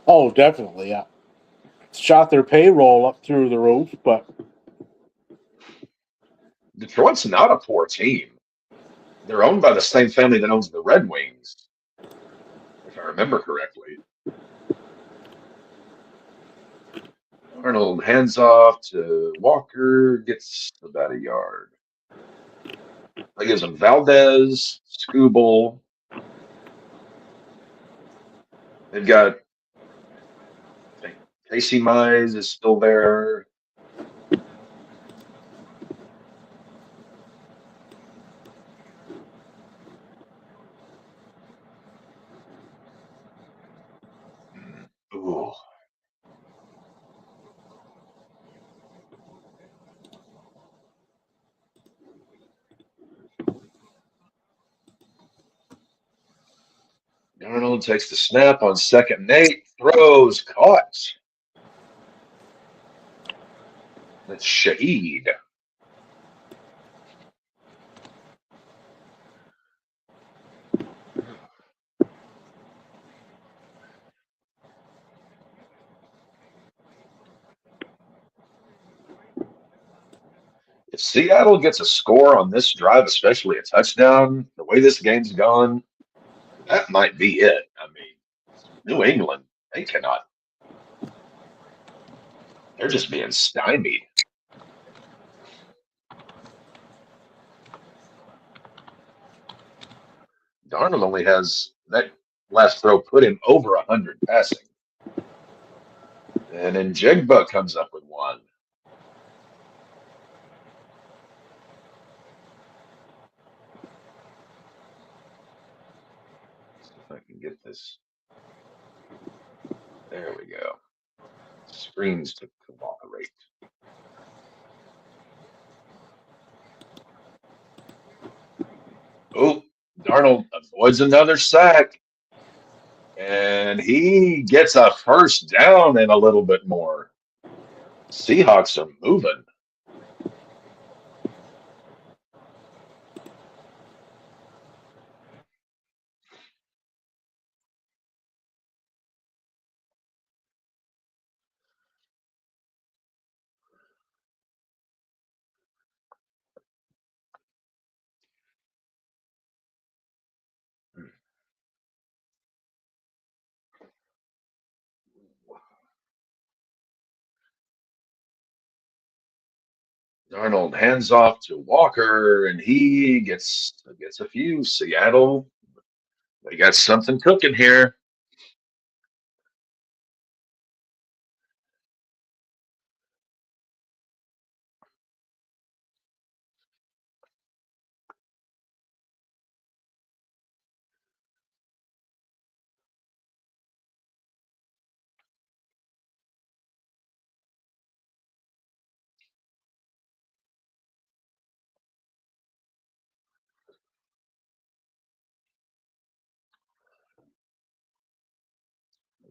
Oh, definitely, yeah. Shot their payroll up through the roof, but Detroit's not a poor team. They're owned by the same family that owns the Red Wings, if I remember correctly. Arnold hands off to Walker, gets about a yard. That gives him Valdez, Scooble. They've got, I think, Casey Mize is still there. Ooh. Arnold takes the snap on 2nd and 8, throws, caught. That's Shaheed. If Seattle gets a score on this drive, especially a touchdown, the way this game's gone, that might be it. I mean, New England, they cannot. They're just being stymied. Darnold only has that last throw put him over 100 passing. And then Jigba comes up with one. See if I can get this. There we go. Screens to cooperate. Oh, Darnold avoids another sack. And he gets a first down and a little bit more. Seahawks are moving. Darnold hands off to Walker, and he gets a few. Seattle, they got something cooking here.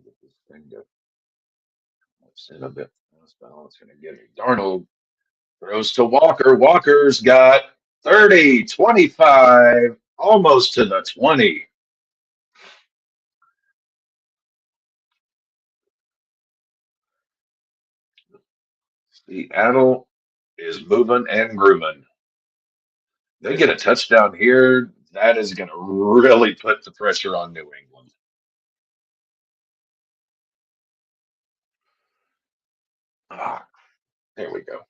Get this thing to in a bit. That's about all it's going to give me. Darnold throws to Walker. Walker's got 30, 25, almost to the 20. Seattle is moving and grooving. They get a touchdown here. That is going to really put the pressure on New England. Ah, there we go.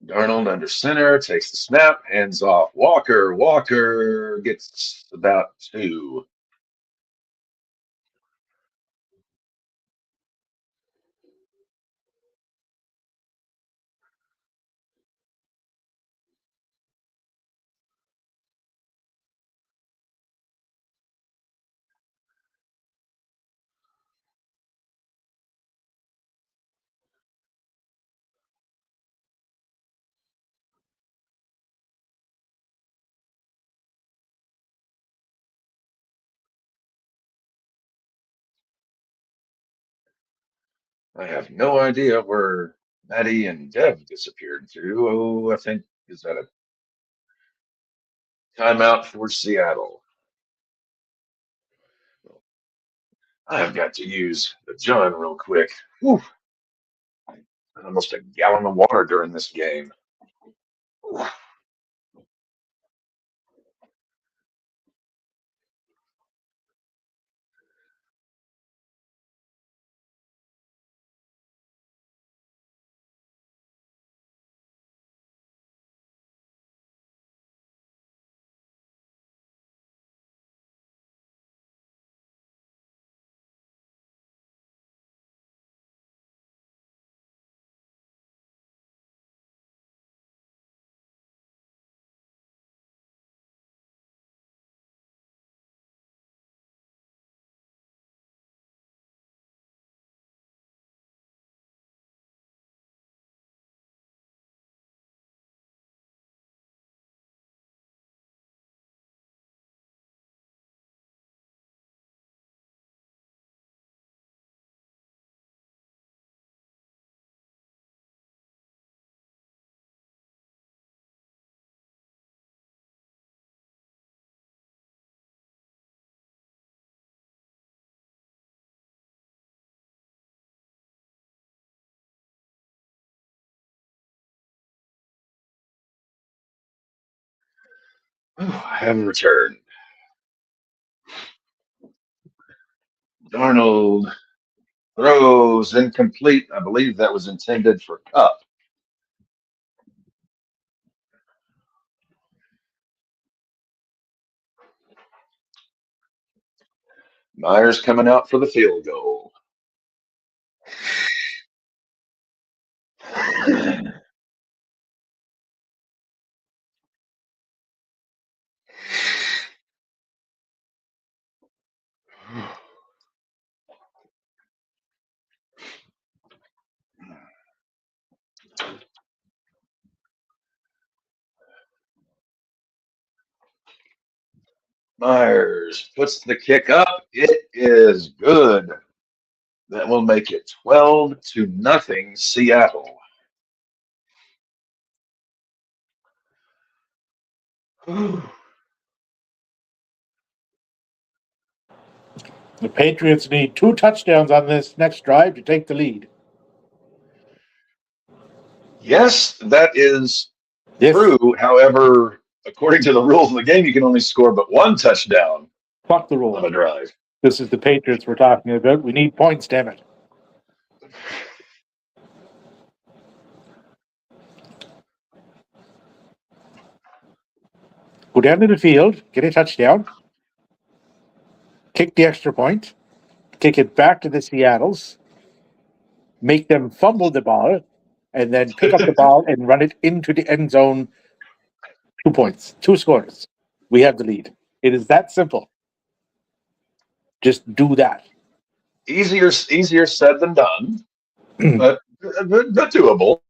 Darnold under center, takes the snap, hands off Walker. Walker gets about 2. I have no idea where Maddie and Dev disappeared to. Oh, I think, is that a timeout for Seattle? I've got to use the John real quick. Whew. Almost a gallon of water during this game. Whew. I haven't returned. Darnold throws incomplete. I believe that was intended for Cup. Myers coming out for the field goal. Myers puts the kick up. It is good. That will make it 12-0 Seattle. The Patriots need 2 touchdowns on this next drive to take the lead. Yes, that is true. However, according to the rules of the game, you can only score but one touchdown Fuck the on rule. a drive. This is the Patriots we're talking about. We need points, damn it. Go down to the field, get a touchdown, kick the extra point, kick it back to the Seattles, make them fumble the ball, and then pick up the ball and run it into the end zone. 2 points, 2 scores. We have the lead. It is that simple. Just do that. Easier said than done, but doable.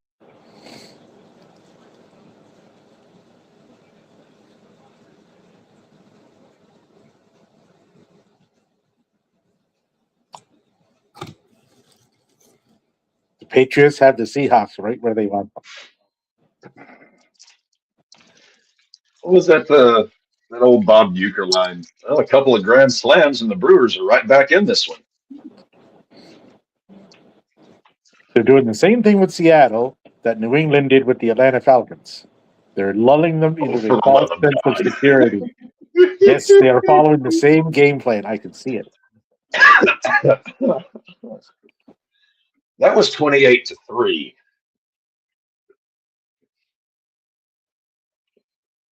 The Patriots have the Seahawks right where they want them. What was that old Bob Uecker line? Well, a couple of grand slams and the Brewers are right back in this one. They're doing the same thing with Seattle that New England did with the Atlanta Falcons. They're lulling them into a false sense of security. Yes, they are following the same game plan. I can see it. That was 28-3.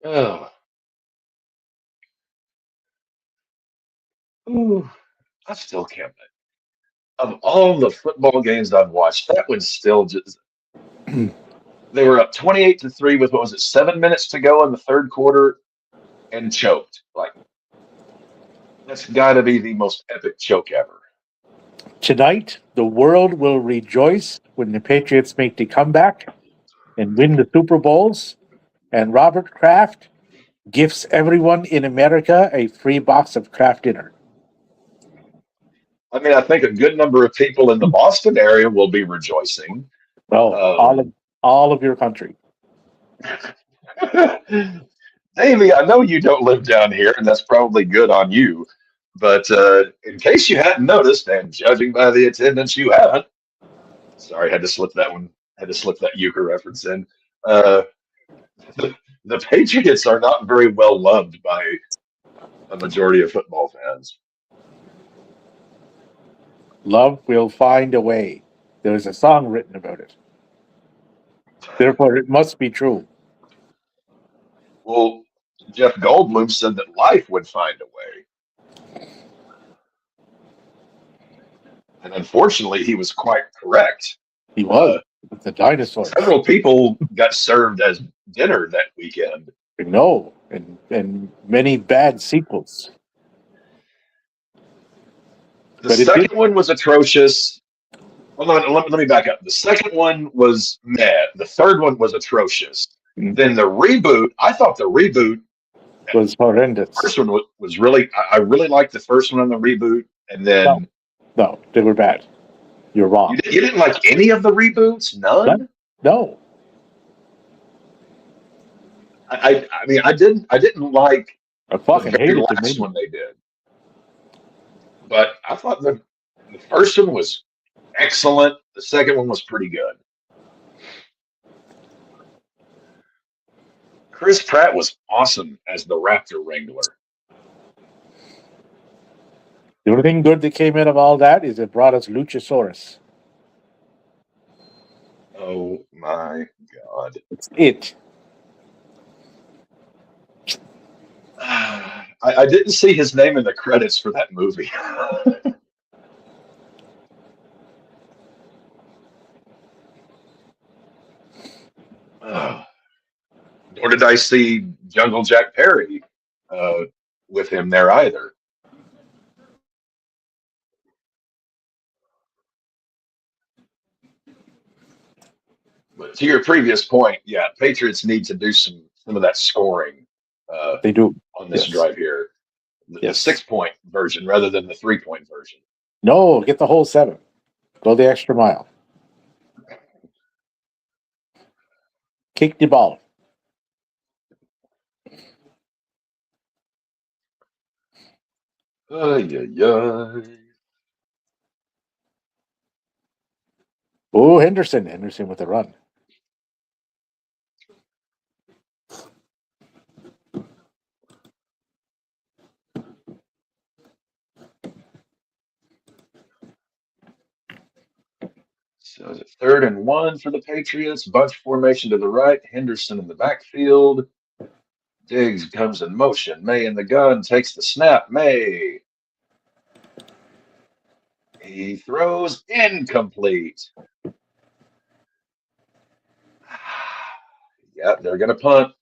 Oh. Ooh, I still can't. Of all the football games I've watched, that one still just. They were up 28-3 with, what was it, 7 minutes to go in the third quarter and choked. Like, that's got to be the most epic choke ever. Tonight, the world will rejoice when the Patriots make the comeback and win the Super Bowls. And Robert Kraft gifts everyone in America a free box of Kraft dinner. I mean, I think a good number of people in the Boston area will be rejoicing. Well, all of your country. Davey, I know you don't live down here, and that's probably good on you. But in case you hadn't noticed, and judging by the attendance, you haven't. Sorry, had to slip that one. Had to slip that Euchre reference in. The Patriots are not very well loved by a majority of football fans. Love will find a way. There's a song written about it. Therefore, it must be true. Well, Jeff Goldblum said that life would find a way. And unfortunately, he was quite correct. He was. The dinosaurs. Several people got served as dinner that weekend. No, and many bad sequels. The second one was atrocious. Hold on, let me back up. The second one was meh. The third one was atrocious. Mm-hmm. Then the reboot, I thought the reboot was horrendous. The first one was really, I really liked the first one on the reboot. And then. No, they were bad. You're wrong. You didn't like any of the reboots? None? No. I mean, I didn't like I fucking hated the last one they did. But I thought the first one was excellent. The second one was pretty good. Chris Pratt was awesome as the Raptor Wrangler. The only thing good that came out of all that is it brought us Luchasaurus. Oh my God. It's it. I didn't see his name in the credits for that movie. Nor did I see Jungle Jack Perry with him there either. But to your previous point, yeah, Patriots need to do some of that scoring. They do on this drive here. The 6-point version rather than the 3-point version. No, get the whole 7. Go the extra mile. Kick the ball. Oh, Henderson with a run. So is it 3rd and 1 for the Patriots? Bunch formation to the right. Henderson in the backfield. Diggs comes in motion. May in the gun, takes the snap. May. He throws incomplete. Yep, they're going to punt.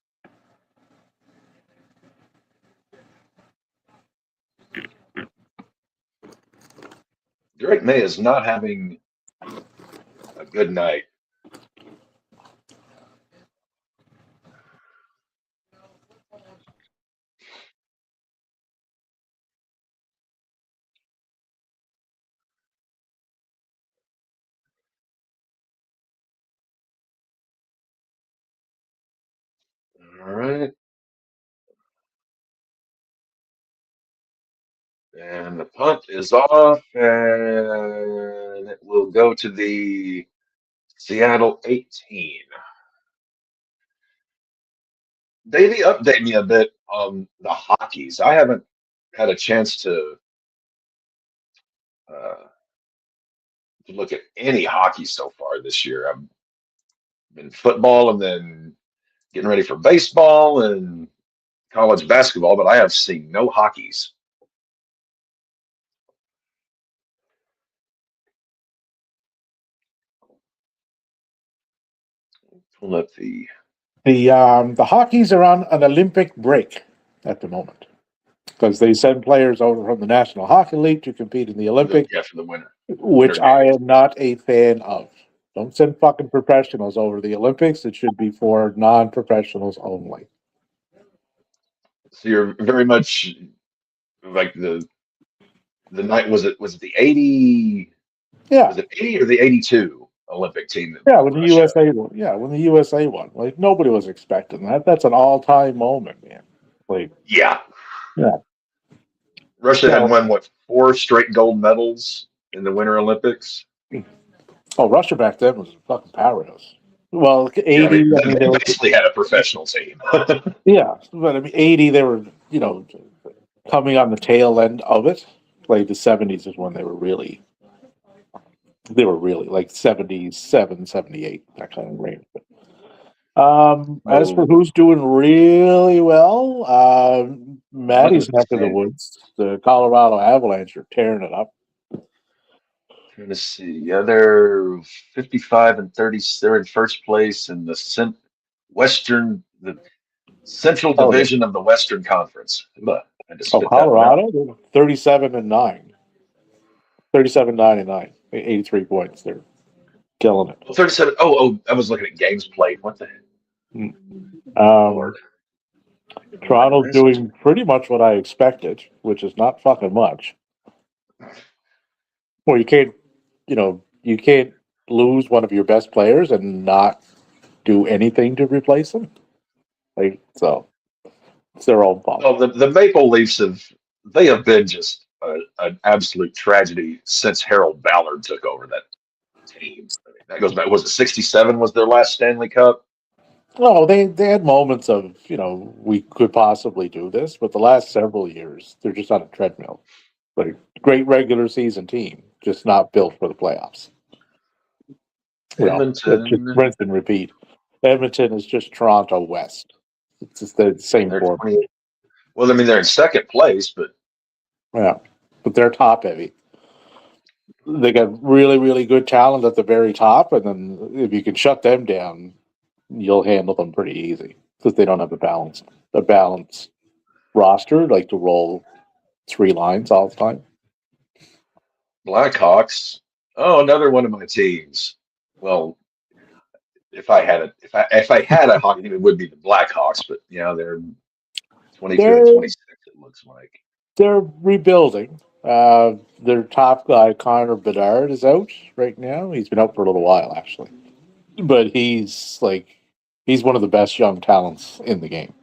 Drake May is not having a good night. All right. And the punt is off, and it will go to the Seattle 18. Davey, update me a bit on the hockeys. I haven't had a chance uh, to look at any hockey so far this year. I've been football and then getting ready for baseball and college basketball, but I have seen no hockeys. Pull up the hockeys are on an Olympic break at the moment because they send players over from the National Hockey League to compete in the Olympics. Yeah, for the winter. Which I am not a fan of. Don't send fucking professionals over the Olympics. It should be for non-professionals only. So you're very much like the night was it the 80? Yeah. Was it 80 or the 82 Olympic team? Yeah, when the USA won. Yeah, when the USA won. Like nobody was expecting that. That's an all-time moment, man. Like yeah. Russia had won what 4 straight gold medals in the Winter Olympics. Oh, Russia back then was a fucking powerhouse. Well, 80. Yeah, they basically had a professional team. Yeah, but I mean, 80. They were coming on the tail end of it. Like the 70s is when they were really like 77, 78, that kind of range. As for who's doing really well, Maddie's neck of the woods, the Colorado Avalanche are tearing it up. Trying to see. Yeah, they're 55 and 30. They're in first place in the Central Division of the Western Conference. Colorado, they're 37 and 9. 37, 9 and 9. 83 points. They're killing it. 37. Oh, I was looking at games played. What the heck? Toronto's doing pretty much what I expected, which is not fucking much. Well, you can't lose one of your best players and not do anything to replace them. Like, so it's their own fault. Well, the Maple Leafs have been just an absolute tragedy since Harold Ballard took over that team. I mean, that goes back. Was it 67? Was their last Stanley Cup? No, they had moments of we could possibly do this, but the last several years they're just on a treadmill. Like great regular season team, just not built for the playoffs. Edmonton, just rinse and repeat. Edmonton is just Toronto West. It's just the same form. Well, I mean they're in second place, but they're top heavy. They got really, really good talent at the very top, and then if you can shut them down, you'll handle them pretty easy because they don't have a balanced roster, like to roll 3 lines all the time. Blackhawks. Oh, another one of my teams. Well, if I had a hockey team, it would be the Blackhawks. But they're 22 and 26. It looks like they're rebuilding. Their top guy, Connor Bedard, is out right now. He's been out for a little while, actually, but he's one of the best young talents in the game.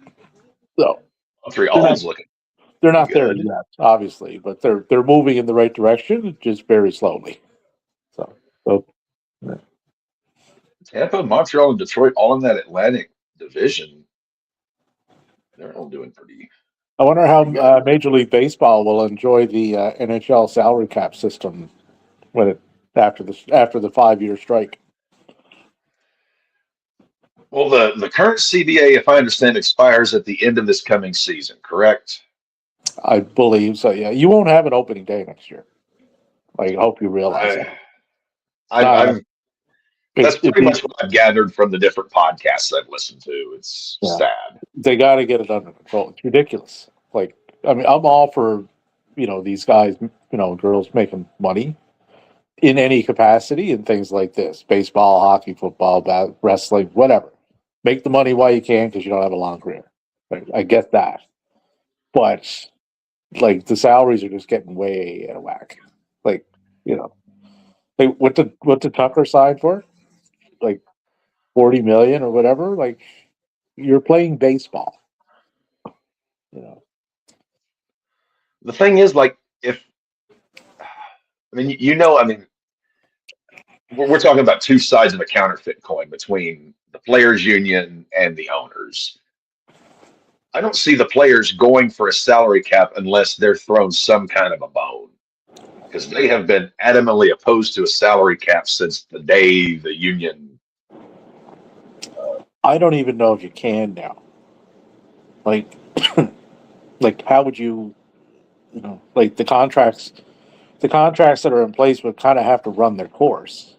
So they're not there yet, obviously, but they're moving in the right direction, just very slowly. So Tampa, Montreal, and Detroit, all in that Atlantic division. They're all doing pretty. I wonder how Major League Baseball will enjoy the NHL salary cap system when it after the 5-year strike. Well, the current CBA, if I understand, expires at the end of this coming season, correct? I believe so. Yeah, you won't have an opening day next year. I hope you realize that. I've that's It'd pretty be, much what I've gathered from the different podcasts I've listened to. It's Yeah. sad. They got to get it under control. It's ridiculous. Like, I mean, I'm all for, these guys, girls making money in any capacity and things like this: baseball, hockey, football, wrestling, whatever. Make the money while you can because you don't have a long career. Like, I get that, but like the salaries are just getting way out of whack. Like, like what did Tucker sign for? Like 40 million or whatever. Like, you're playing baseball. The thing is, like, I mean, we're talking about two sides of a counterfeit coin between the players' union and the owners. I don't see the players going for a salary cap unless they're thrown some kind of a bone, because they have been adamantly opposed to a salary cap since the day the union. I don't even know if you can now. Like, like how would you, like the contracts that are in place would kind of have to run their course.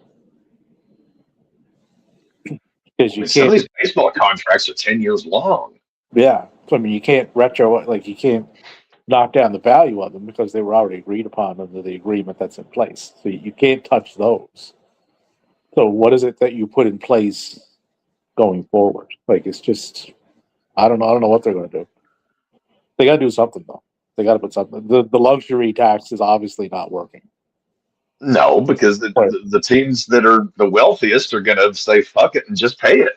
Because you Some of can't, these baseball contracts are 10 years long. yeah. So, I mean, you can't you can't knock down the value of them because they were already agreed upon under the agreement that's in place. So you can't touch those. So what is it that you put in place going forward? Like, it's just, I don't know what they're going to do. They got to do something though. They got to put something. The luxury tax is obviously not working. No, because the teams that are the wealthiest are going to say fuck it and just pay it.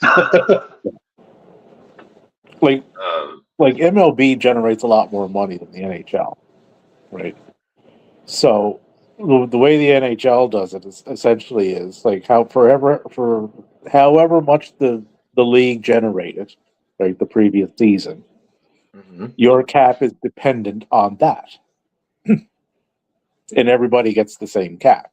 Like MLB generates a lot more money than the NHL, right? So the way the NHL does it is essentially is like for however much the league generated, right, the previous season, your cap is dependent on that, and everybody gets the same cap.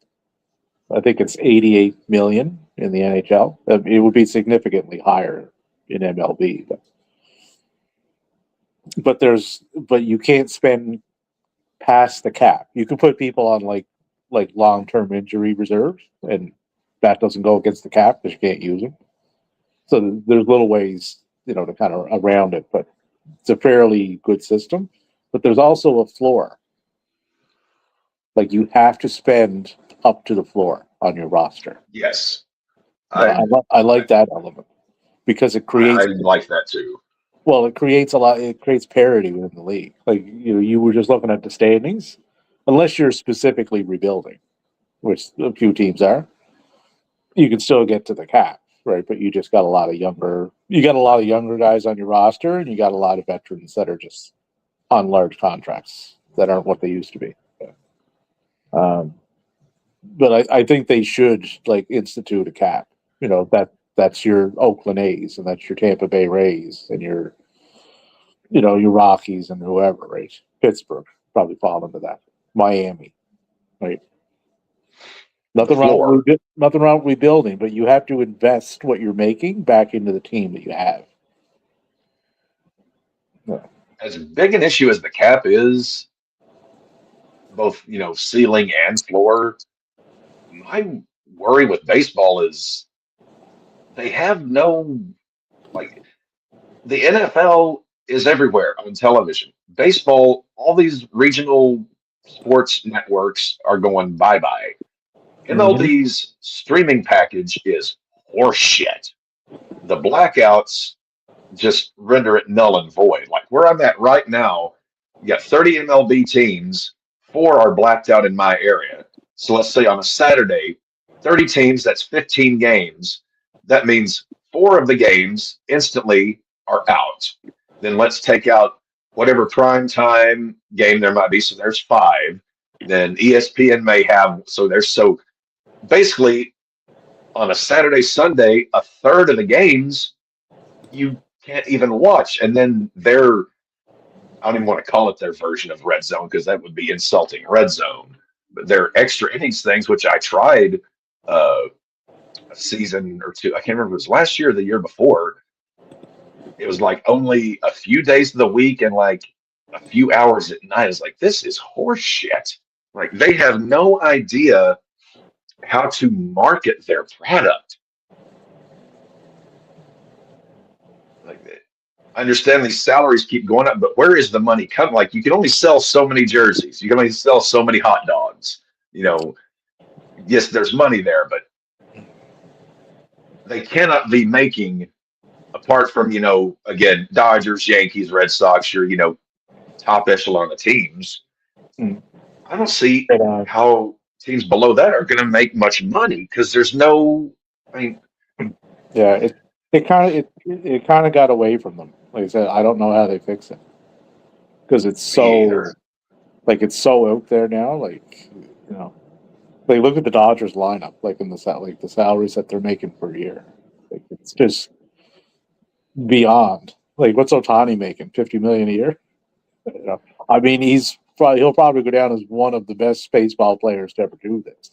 I think it's 88 million in the NHL. It would be significantly higher in MLB, but you can't spend past the cap. You can put people on like long-term injury reserves, and that doesn't go against the cap because you can't use them. So there's little ways, to kind of around it, but it's a fairly good system. But there's also a floor. Like, you have to spend up to the floor on your roster. Yes. I like that element because it creates. I like that too. Well, it creates parity within the league. Like, you were just looking at the standings, unless you're specifically rebuilding, which a few teams are, you can still get to the cap, right? But you just got a lot of younger guys on your roster, and you got a lot of veterans that are just on large contracts that aren't what they used to be. But I think they should institute a cap. That's your Oakland A's, and that's your Tampa Bay Rays, and your Rockies and whoever, right? Pittsburgh probably fall into that. Miami, right? Nothing wrong with rebuilding, but you have to invest what you're making back into the team that you have. Yeah. As big an issue as the cap is, both ceiling and floor, my worry with baseball is they have no, like, the NFL is everywhere on television. Baseball, all these regional sports networks are going bye-bye. MLB's streaming package is horseshit. The blackouts just render it null and void. Like where I'm at right now, you got 30 MLB teams, 4 are blacked out in my area. So let's say on a Saturday, 30 teams, that's 15 games. That means 4 of the games instantly are out. Then let's take out whatever prime time game there might be. So there's 5. Then ESPN may have, so basically on a Saturday, Sunday, a third of the games you can't even watch. And then I don't even want to call it their version of Red Zone because that would be insulting Red Zone. their extra innings things, which I tried a season or two. I can't remember if it was last year or the year before. It was like only a few days of the week and like a few hours at night. I was like, this is horse shit. Like they have no idea how to market their product. Like, I understand these salaries keep going up, but where is the money coming? Like, you can only sell so many jerseys. You can only sell so many hot dogs. You know, yes, there's money there, but they cannot be making, apart from, you know, again, Dodgers, Yankees, Red Sox, your, you know, top echelon of teams. I don't see how teams below that are going to make much money because there's no, I mean, yeah, it kind of got away from them. Like I said, I don't know how they fix it because it's so it's so out there now. Like, you know, like look at the Dodgers lineup, like in the salaries that they're making per year. Like it's just beyond. Like what's Ohtani making? $50 million a year? You know, I mean, he'll probably go down as one of the best baseball players to ever do this.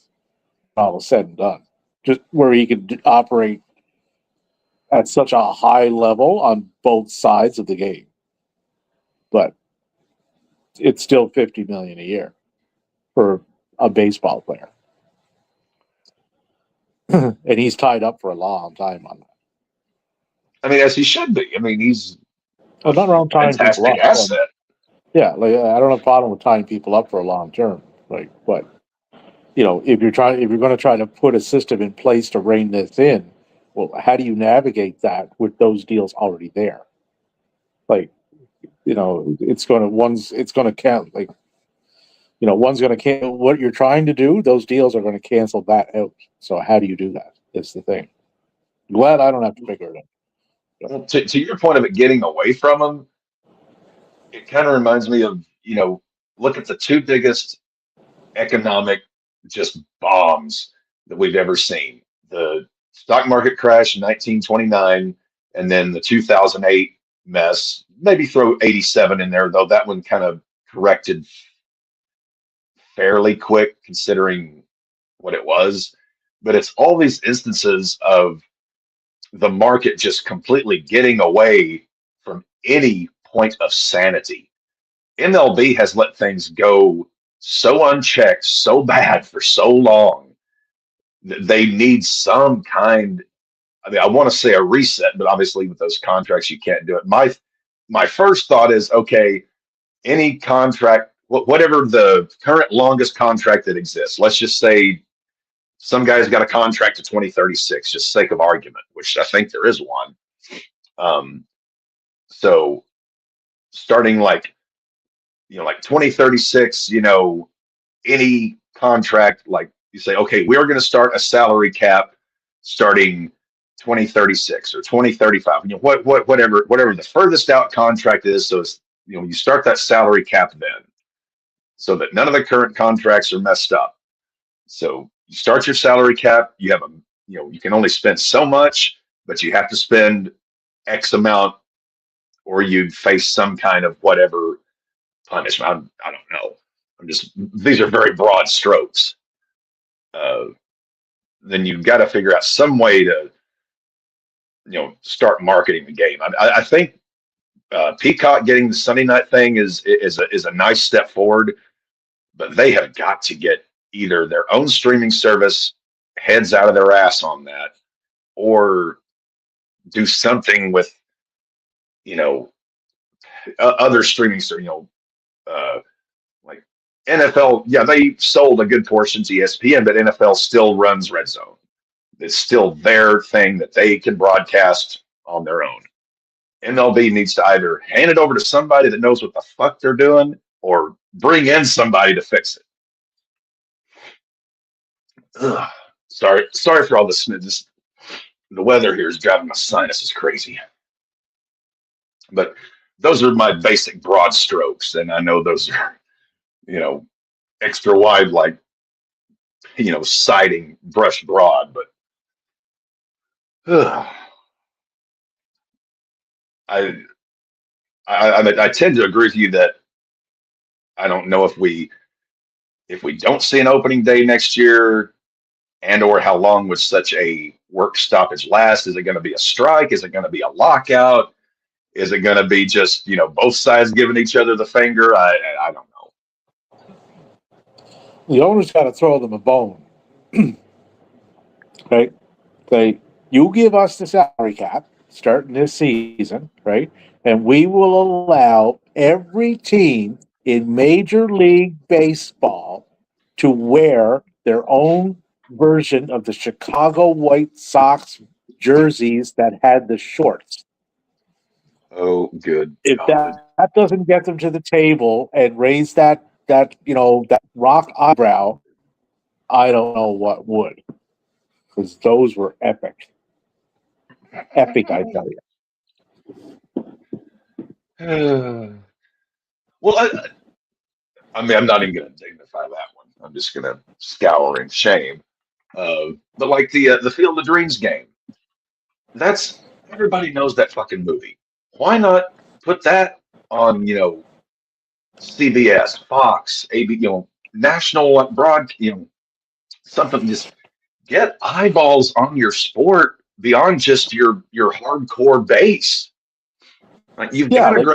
All is said and done, just where he could operate at such a high level on both sides of the game, but it's still $50 million a year for a baseball player, and he's tied up for a long time on that. I mean, as he should be. I mean, he's not around tying people up. Asset. Yeah, like I don't have a problem with tying people up for a long term. Like, but you know, if you're going to try to put a system in place to rein this in, well, how do you navigate that with those deals already there? Like, you know, one's going to count. Like, you know, one's going to cancel what you're trying to do. Those deals are going to cancel that out. So how do you do that? Is the thing. Glad I don't have to figure it out. Well, to your point of it getting away from them, it kind of reminds me of, you know, look at the two biggest economic just bombs that we've ever seen. The stock market crash in 1929 and then the 2008 mess. Maybe throw 87 in there, though that one kind of corrected fairly quick considering what it was. But it's all these instances of the market just completely getting away from any point of sanity. MLB has let things go so unchecked, so bad for so long that they need some kind. I mean, I want to say a reset, but obviously with those contracts, you can't do it. My first thought is, okay, any contract, whatever the current longest contract that exists, let's just say some guy's got a contract to 2036, just sake of argument, which I think there is one. So starting like 2036, you know, any contract, like you say, okay, we're going to start a salary cap starting 2036 or 2035, you know, whatever the furthest out contract is. So it's, you know, you start that salary cap then so that none of the current contracts are messed up. So you start your salary cap, you have you can only spend so much, but you have to spend X amount or you face some kind of whatever punishment. I don't know. These are very broad strokes. Then you've got to figure out some way to, you know, start marketing the game. I think Peacock getting the Sunday night thing is a nice step forward, but they have got to get either their own streaming service heads out of their ass on that, or do something with, you know, other streaming, you know, like NFL. Yeah, they sold a good portion to ESPN, but NFL still runs Red Zone. It's still their thing that they can broadcast on their own. MLB needs to either hand it over to somebody that knows what the fuck they're doing, or bring in somebody to fix it. Ugh. Sorry for all this. The weather here is driving my sinuses crazy. But those are my basic broad strokes, and I know those are, you know, extra wide, like, you know, siding brush broad. But I tend to agree with you that I don't know if we if we don't see an opening day next year, and or how long would such a work stoppage last? Is it going to be a strike? Is it going to be a lockout? Is it going to be just, both sides giving each other the finger? I don't know. The owner's got to throw them a bone. Right? You give us the salary cap starting this season, right? And we will allow every team in Major League Baseball to wear their own version of the Chicago White Sox jerseys that had the shorts. Oh, good If God. that doesn't get them to the table and raise that rock eyebrow, I don't know what would. Because those were epic. Epic, I tell you. Well, I mean, I'm not even going to dignify that one. I'm just going to scour in shame. But like the Field of Dreams game, that's everybody knows that fucking movie. Why not put that on, CBS, Fox, AB, national broad, something. Just get eyeballs on your sport beyond just your hardcore base. Like you've got to.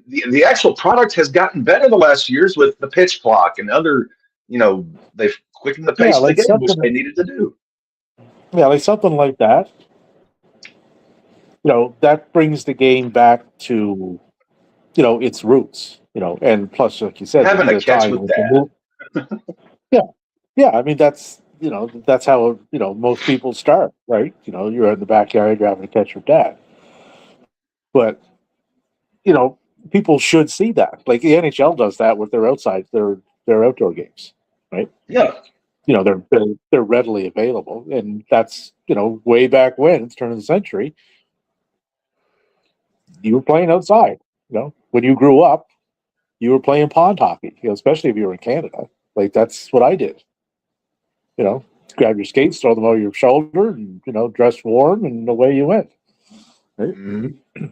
The actual product has gotten better the last years with the pitch clock and other. They've quickened the pace of the game, which they needed to do. Yeah, like something like that. That brings the game back to, its roots. And plus, like you said, Having a catch with dad. Yeah. I mean, that's how most people start, right? You're in the backyard, you're having a catch with dad. But people should see that. Like the NHL does that with their outdoor games, right? Yeah. They're readily available, and that's way back when, it's turn of the century. You were playing outside. When you grew up, you were playing pond hockey. Especially if you were in Canada. Like that's what I did. Grab your skates, throw them over your shoulder, and dress warm, and away you went. Right? Mm-hmm.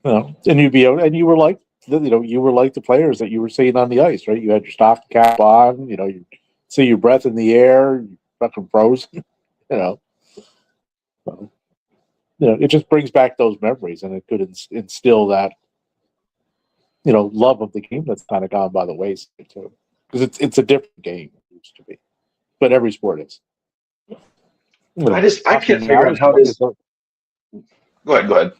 And you'd be out, and you were like the players that you were seeing on the ice, right? You had your stocking cap on, you see your breath in the air, you're fucking frozen, So, it just brings back those memories, and it could instill that, love of the game that's kind of gone by the wayside too, because it's a different game it used to be, but every sport is. I can't figure out how it is. Go ahead.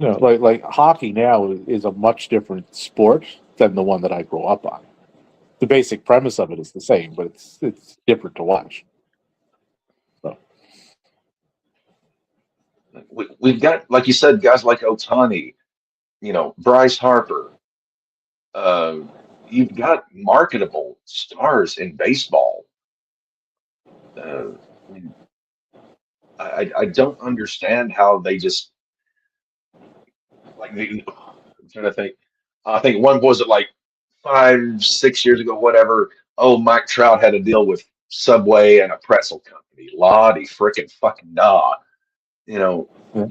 Like hockey now is a much different sport than the one that I grew up on. The basic premise of it is the same, but it's different to watch. So. We've got, like you said, guys like Ohtani, Bryce Harper. You've got marketable stars in baseball. I don't understand how they just I'm trying to think. I think one was it like 5-6 years ago, whatever. Oh, Mike Trout had a deal with Subway and a pretzel company. Lottie frickin' fucking da.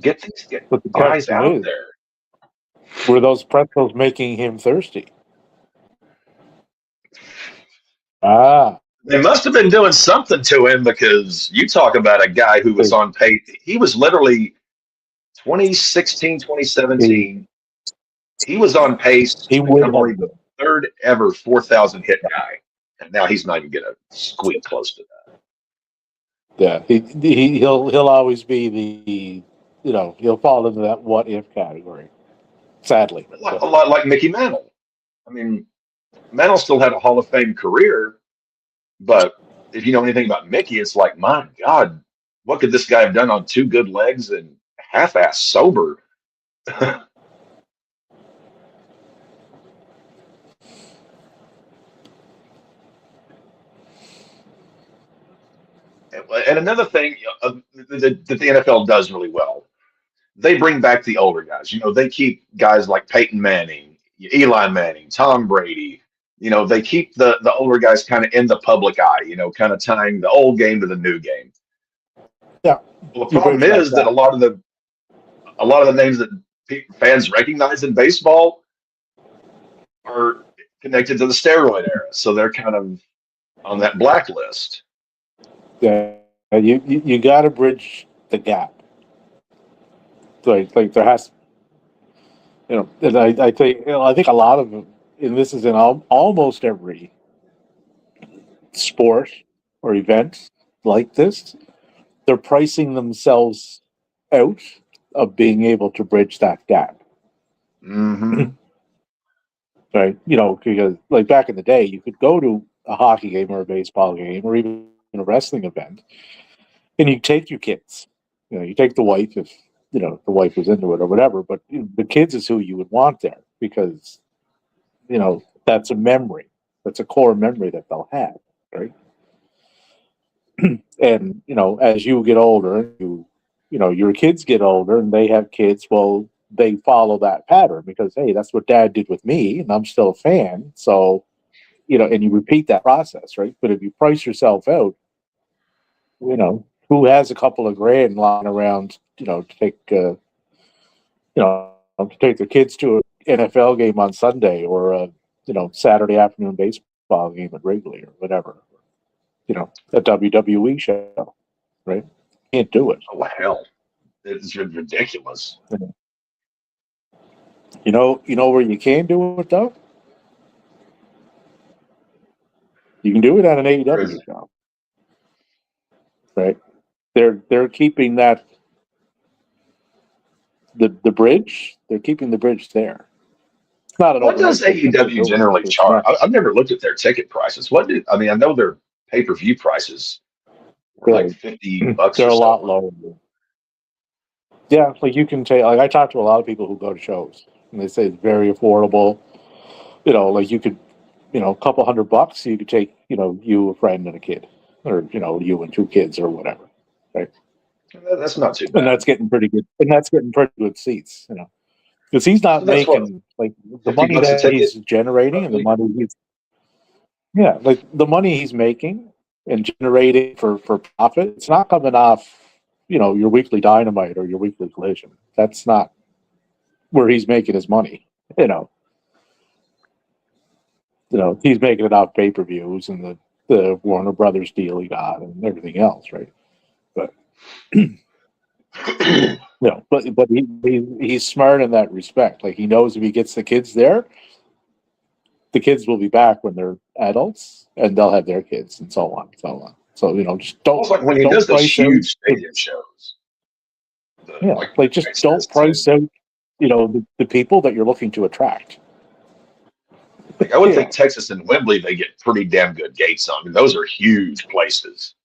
Get guys out there. Were those pretzels making him thirsty? They must have been doing something to him, because you talk about a guy who was on pace. He was literally 2016, 2017. He was on pace to become the third ever 4,000 hit guy. And now he's not even going to squeak close to that. Yeah, he'll always be he'll fall into that what if category. Sadly, a lot like Mickey Mantle. I mean, Mantle still had a Hall of Fame career, but if you know anything about Mickey, it's like, my God, what could this guy have done on two good legs and half-ass sober? And another thing that the NFL does really well, they bring back the older guys. They keep guys like Peyton Manning, Eli Manning, Tom Brady. They keep the older guys kind of in the public eye, kind of tying the old game to the new game. Yeah. Well, the problem is that a lot of the names that fans recognize in baseball, are connected to the steroid era, so they're kind of on that blacklist. Yeah, you got to bridge the gap. Like there has, and I think I think a lot of them, and this is in almost every sport or event like this, they're pricing themselves out of being able to bridge that gap. Mm-hmm. Right? Because like back in the day, you could go to a hockey game or a baseball game or even a wrestling event, and you take your kids. You take the wife if the wife was into it or whatever. But the kids is who you would want there because that's a memory. That's a core memory that they'll have, right? And as you get older, your kids get older and they have kids. Well, they follow that pattern because hey, that's what Dad did with me, and I'm still a fan. So and you repeat that process, right? But if you price yourself out, who has a couple of grand lying around, to take their kids to an NFL game on Sunday or a Saturday afternoon baseball game at Wrigley or whatever, a WWE show, right? Can't do it. Oh hell, it's ridiculous. You know where you can do it though? You can do it at an AEW show, right? They're keeping that the bridge. They're keeping the bridge there. It's not an What does overnight thing that they're AEW doing. generally It's charge? not- I've never looked at their ticket prices. I mean, I know their pay-per-view prices are like $50 They're or a lot something. lower. Yeah, like you can take. Like I talk to a lot of people who go to shows, and they say it's very affordable. Like you could, a couple $100, you could take, you, a friend, and a kid, or you and two kids, or whatever, right? That's not too And bad. that's getting pretty good. And that's getting pretty good seats, because he's not So that's what, making like the money $50 a that he's ticket, generating and the roughly? money like the money he's making and generating for profit. It's not coming off, your weekly Dynamite or your weekly Collision. That's not where he's making his money. He's making it off pay-per-views and the Warner Brothers deal he got and everything else, right? But but he's smart in that respect. Like he knows if he gets the kids there, the kids will be back when they're adults and they'll have their kids and so on, so on. So just don't. Almost like when he don't does those price out. huge stadium shows. Like just don't price out. The people that you're looking to attract. Like I would think Texas and Wembley, they get pretty damn good gates on. I mean, those are huge places.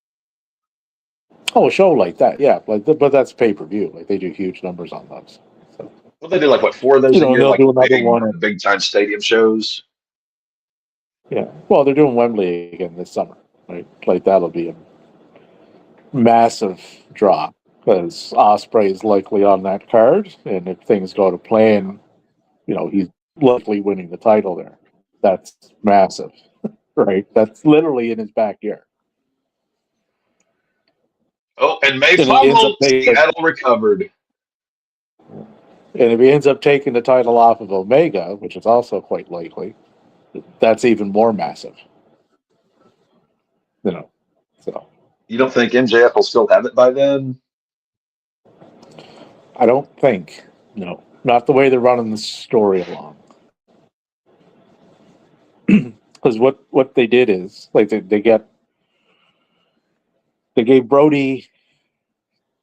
Oh, a show like that, yeah, but that's pay-per-view. Like they do huge numbers on those. So. Well, they do like what, 4 of those a year, they'll like do another one. big time stadium shows. Yeah, well, they're doing Wembley again this summer, right? Like that'll be a massive draw because Ospreay is likely on that card, and if things go to plan, he's likely winning the title there. That's massive, right? That's literally in his backyard. Oh, and May And he ends fumbled. up taking- Seattle recovered. And if he ends up taking the title off of Omega, which is also quite likely, that's even more massive. So You don't think MJF will still have it by then? I don't think. No, not the way they're running the story along. Because what they did is like they gave Brody.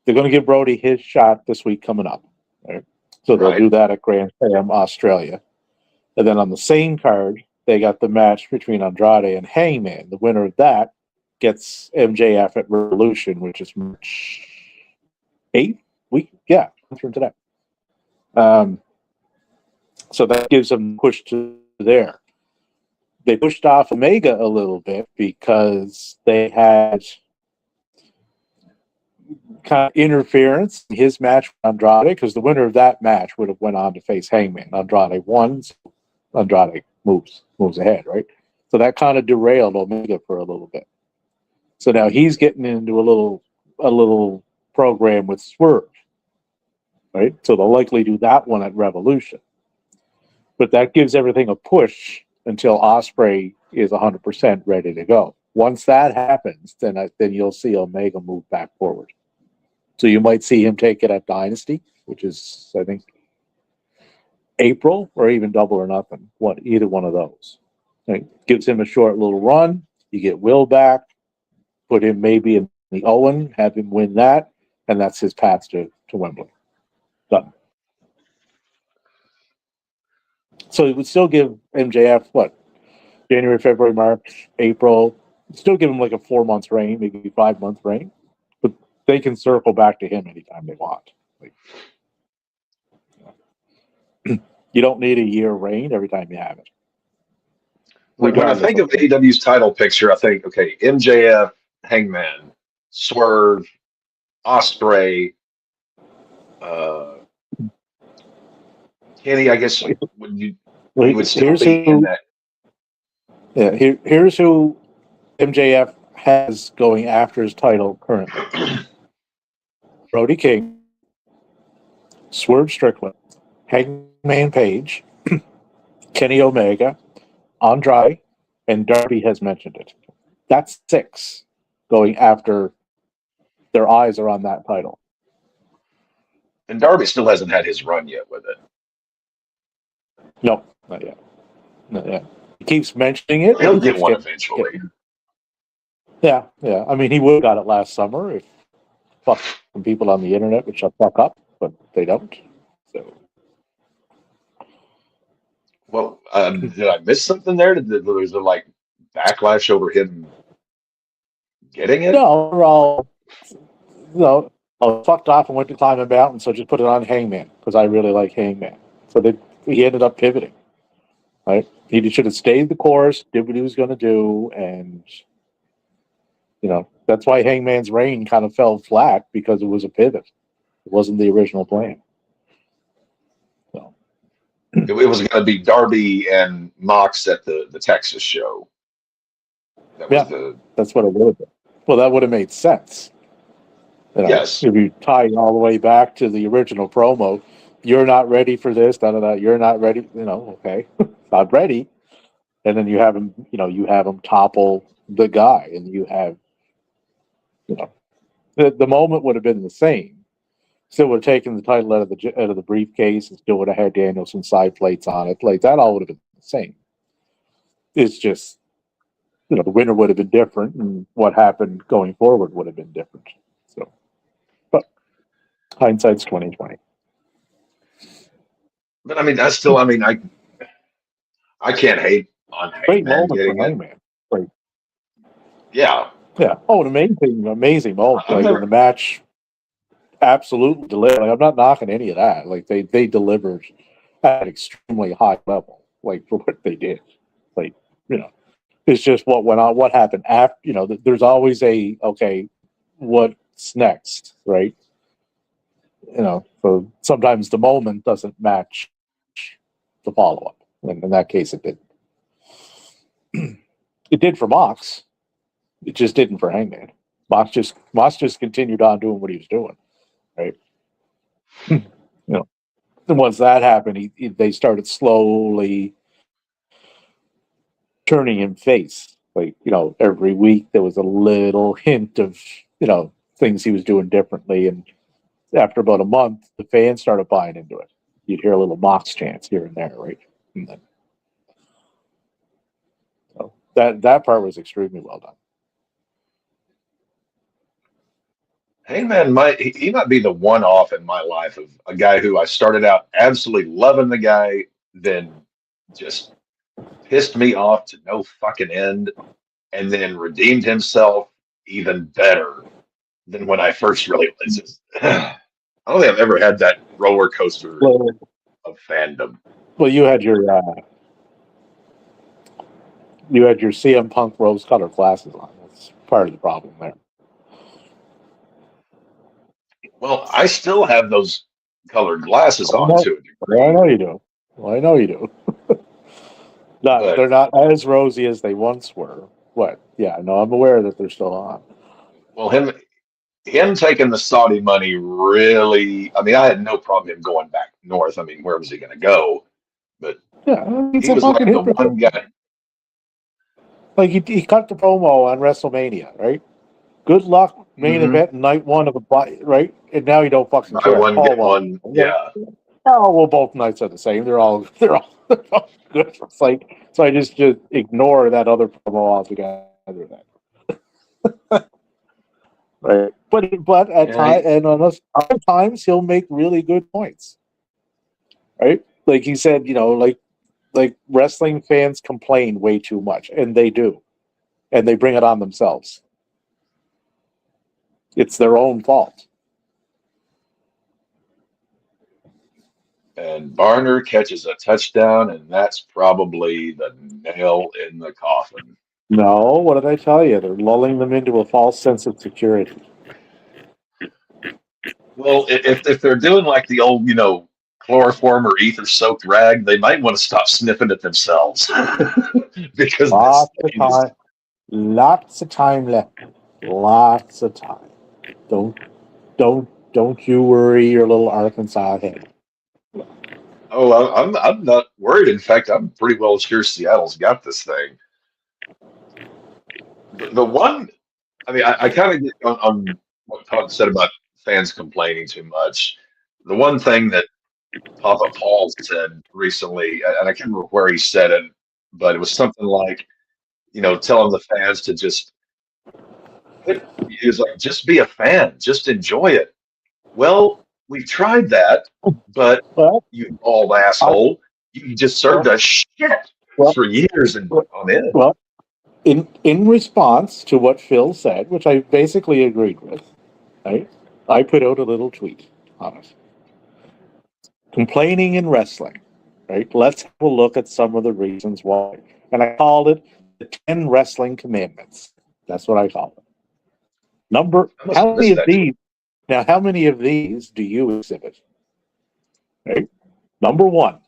They're going to give Brody his shot this week coming up. Right? So they'll do that at Grand Slam, Australia. And then on the same card, they got the match between Andrade and Hangman. The winner of that gets MJF at Revolution, which is March 8th week. Yeah, from today. So that gives them push to there. They pushed off Omega a little bit because they had kind of interference in his match with Andrade, because the winner of that match would have went on to face Hangman. Andrade won, so Andrade moves ahead, right? So that kind of derailed Omega for a little bit. So now he's getting into a little program with Swerve, right? So they'll likely do that one at Revolution. But that gives everything a push until Osprey is 100% ready to go. Once that happens, then you'll see Omega move back forward. So you might see him take it at Dynasty, which is, I think, April, or even Double or Nothing. Either one of those. It gives him a short little run. You get Will back, put him maybe in the Owen, have him win that, and that's his path to Wembley. Done. So it would still give MJF, January, February, March, April, still give him like a 4 month reign, maybe 5 month reign, but they can circle back to him anytime they want. You don't need a year reign every time you have it. Like when I think of AEW's title picture, I think, okay, MJF, Hangman, Swerve, Osprey, Kenny, I guess you would still be in that. Yeah, here's who MJF has going after his title currently. Brody King, Swerve Strickland, Hangman Page, Kenny Omega, Andrade, and Darby has mentioned it. That's 6 going after their eyes are on that title. And Darby still hasn't had his run yet with it. No, not yet. Not yet. He keeps mentioning it. He'll get one eventually. Yeah. I mean, he would have got it last summer if fucking people on the internet would shut the fuck up, but they don't. So. Well, did I miss something there? Was there like backlash over him getting it? No, we're all I fucked off and went to climb a mountain, so just put it on Hangman because I really like Hangman. So he ended up pivoting. Right? He should have stayed the course, did what he was going to do, and that's why Hangman's reign kind of fell flat because it was a pivot. It wasn't the original plan. So. It was going to be Darby and Mox at the Texas show. That's what it would have been. Well, that would have made sense. Yes. If you tie it all the way back to the original promo, you're not ready for this, you're not ready, okay, not ready. And then you have him topple the guy, and you have, the moment would have been the same. Still would have taken the title out of the briefcase and still would have had Danielson side plates on it. Like that all would have been the same. It's just, the winner would have been different, and what happened going forward would have been different. So, but hindsight's 20/20. But I mean, I can't hate on Hangman getting it. Hangman. Right. Yeah. Yeah. Oh, an amazing moment. The match absolutely delivered. I'm not knocking any of that. Like they delivered at an extremely high level, for what they did. It's just what went on, what happened after. There's always what's next, right? So sometimes the moment doesn't match the follow-up. And in that case, it did. It did for Mox. It just didn't for Hangman. Mox just continued on doing what he was doing, right? And once that happened, they started slowly turning him face. Every week there was a little hint of things he was doing differently, and after about a month, the fans started buying into it. You'd hear a little Mox chants here and there, right? And then, so that part was extremely well done. Hangman might be the one-off in my life of a guy who I started out absolutely loving the guy, then just pissed me off to no fucking end, and then redeemed himself even better than when I first really was. I don't think I've ever had that roller coaster of fandom. Well, you had your CM Punk rose-colored glasses on. That's part of the problem there. Well, I still have those colored glasses on to a degree. I know you do. Well, I know you do. They're not as rosy as they once were. What? Yeah, no, I'm aware that they're still on. Well, him taking the Saudi money really, I had no problem him going back north. Where was he going to go? But Yeah, he's He a was fucking like the hypocrite. one guy. Like he cut the promo on WrestleMania, right? Good luck main Mhm. event night one of the right, and now you don't fucking Buy care. one Oh get well, one. Yeah. well, both nights are the same. They're all they're all good. It's like so I just ignore that other promo altogether. Then, right? But at Yeah. time and on other times he'll make really good points, right? Like he said, like wrestling fans complain way too much, and they do, and they bring it on themselves. It's their own fault. And Barner catches a touchdown, and that's probably the nail in the coffin. No, what did I tell you? They're lulling them into a false sense of security. Well, if they're doing like the old, chloroform or ether soaked rag, they might want to stop sniffing at themselves because this Lots of thing is. time. Lots of time left. Lots of time. Don't don't you worry your little Arkansas head. Oh, I'm not worried. In fact, I'm pretty well sure Seattle's got this thing. The one, I mean, I kind of get on what Todd said about fans complaining too much. The one thing that Papa Paul said recently, and I can't remember where he said it, but it was something like, telling the fans to just he was like, just be a fan, just enjoy it. Well, we tried that, but Well, you bald I, asshole, you just served us shit well, for years and on end. well, in response to what Phil said, which I basically agreed with, right? I put out a little tweet on it. Complaining in wrestling, right? Let's have a look at some of the reasons why. And I called it the 10 wrestling commandments. That's what I called it. I must How have many missed of that. these, now, how many of these do you exhibit? Right? Number one,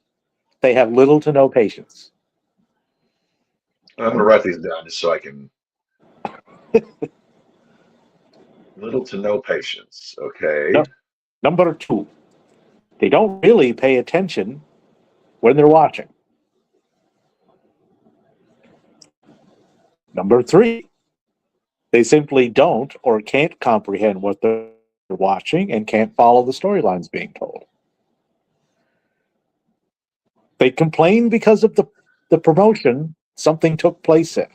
they have little to no patience. I'm going to write these down just so I can. Little to no patience. Okay. No, number two, they don't really pay attention when they're watching. Number three, they simply don't or can't comprehend what they're watching and can't follow the storylines being told. They complain because of the promotion something took place in,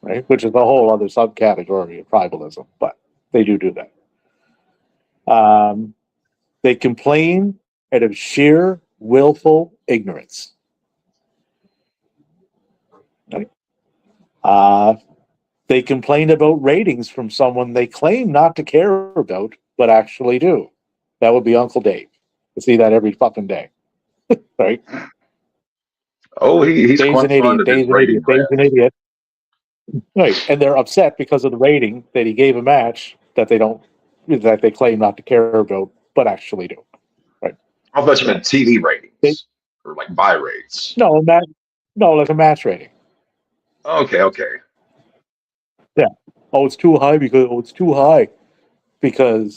right? Which is a whole other subcategory of tribalism, but they do that. They complain out of sheer willful ignorance. Right? They complain about ratings from someone they claim not to care about, but actually do. That would be Uncle Dave. You see that every fucking day, right? Oh, he's Dave's quite an fond idiot. of his Dave's an rating idiot. Dave's an rants. idiot. Right, and they're upset because of the rating that he gave a match that they claim not to care about, but actually do. Right? I thought you meant TV They, ratings or like buy rates. no, like a match rating. Okay. Yeah. It's too high because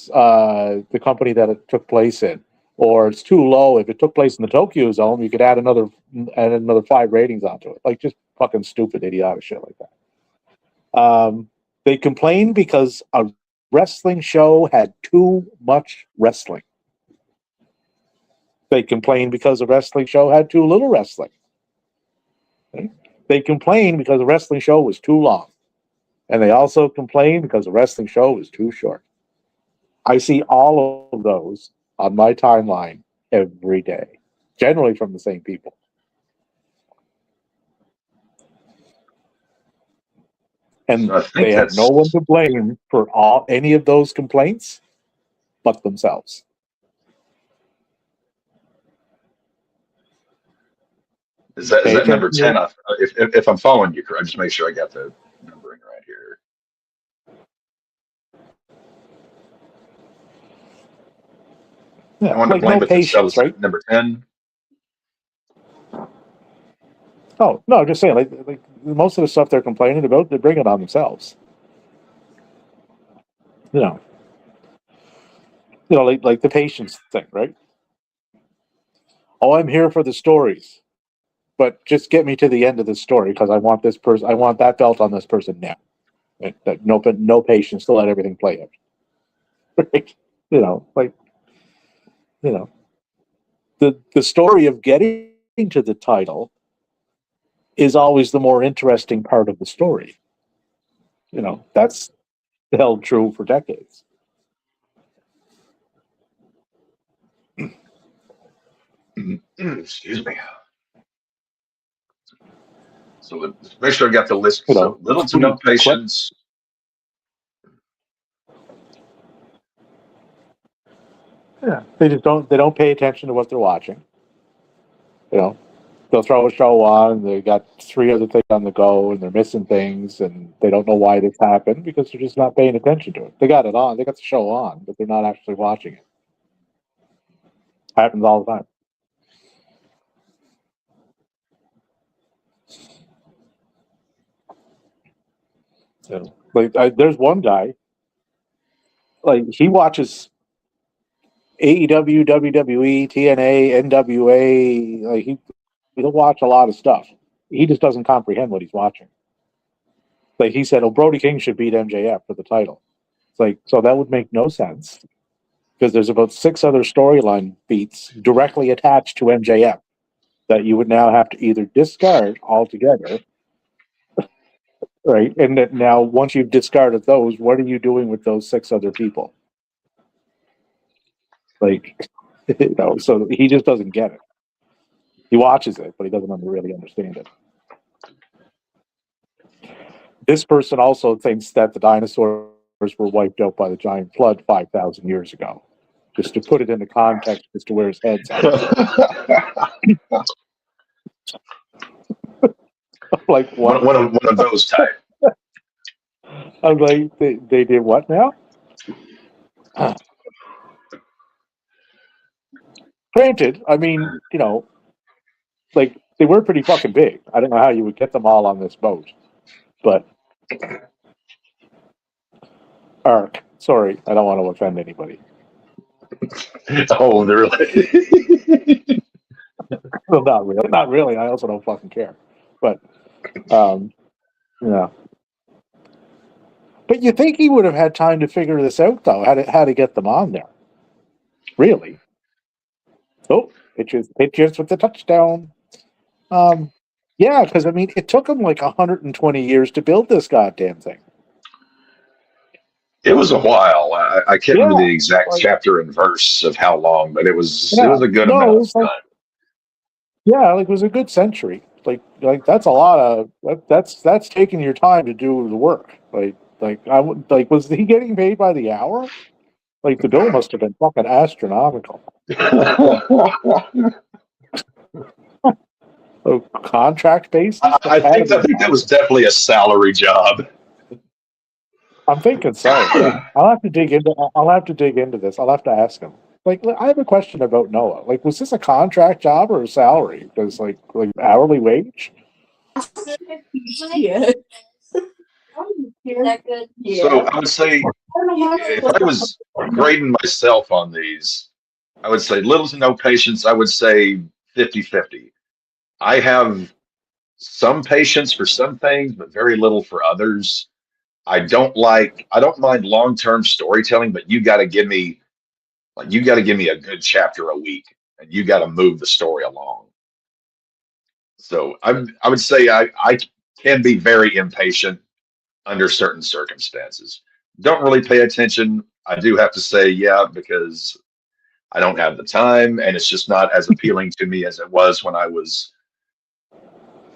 the company that it took place in, or it's too low. If it took place in the Tokyo Zone, you could add another 5 ratings onto it. Like just fucking stupid, idiotic shit like that. They complain because a wrestling show had too much wrestling. They complain because a wrestling show had too little wrestling. Okay? They complain because a wrestling show was too long. And they also complain because a wrestling show was too short. I see all of those on my timeline every day, generally from the same people. So And I think they have no that's one to blame for any of those complaints but themselves. is that Pay number attention. 10? If I'm following you correct, just make sure I got the numbering right here. Yeah, No one to like blame no but themselves. patience, right? Number 10. Oh no, I'm just saying, like most of the stuff they're complaining about, they bring it on themselves. You know, like the patience thing, right? Oh, I'm here for the stories. but just get me to the end of the story because I want this person. I want that belt on this person now. No patience to let everything play out. The story of getting to the title is always the more interesting part of the story. That's held true for decades. Excuse me. So let's make sure I got the list. So little to no patience. Yeah, they don't pay attention to what they're watching. They'll throw a show on, they got 3 other things on the go, and they're missing things, and they don't know why this happened because they're just not paying attention to it. They got it on, they got the show on, but they're not actually watching it. Happens all the time. There's one guy, he watches AEW, WWE, TNA, NWA. He'll watch a lot of stuff. He just doesn't comprehend what he's watching. He said, Brody King should beat MJF for the title. It's so that would make no sense because there's about 6 other storyline beats directly attached to MJF that you would now have to either discard altogether, right? And that now, once you've discarded those, what are you doing with those 6 other people? So he just doesn't get it. He watches it, but he doesn't really understand it. This person also thinks that the dinosaurs were wiped out by the giant flood 5,000 years ago. Just to put it into context as to where his head's at. One of those type. I'm like, they did what now? Granted, I mean, they were pretty fucking big. I don't know how you would get them all on this boat, but Ark. Sorry, I don't want to offend anybody. Oh, really? Well, not really. Not really. I also don't fucking care. But, yeah. But you think he would have had time to figure this out, though? How to get them on there? Really? Oh, pitches with the touchdown. Yeah, because I mean, it took him like 120 years to build this goddamn thing. It was a while. I can't remember the exact chapter and verse of how long, but it was a good amount of time. It was a good century. Like that's a lot of that's taking your time to do the work. Was he getting paid by the hour? The bill must have been fucking astronomical. Contract based? I think that was definitely a salary job. I'm thinking so. I'll have to dig into this. I'll have to ask him. I have a question about Noah. Was this a contract job or a salary? Because hourly wage? Yeah. So I would say if I was grading myself on these, I would say little to no patience. I would say 50-50. I have some patience for some things, but very little for others. I don't mind long-term storytelling, but you got to give me a good chapter a week, and you got to move the story along. So I would say I can be very impatient under certain circumstances. Don't really pay attention. I do have to say, because I don't have the time, and it's just not as appealing to me as it was when I was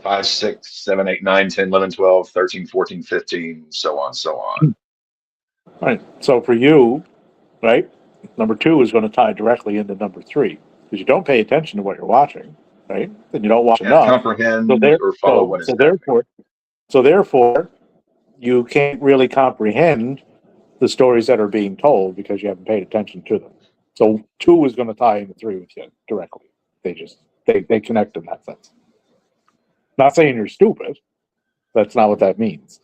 5, 6, 7, 8, 9, 10, 11, 12, 13, 14, 15, so on, so on. Right. So for you, right, number 2 is going to tie directly into number 3 because you don't pay attention to what you're watching, right? And you don't watch enough. Comprehend or follow what is happening. Therefore, you can't really comprehend the stories that are being told because you haven't paid attention to them. So 2 is going to tie into 3 with you directly. They connect in that sense. Not saying you're stupid. That's not what that means.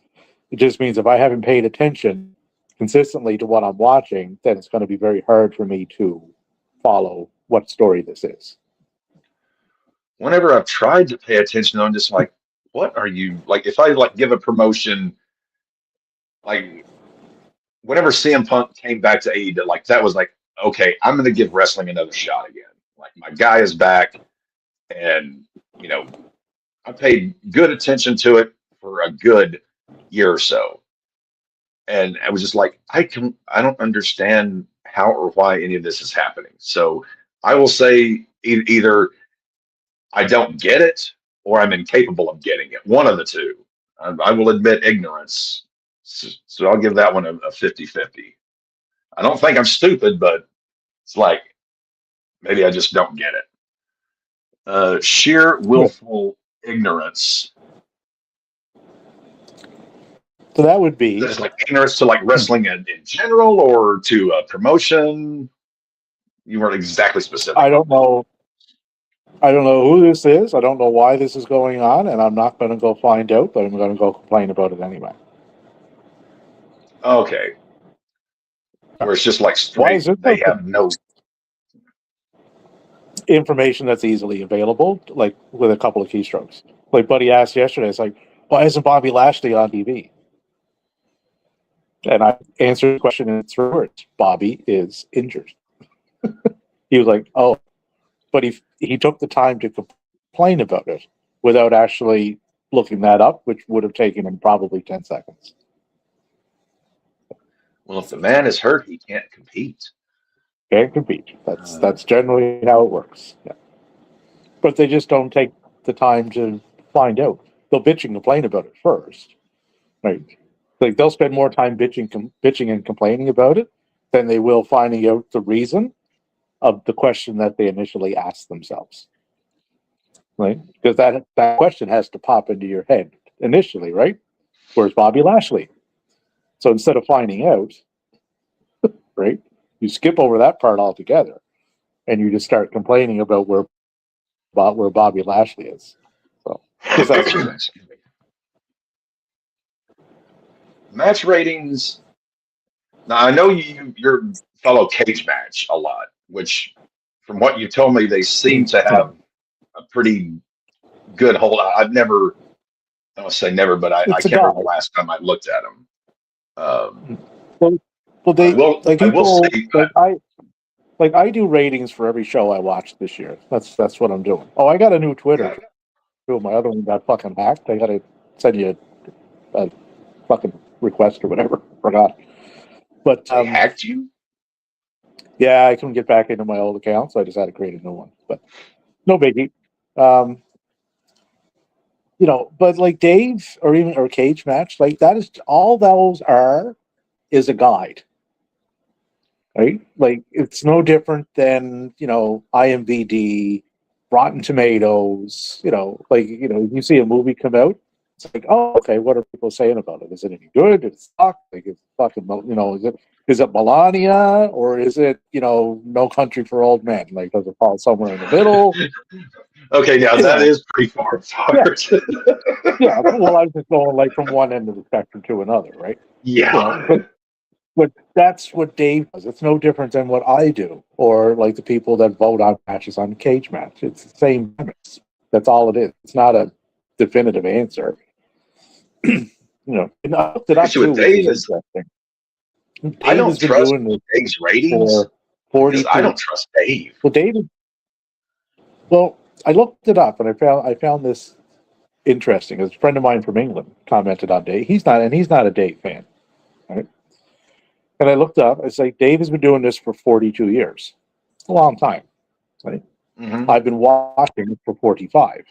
It just means if I haven't paid attention consistently to what I'm watching, then it's going to be very hard for me to follow what story this is. whenever I've tried to pay attention, I'm just like, what are you like? If I like give a promotion, like whenever CM Punk came back to AEW, like that was like, okay, I'm going to give wrestling another shot again. Like my guy is back, and you know, I paid good attention to it for a good year or so, and I was just like, I don't understand how or why any of this is happening. So I will say either I don't get it or I'm incapable of getting it. One of the two. I will admit ignorance. So I'll give that one a 50-50. I don't think I'm stupid, but it's like maybe I just don't get it. Sheer willful ignorance. So that would be Is it like ignorance to like wrestling in general or to promotion? You weren't exactly specific. I don't know. I don't know who this is. I don't know why this is going on, and I'm not going to go find out, but I'm going to go complain about it anyway. Okay. Where it's just like straight, they have no information that's easily available, like with a couple of keystrokes. Like Buddy asked yesterday, it's like, why isn't Bobby Lashley on TV? And I answered the question in 3 words: Bobby is injured. He was like, oh, but he took the time to complain about it without actually looking that up, which would have taken him probably 10 seconds. Well, if the man is hurt, he can't compete. Can't compete. That's generally how it works. Yeah. But they just don't take the time to find out. They'll bitch and complain about it first, right? Like they'll spend more time bitching and complaining about it than they will finding out the reason of the question that they initially asked themselves, right? Because that question has to pop into your head initially, right? Where's Bobby Lashley? So instead of finding out, right, you skip over that part altogether, and you just start complaining about where Bobby Lashley is. So, that's match ratings. Now I know your fellow cage match a lot, which from what you told me, they seem to have a pretty good hold. I've never, I don't say never, but I can't remember the last time I looked at them. Well, they I will say, I do ratings for every show I watch this year. That's what I'm doing. Oh, I got a new Twitter. Yeah. My other one got fucking hacked. I got to send you a fucking request or whatever. Forgot. But they hacked you? Yeah, I couldn't get back into my old account, so I just had to create a new one. But no biggie. But like Dave or Cage Match, like that is all those is a guide. Right? Like it's no different than, IMDb, Rotten Tomatoes, you see a movie come out, it's like, oh, okay, what are people saying about it? Is it any good? It's suck? Like it's fucking, is it Melania or is it, No Country for Old Men? Like, does it fall somewhere in the middle? Okay, now that is pretty far apart. Yeah, well, I'm just going like from one end of the spectrum to another, right? Yeah. But that's what Dave does. It's no different than what I do, or like the people that vote on matches on Cage Match. It's the same premise. That's all it is. It's not a definitive answer. And I looked it up too, which is interesting. I don't trust Dave's ratings for 40. I don't trust Dave. Well, I looked it up and I found this interesting. A friend of mine from England commented on Dave. He's not a Dave fan, right? And I looked up, it's like, Dave has been doing this for 42 years. It's a long time, right? Mm-hmm. I've been watching it for 45.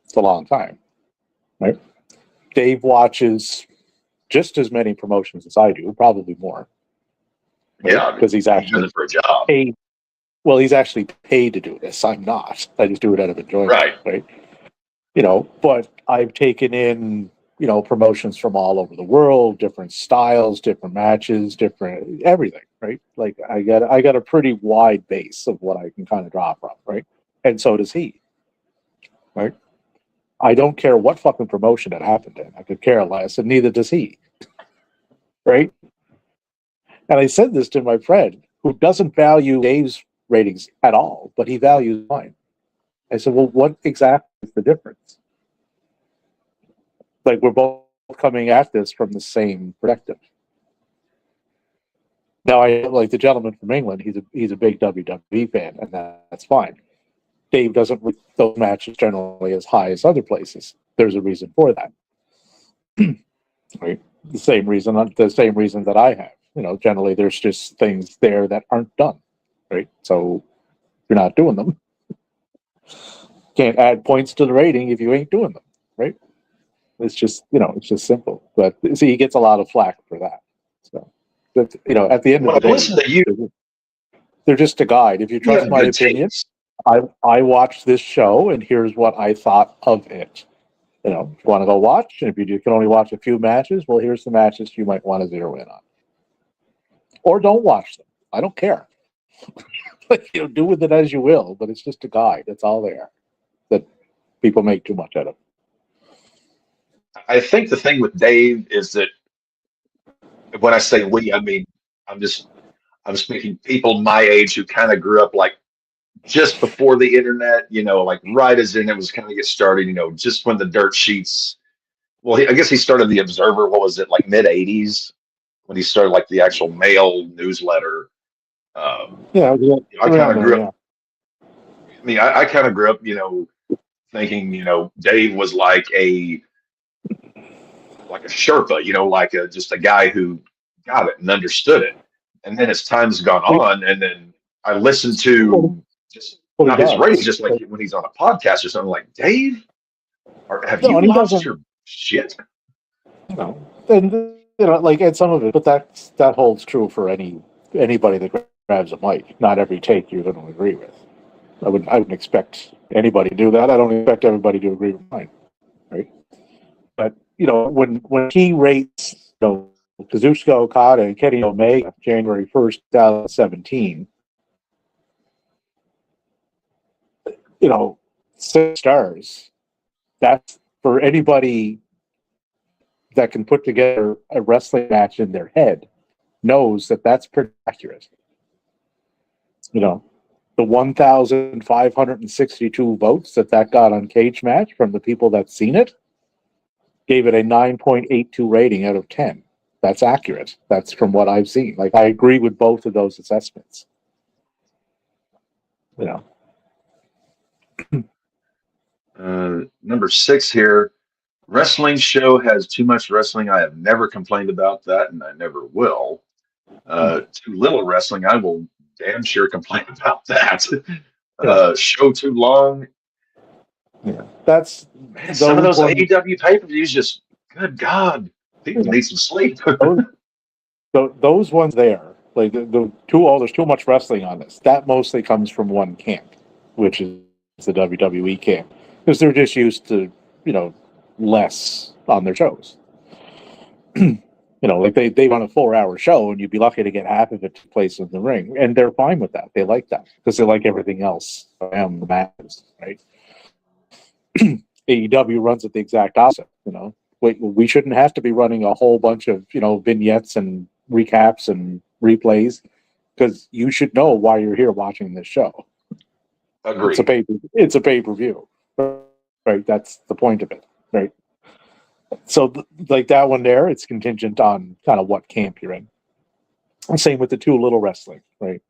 It's a long time, right? Dave watches just as many promotions as I do, probably more. Right? Yeah, because he's actually for a job. Paid. Well, he's actually paid to do this. I'm not. I just do it out of enjoyment, right? But I've taken in, promotions from all over the world, different styles, different matches, different everything, right? Like I got a pretty wide base of what I can kind of draw from, right? And so does he, right? I don't care what fucking promotion it happened in. I could care less, and neither does he, right? And I said this to my friend who doesn't value Dave's ratings at all, but he values mine. I said, well, what exactly is the difference? Like, we're both coming at this from the same perspective. Now, I like the gentleman from England. He's a big WWE fan, and that's fine. Dave doesn't rate those matches generally as high as other places. There's a reason for that. Right? The same reason that I have. You know, generally there's just things there that aren't done. Right? So you're not doing them. Can't add points to the rating if you ain't doing them. Right? It's just, it's just simple. But see, he gets a lot of flack for that. So, but, at the end of the day, listen to you. They're just a guide. If you trust my opinion, I watched this show and here's what I thought of it. If you want to go watch, and if you can only watch a few matches, well, here's the matches you might want to zero in on. Or don't watch them. I don't care. Do with it as you will, but it's just a guide. It's all there. That people make too much out of. I think the thing with Dave is that when I say we, I mean I'm speaking people my age who kind of grew up like just before the internet, like right as in it was kind of get started, just when the dirt sheets. Well, I guess he started the Observer. What was it, like mid '80s when he started like the actual mail newsletter? I kind of grew up. I mean, I kind of grew up, thinking, Dave was like a Sherpa, like just a guy who got it and understood it. And then as time's gone on, and then I listened to just not his radio, just like when he's on a podcast or something, like, Dave, have you lost your shit? And like at some of it, but that holds true for anybody that grabs a mic. Not every take you're going to agree with. I wouldn't expect anybody to do that. I don't expect everybody to agree with mine, right? But when he rates, Kazuchika Okada and Kenny Omega, January 1st, 2017, 6 stars. That's for anybody that can put together a wrestling match in their head knows that that's pretty accurate. The 1,562 votes that got on Cage Match from the people that's seen it gave it a 9.82 rating out of 10. That's accurate. That's from what I've seen. Like, I agree with both of those assessments. Number 6 here. Wrestling show has too much wrestling. I have never complained about that, and I never will. Too little wrestling. I will damn sure complain about that. Show too long. Yeah, that's some of those AEW pay-per-views. Just good God, people need some sleep. those ones there, like there's too much wrestling on this. That mostly comes from one camp, which is the WWE camp, because they're just used to less on their shows. Like they run a 4-hour show, and you'd be lucky to get half of it to place in the ring, and they're fine with that. They like that because they like everything else around the matches, right? AEW runs it the exact opposite. We shouldn't have to be running a whole bunch of vignettes and recaps and replays, because you should know why you're here watching this show. Agreed. It's a pay-per-view, right? That's the point of it, right? So, like that one there, it's contingent on kind of what camp you're in. Same with the Too Little wrestling, right?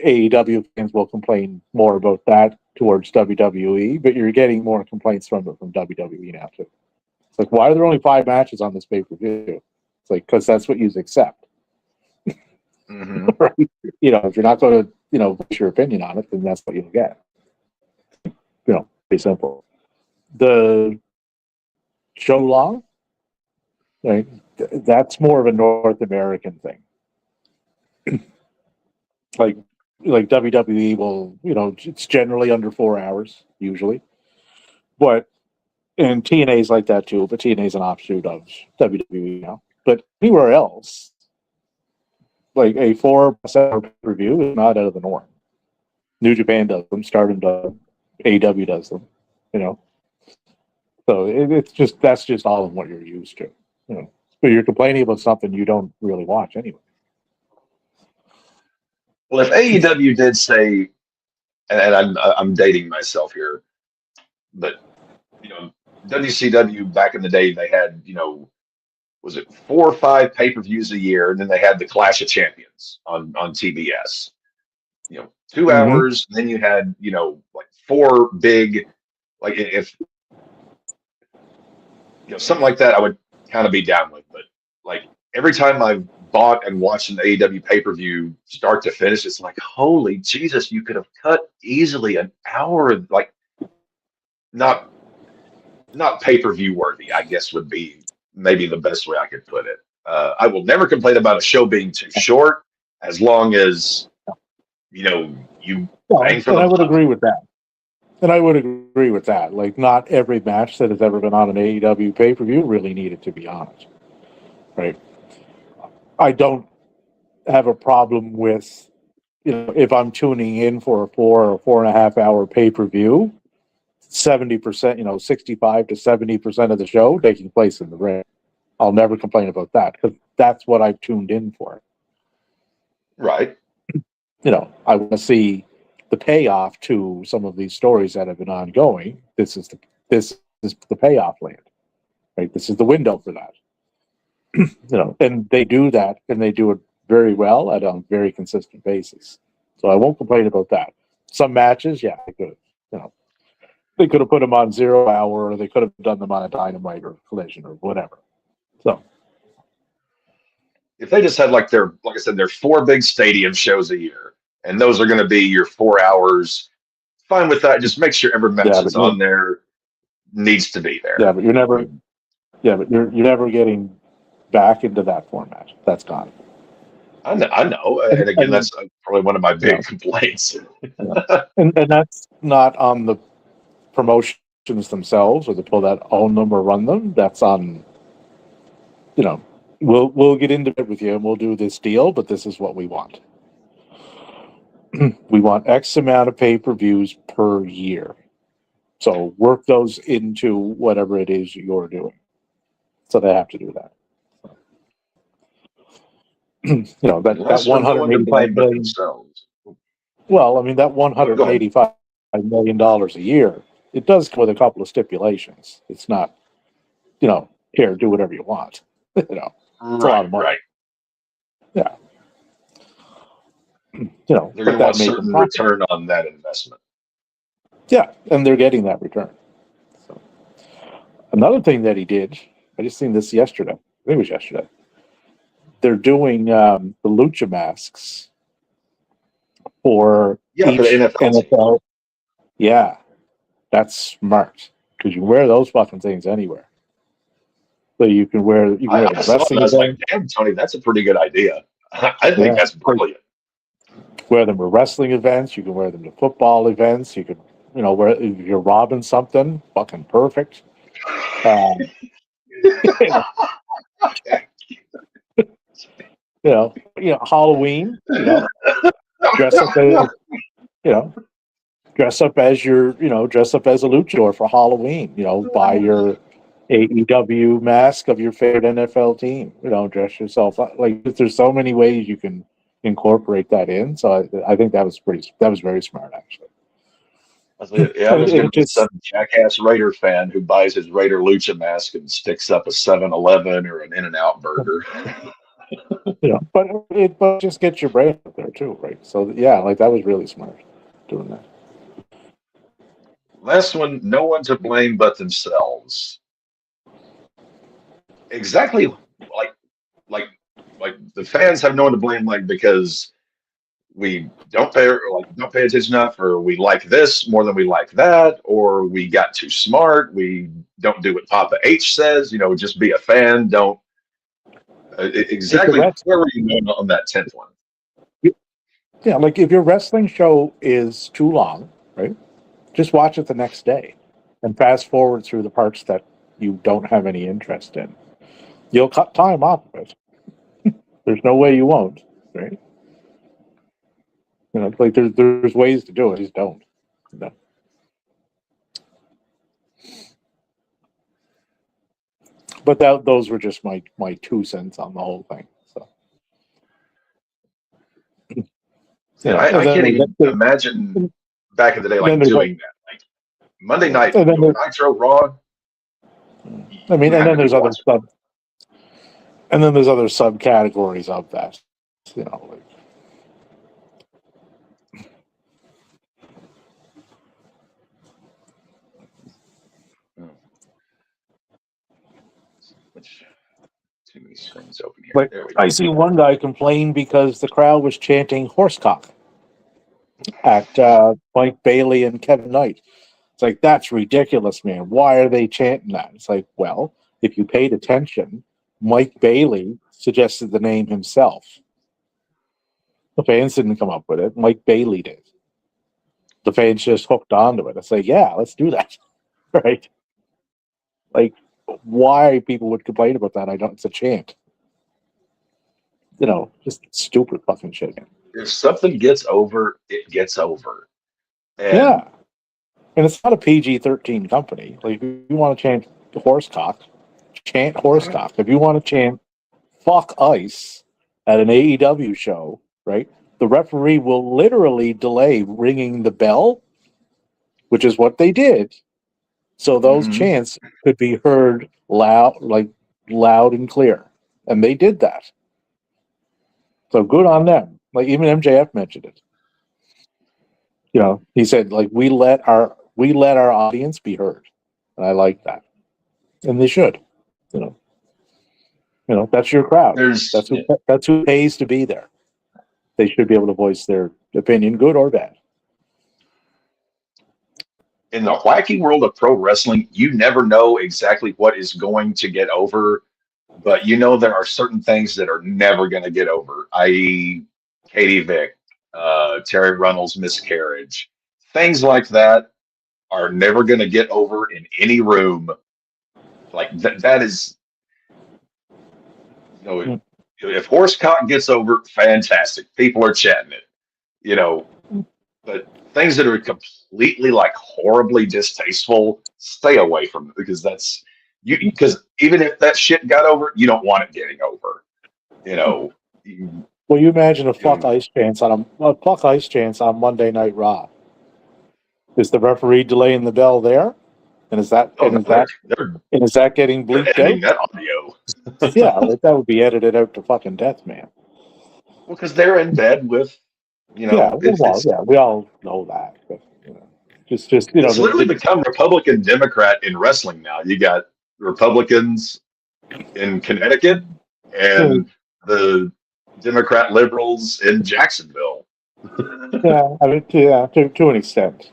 AEW fans will complain more about that towards WWE, but you're getting more complaints from WWE now too. It's like, why are there only 5 matches on this pay-per-view? It's like, because that's what you accept. Mm-hmm. Right? If you're not going to, put your opinion on it, then that's what you'll get. Pretty simple. The show long, right? That's more of a North American thing. like WWE will, it's generally under 4 hours usually, and TNA's like that too. But TNA's an offshoot of WWE now. But anywhere else, like a 4-hour review is not out of the norm. New Japan does them, Stardom does them, AEW does them, So that's just all of what you're used to, But you're complaining about something you don't really watch anyway. Well, if AEW did say, and I'm dating myself here, but WCW back in the day, they had, was it 4 or 5 pay-per-views a year, and then they had the Clash of Champions on TBS. 2 hours, and then you had, like 4 big, like if something like that, I would kind of be down with. But like every time I've bought and watched an AEW pay-per-view start to finish, it's like, holy Jesus, you could have cut easily an hour, like not pay-per-view worthy, I guess would be maybe the best way I could put it. I will never complain about a show being too short, as long as you bang for and the I would buck. agree with that. And I would agree with that. Like, not every match that has ever been on an AEW pay-per-view really needed to be on it, right? I don't have a problem with, if I'm tuning in for a 4 or 4.5 hour pay-per-view, 70%, 65 to 70% of the show taking place in the ring. I'll never complain about that, because that's what I've tuned in for. Right. I want to see the payoff to some of these stories that have been ongoing. This is the payoff land, right? This is the window for that. And they do that, and they do it very well at a very consistent basis. So I won't complain about that. Some matches, yeah, they could have put them on 0 hour, or they could have done them on a Dynamite or Collision or whatever. So if they just had like I said, their 4 big stadium shows a year, and those are going to be your 4 hours, fine with that. Just make sure every match that's on there needs to be there. Yeah, but you're never getting back into that format. That's gone. I know. And again, that's probably one of my big complaints. and that's not on the promotions themselves or the people that own them or run them. That's on, we'll get into it with you and we'll do this deal, but this is what we want. We want X amount of pay-per-views per year. So work those into whatever it is you're doing. So they have to do that. That 185 million. Well, I mean, that $185 million a year, it does come with a couple of stipulations. It's not, here, do whatever you want. It's a lot of money. Right. Yeah. They're going to want a certain return on that investment. Yeah, and they're getting that return. So, another thing that he did, I just seen this yesterday. I think it was yesterday. They're doing the lucha masks for each for the NFL. Yeah, that's smart, because you can wear those fucking things anywhere. So you can wear. I was like, damn, Tony, that's a pretty good idea. I think that's brilliant. Wear them to wrestling events. You can wear them to football events. You could, wear if you're robbing something, fucking perfect. Halloween. Dress up as, dress up as a luchador for Halloween. Buy your AEW mask of your favorite NFL team. Dress yourself up. Like, there's so many ways you can incorporate that in. So I think that was very smart, actually. Yeah, there's going to be some jackass Raider fan who buys his Raider lucha mask and sticks up a 7-Eleven or an In-N-Out burger. But it just gets your brand up there too, right? So yeah, like, that was really smart doing that. Last one, no one to blame but themselves. Exactly, like the fans have no one to blame, like, because we don't pay attention enough, or we like this more than we like that, or we got too smart. We don't do what Papa H says. Just be a fan. Don't exactly where were you going on that 10th one? Yeah, like, if your wrestling show is too long, right? Just watch it the next day and fast forward through the parts that you don't have any interest in. You'll cut time off of it. There's no way you won't, right? Like, there's ways to do it. Just don't. But those were just my 2 cents on the whole thing. So, I can't even imagine back in the day, like, doing that. Like, Monday night And then Nitro Raw. I mean, you and have then to there's be other watching. subcategories of that. You know, like, Which too many screens open here. but There we I go. see one guy complain because the crowd was chanting horsecock at Mike Bailey and Kevin Knight. It's like, that's ridiculous, man. Why are they chanting that? It's like, well, if you paid attention, Mike Bailey suggested the name himself. The fans didn't come up with it. Mike Bailey did. The fans just hooked onto it. It's like, yeah, let's do that. Right? Like, why people would complain about that, I don't. It's a chant. You know, just stupid fucking shit. If something gets over, it gets over. And Yeah. And it's not a PG-13 company. Like, if you want to chant horsecock, chant horsecock. If you want to chant fuck ice at an AEW show, right, the referee will literally delay ringing the bell, which is what they did. So those chants could be heard loud and clear. And they did that. So good on them. Like, even MJF mentioned it. You know, he said, like, we let our audience be heard. And I like that. And they should. You know, that's your crowd. That's who pays to be there. They should be able to voice their opinion, good or bad. in the wacky world of pro wrestling, you never know exactly what is going to get over, but you know there are certain things that are never going to get over, i.e., Katie Vick, Terry Runnels' miscarriage. Things like that are never going to get over in any room. Like that is, you know, if Horsecock gets over, fantastic. People are chatting it, you know, but things that are completely like horribly distasteful, stay away from it because that's you. Because even if that shit got over, you don't want it getting over. You know. Well, you imagine a fuck ice chance on Monday Night Raw. Is the referee delaying the bell there? And is that getting bleeped editing out? that audio? Yeah, like that would be edited out to fucking death, man. Well, because they're in bed with, you know, we all know that. But, you know, just you know, it's literally become Republican Democrat in wrestling now. You got Republicans in Connecticut and the Democrat liberals in Jacksonville. Yeah, I mean, to an extent.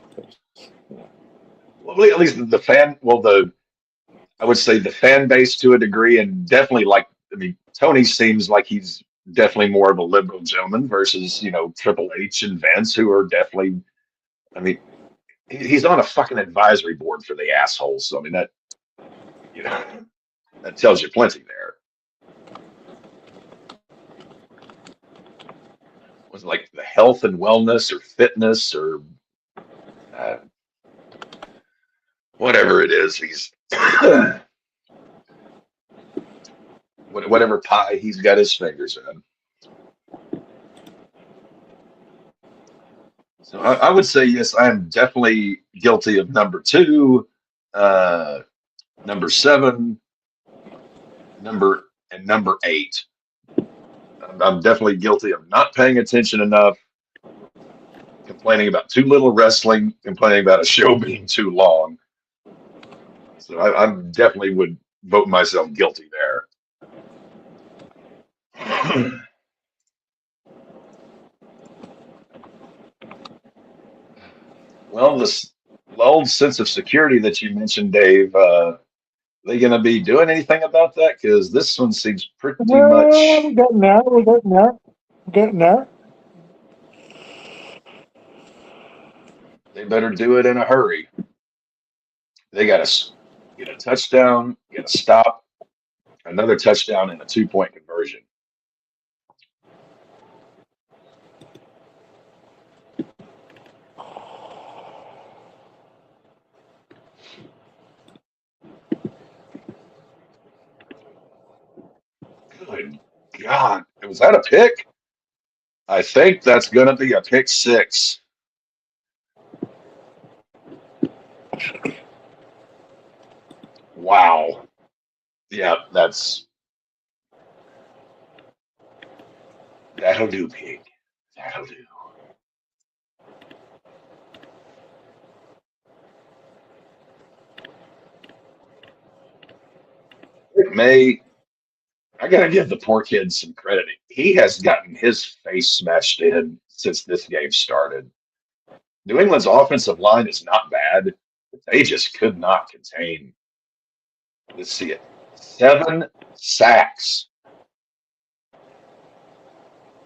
Well, at least I would say the fan base to a degree, and definitely Tony seems like he's definitely more of a liberal gentleman versus, you know, Triple H and Vince, who are definitely, I mean, he's on a fucking advisory board for the assholes. So, I mean, that, you know, that tells you plenty there. Was it like the health and wellness or fitness or whatever it is, he's whatever pie he's got his fingers in. So I would say yes, I am definitely guilty of number 2, number 7, number 8. I'm definitely guilty of not paying attention enough, complaining about too little wrestling, complaining about a show being too long. So I definitely would vote myself guilty there. Well, this lulled sense of security that you mentioned, Dave, they going to be doing anything about that? Because this one seems pretty much. We're getting there. They better do it in a hurry. They got to get a touchdown, get a stop, another touchdown, and a 2-point conversion. Good God. Was that a pick? I think that's going to be a pick 6. Wow. Yeah, that'll do, pig. That'll do. May I gotta give the poor kid some credit. He has gotten his face smashed in since this game started. New England's offensive line is not bad, but they just could not contain. Let's see it. 7 sacks.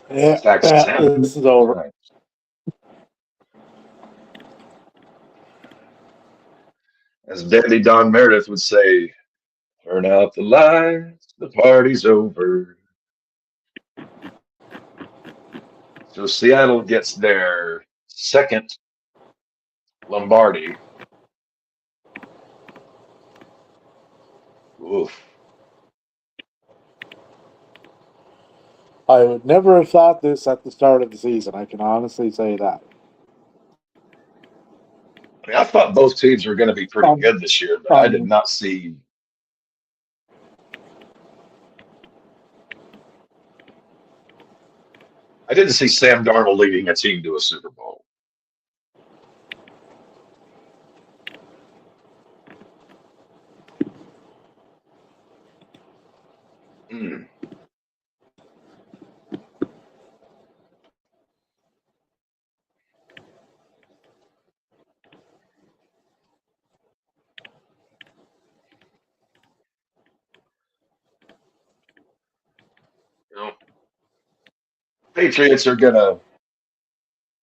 Yeah, Sacks 10. this is over. Right. As Daddy Don Meredith would say, turn out the lights, the party's over. So Seattle gets their second Lombardi. Oof. I would never have thought this at the start of the season. I can honestly say that. I mean, I thought both teams were going to be pretty good this year, but I did not see. I didn't see Sam Darnold leading a team to a Super Bowl. Mm. You know, Patriots are gonna.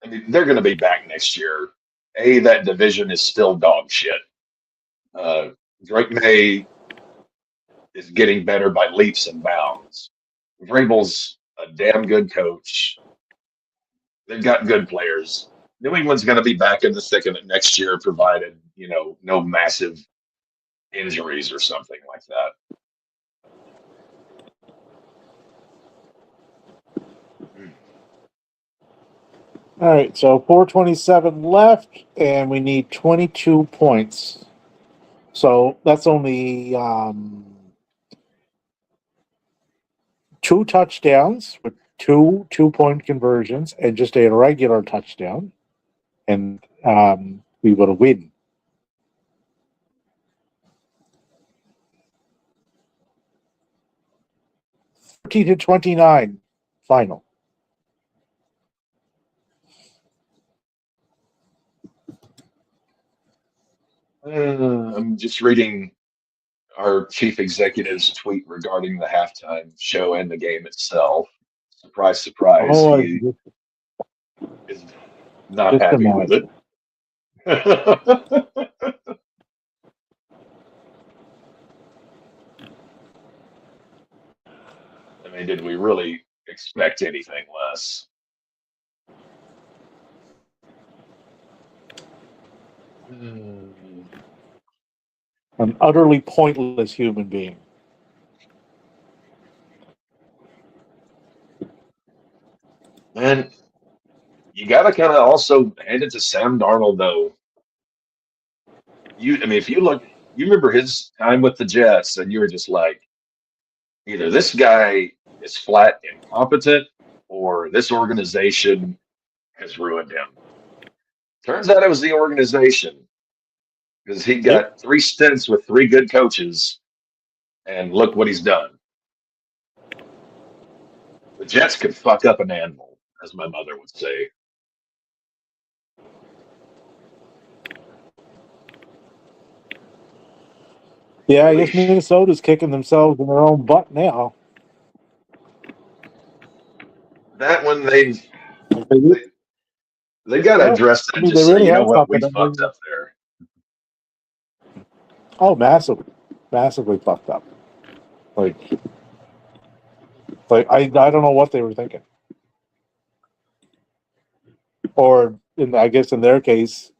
I mean, they're gonna be back next year. That division is still dog shit. Drake May is getting better by leaps and bounds. Vrabel's a damn good coach. They've got good players. New England's going to be back in the thick of it next year, provided no massive injuries or something like that. All right, so 4:27 left, and we need 22 points. So that's only 2 touchdowns with 2 2-point conversions and just a regular touchdown, and we would have win. To 29 final. I'm just reading our chief executive's tweet regarding the halftime show and the game itself. Surprise, surprise. Oh, He is not just happy with it. I mean, did we really expect anything less? An utterly pointless human being. And you got to kind of also hand it to Sam Darnold, though. If you look, you remember his time with the Jets, and you were just like, either this guy is flat incompetent, or this organization has ruined him. Turns out it was the organization, because he got 3 stints with 3 good coaches, and look what he's done. The Jets could fuck up an animal, as my mother would say. Yeah, I guess Minnesota's kicking themselves in their own butt now. That one, they got to address that. Just say, you know what, we fucked up there. Oh, massively fucked up. Like I don't know what they were thinking, or I guess in their case,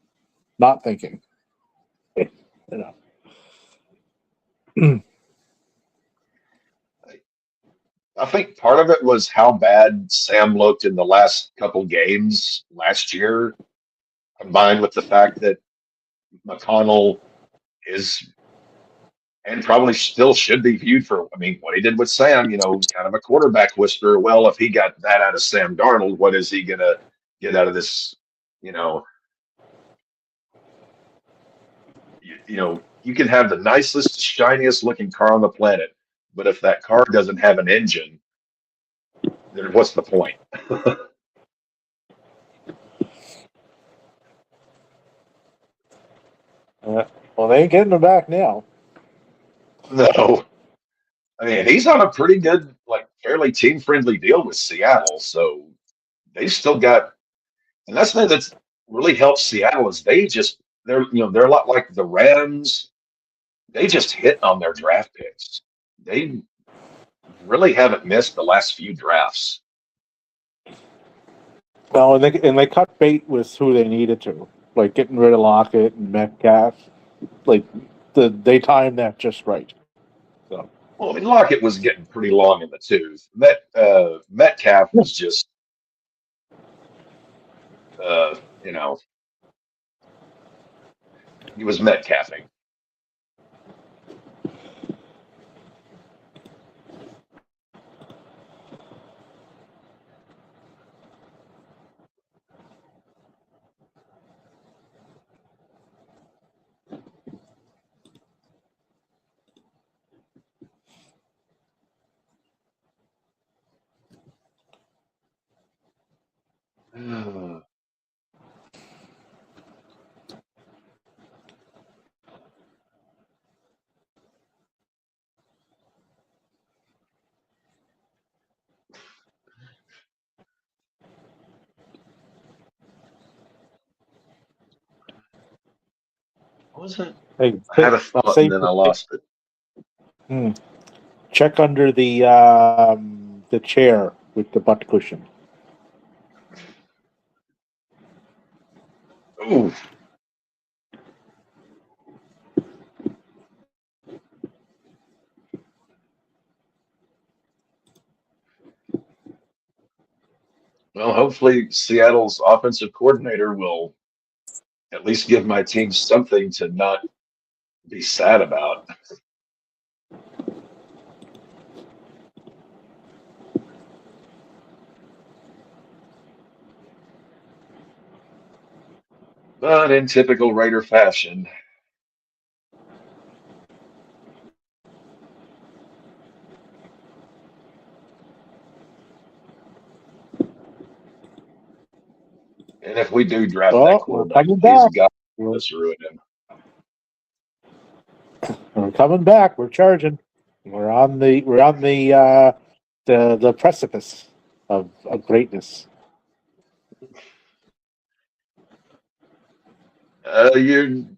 not thinking. I think part of it was how bad Sam looked in the last couple games last year, combined with the fact that McConnell is and probably still should be viewed for, I mean, what he did with Sam, kind of a quarterback whisperer. Well, if he got that out of Sam Darnold, what is he going to get out of this? You can have the nicest, shiniest looking car on the planet, but if that car doesn't have an engine, then what's the point? Well, they ain't getting them back now. No. I mean, he's on a pretty good, like, fairly team-friendly deal with Seattle, so they've still got, and that's the thing that's really helped Seattle is they're a lot like the Rams. They just hit on their draft picks. They really haven't missed the last few drafts. Well, and they cut bait with who they needed to, like getting rid of Lockett and Metcalf. Like they timed that just right. So. Well, I mean, Lockett was getting pretty long in the tooth. Metcalf was just, he was Metcalfing. What was it? Hey, I had a thought and then I lost it. Check under the chair with the butt cushion. Ooh. Well, hopefully Seattle's offensive coordinator will at least give my team something to not be sad about. But in typical Raider fashion, and if we do draft that quarterback, he's got to ruin him. We're coming back. We're charging. We're on the precipice of greatness. You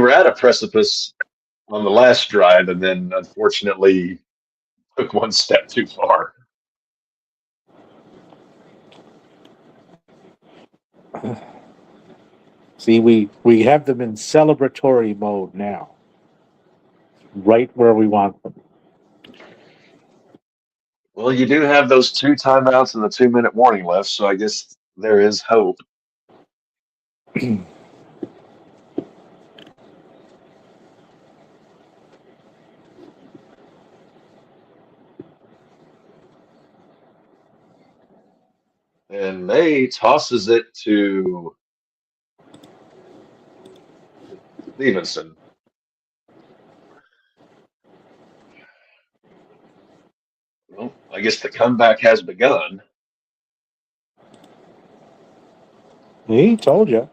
were at a precipice on the last drive, and then unfortunately took one step too far. See, we have them in celebratory mode now, right where we want them. Well, you do have those 2 timeouts and the 2-minute warning left, so I guess there is hope. And May tosses it to Stevenson. Well, I guess the comeback has begun. He told you.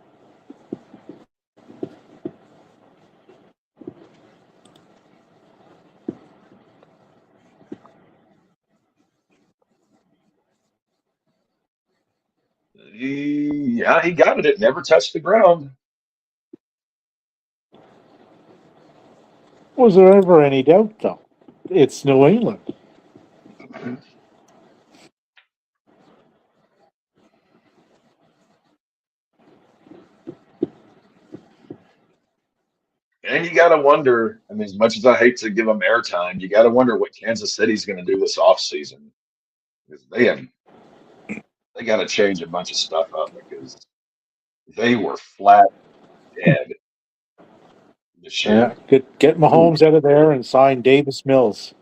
Yeah, he got it. It never touched the ground. Was there ever any doubt, though? It's New England. And you got to wonder, I mean, as much as I hate to give them airtime, you got to wonder what Kansas City's going to do this offseason. Because they got to change a bunch of stuff up because they were flat dead this year. Yeah, get Mahomes out of there and sign Davis Mills.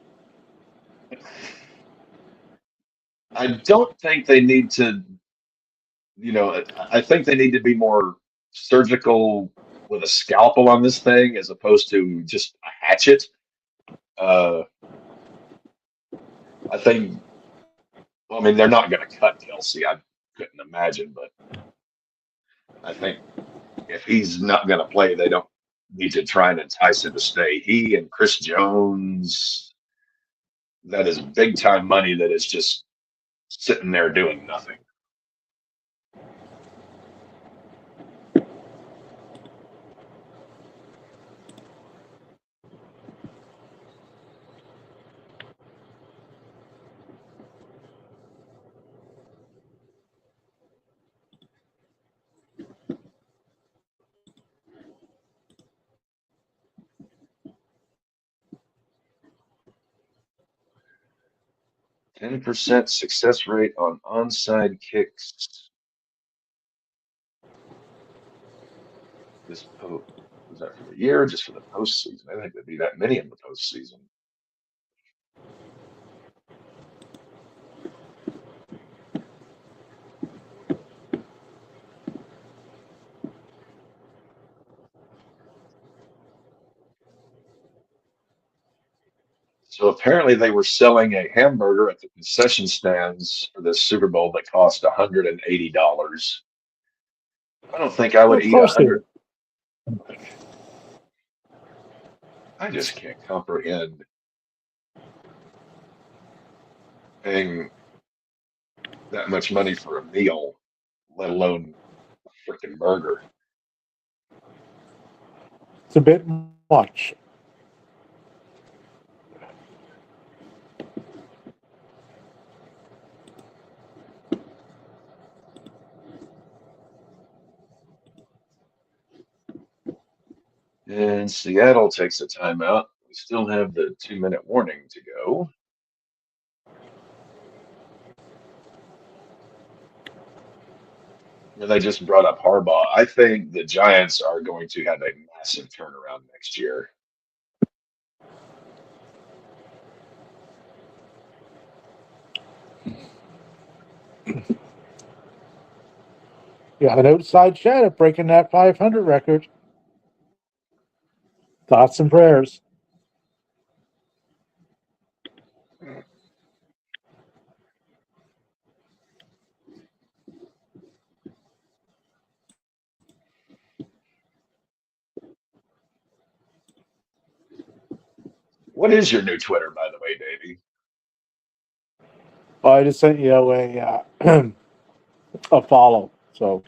I don't think they need to, I think they need to be more surgical with a scalpel on this thing as opposed to just a hatchet. I think, well, I mean, they're not going to cut Kelsey. I couldn't imagine, but I think if he's not going to play, they don't need to try and entice him to stay. He and Chris Jones, that is big time money that is just sitting there doing nothing. %10 success rate on onside kicks. Was that for the year or just for the postseason? I don't think there'd be that many in the postseason. So apparently they were selling a hamburger at the concession stands for this Super Bowl that cost $180. I don't think I would Of eat course they would. 100. I just can't comprehend paying that much money for a meal, let alone a freaking burger. It's a bit much. And Seattle takes a timeout. We still have the 2-minute warning to go. And they just brought up Harbaugh. I think the Giants are going to have a massive turnaround next year. Yeah, an outside shot at breaking that 500 record. Thoughts and prayers. What is your new Twitter, by the way, Davey? Well, I just sent you a follow. So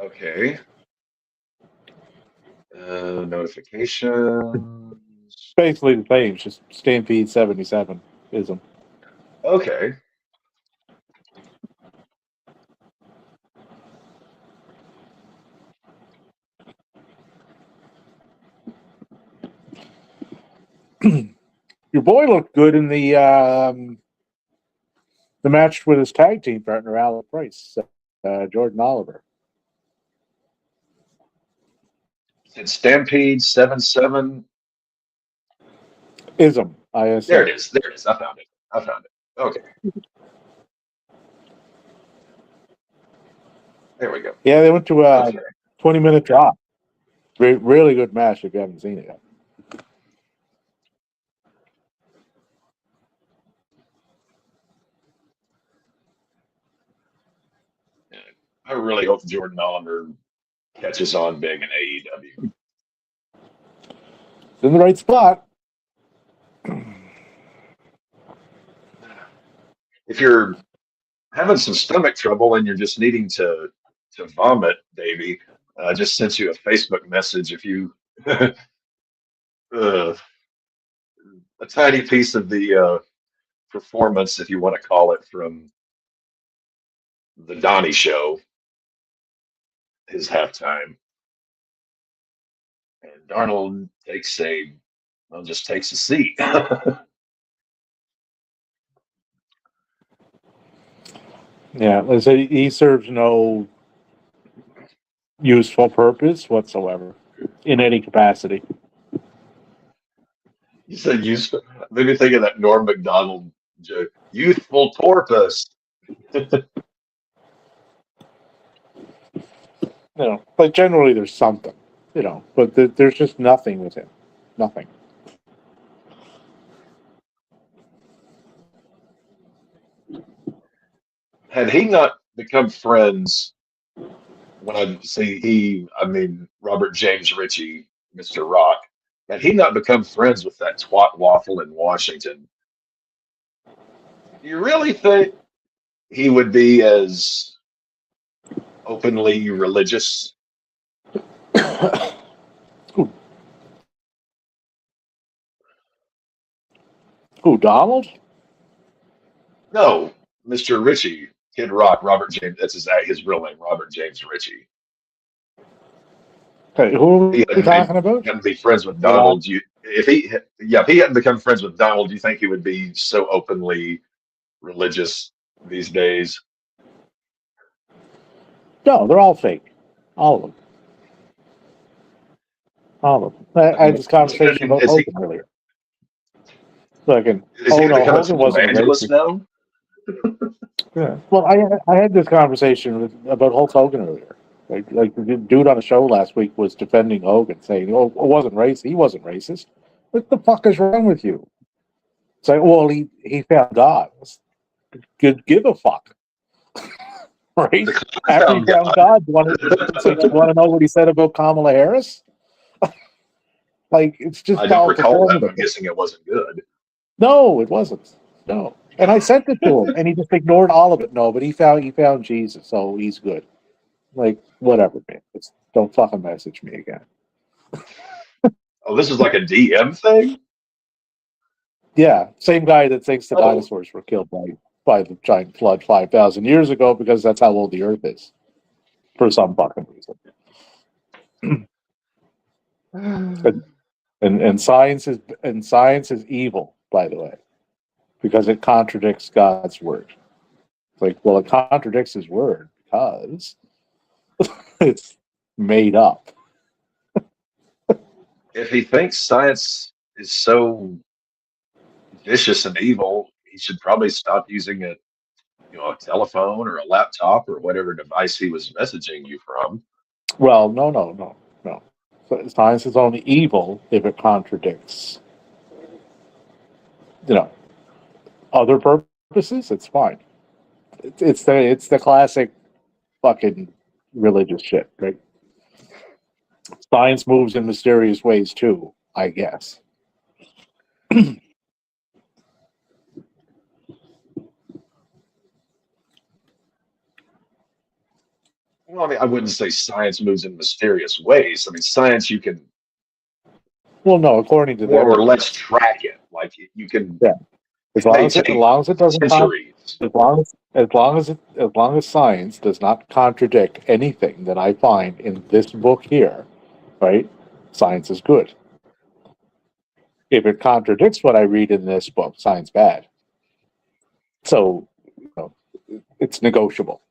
Okay. Notifications. basically the same. It's just Stampede 77 ism. Okay. Your boy looked good in the match with his tag team partner, Alec Price, Jordan Oliver. It's Stampede 77. Ism, ISM. There it is. There it is. I found it. Okay. There we go. Yeah, they went to a 20-minute drop. Really good match if you haven't seen it yet. I really hope Jordan Oliver catches on big in AEW. It's in the right spot. If you're having some stomach trouble and you're just needing to vomit, Davey, I just sent you a Facebook message. If you a tiny piece of the performance, if you want to call it, from the Donnie Show, his halftime, and Darnold just takes a seat. Yeah, let's say he serves no useful purpose whatsoever in any capacity. You said useful. Made me think of that Norm Macdonald joke. Youthful porpoise. But generally there's something, but there's just nothing with him. Nothing. Had he not become friends when Robert James Ritchie, Mr. Rock, had he not become friends with that twat waffle in Washington, do you really think he would be as openly religious? Who, Donald? No, Mr. Ritchie, Kid Rock, Robert James. That's his real name, Robert James Ritchie. Okay, who are He we talking about? hadn't be friends with Donald. If he hadn't become friends with Donald, do you think he would be so openly religious these days? No, they're all fake. All of them. All of them. I had this conversation about Hogan earlier. Is he become a Hogan wasn't evangelist now? Yeah. Well, I had this conversation about Hulk Hogan earlier. Like the dude on the show last week was defending Hogan, saying, "Oh, it wasn't racist. He wasn't racist. What the fuck is wrong with you?" It's like, well, he found God. Give a fuck, right? After he found God, you want to know what he said about Kamala Harris? Like, it's just. I don't recall that. But I'm guessing it wasn't good. No, it wasn't. No, and I sent it to him, and he just ignored all of it. No, but he found Jesus, so he's good. Like, whatever, man. Don't fucking message me again. Oh, this is like a DM thing? Yeah, same guy that thinks the dinosaurs were killed by the giant flood 5,000 years ago because that's how old the Earth is, for some fucking reason. and science is evil, by the way, because it contradicts God's word. It's like, well, it contradicts His word because it's made up. If he thinks science is so vicious and evil, he should probably stop using a telephone or a laptop or whatever device he was messaging you from. Well, no. Science is only evil if it contradicts, other purposes. It's fine. It's the classic fucking religious shit, right? Science moves in mysterious ways too, I guess. Well, I wouldn't say science moves in mysterious ways. Science you can. Well, no, according to more or less track it. Like you can. Yeah. As long as it doesn't. Centuries. As long as science does not contradict anything that I find in this book here, right? Science is good. If it contradicts what I read in this book, science bad. So, it's negotiable.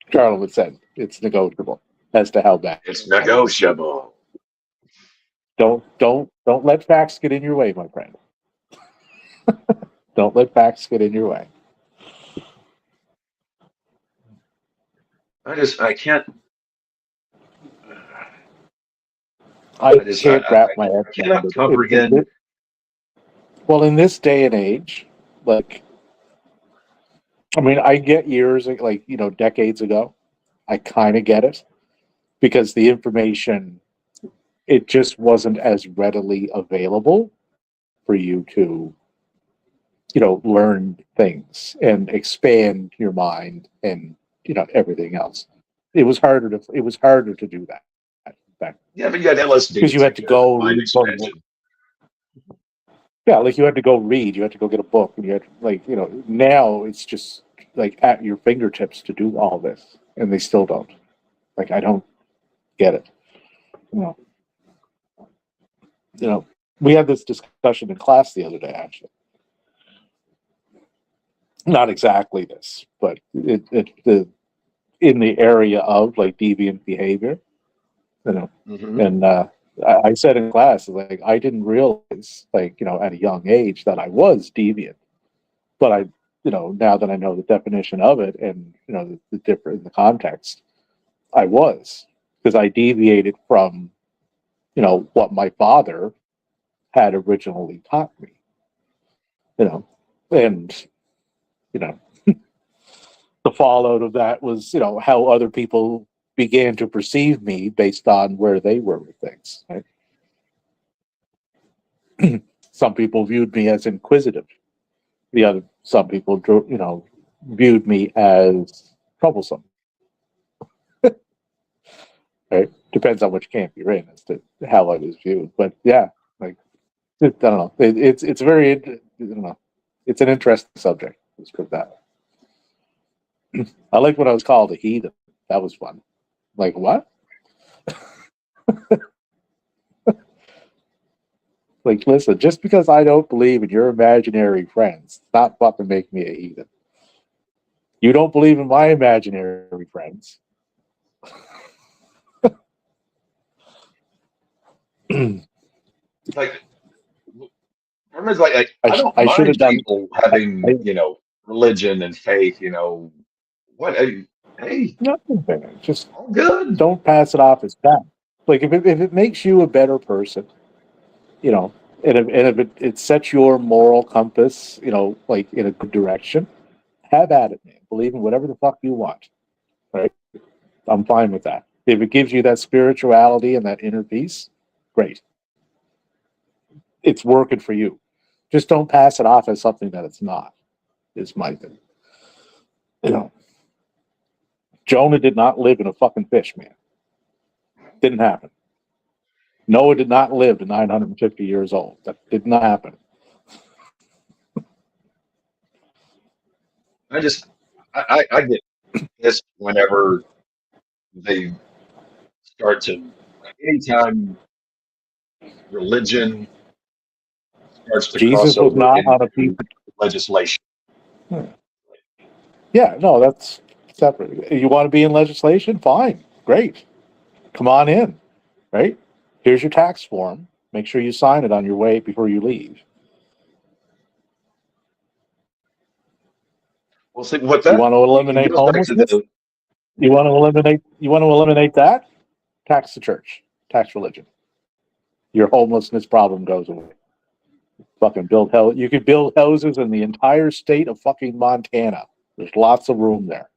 Charlotte would say, it's negotiable as to how bad. It's negotiable. Don't let facts get in your way, my friend. Don't let facts get in your way. I can't. I can't wrap my head around it. Comprehend. Well, in this day and age, I get years, decades ago, I kind of get it because the information, it just wasn't as readily available for you to, learn things and expand your mind and, everything else. It was harder to do that. Yeah, but you had LSD because you had to go. Yeah, you had to go read. You had to go get a book, and you had now it's just at your fingertips to do all this, and they still don't. I don't get it. We had this discussion in class the other day, actually. Not exactly this, but the in the area of like deviant behavior, you know. Mhm. And I said in class, like, I didn't realize, like, at a young age that I was deviant, but I, now that I know the definition of it and the different the context, I was, because I deviated from what my father had originally taught me, and the fallout of that was how other people began to perceive me based on where they were with things, right? Some people viewed me as inquisitive. Some people, viewed me as troublesome. Right? Depends on which camp you're in as to how I was viewed. But yeah, like, I don't know. It's very, I don't know. It's an interesting subject. Let's put that. I like when I was called a heathen. That was fun. Like, what? Like, listen, just because I don't believe in your imaginary friends, not fucking make me a heathen. You don't believe in my imaginary friends. Like, remember, like I don't I should mind have done. people having, religion and faith, what, hey, Nothing. Just all good. don't pass it off as fact. Like, if it makes you a better person, and if it sets your moral compass, like in a good direction, have at it, man. Believe in whatever the fuck you want. Right? I'm fine with that. If it gives you that spirituality and that inner peace, great. It's working for you. Just don't pass it off as something that it's not, is my thing. Jonah did not live in a fucking fish, man. Didn't happen. Noah did not live to 950 years old. That did not happen. I get pissed whenever they start to, anytime religion starts to cross Jesus was over not on a piece into legislation. Yeah, no, that's separate. You want to be in legislation? Fine. Great. Come on in. Right? Here's your tax form. Make sure you sign it on your way before you leave. Well, see what You that want to eliminate goes back to homelessness? the You want to eliminate that? Tax the church. Tax religion. Your homelessness problem goes away. Fucking build hell. You could build houses in the entire state of fucking Montana. There's lots of room there.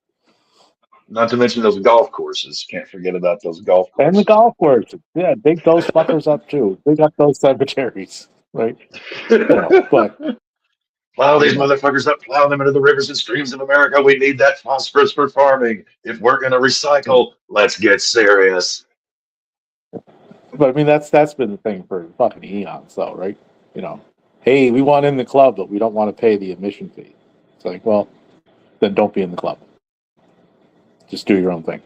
not to mention those golf courses. Can't forget about those golf And the courses. golf courses. Yeah, dig those fuckers up too. Dig up those cemeteries. Right? But Plow these motherfuckers up, plow them into the rivers and streams of America. We need that phosphorus for farming. If we're going to recycle, let's get serious. I mean, that's been the thing for fucking eons, though, right? Hey, we want in the club, but we don't want to pay the admission fee. It's like, well, then don't be in the club. Just do your own thing.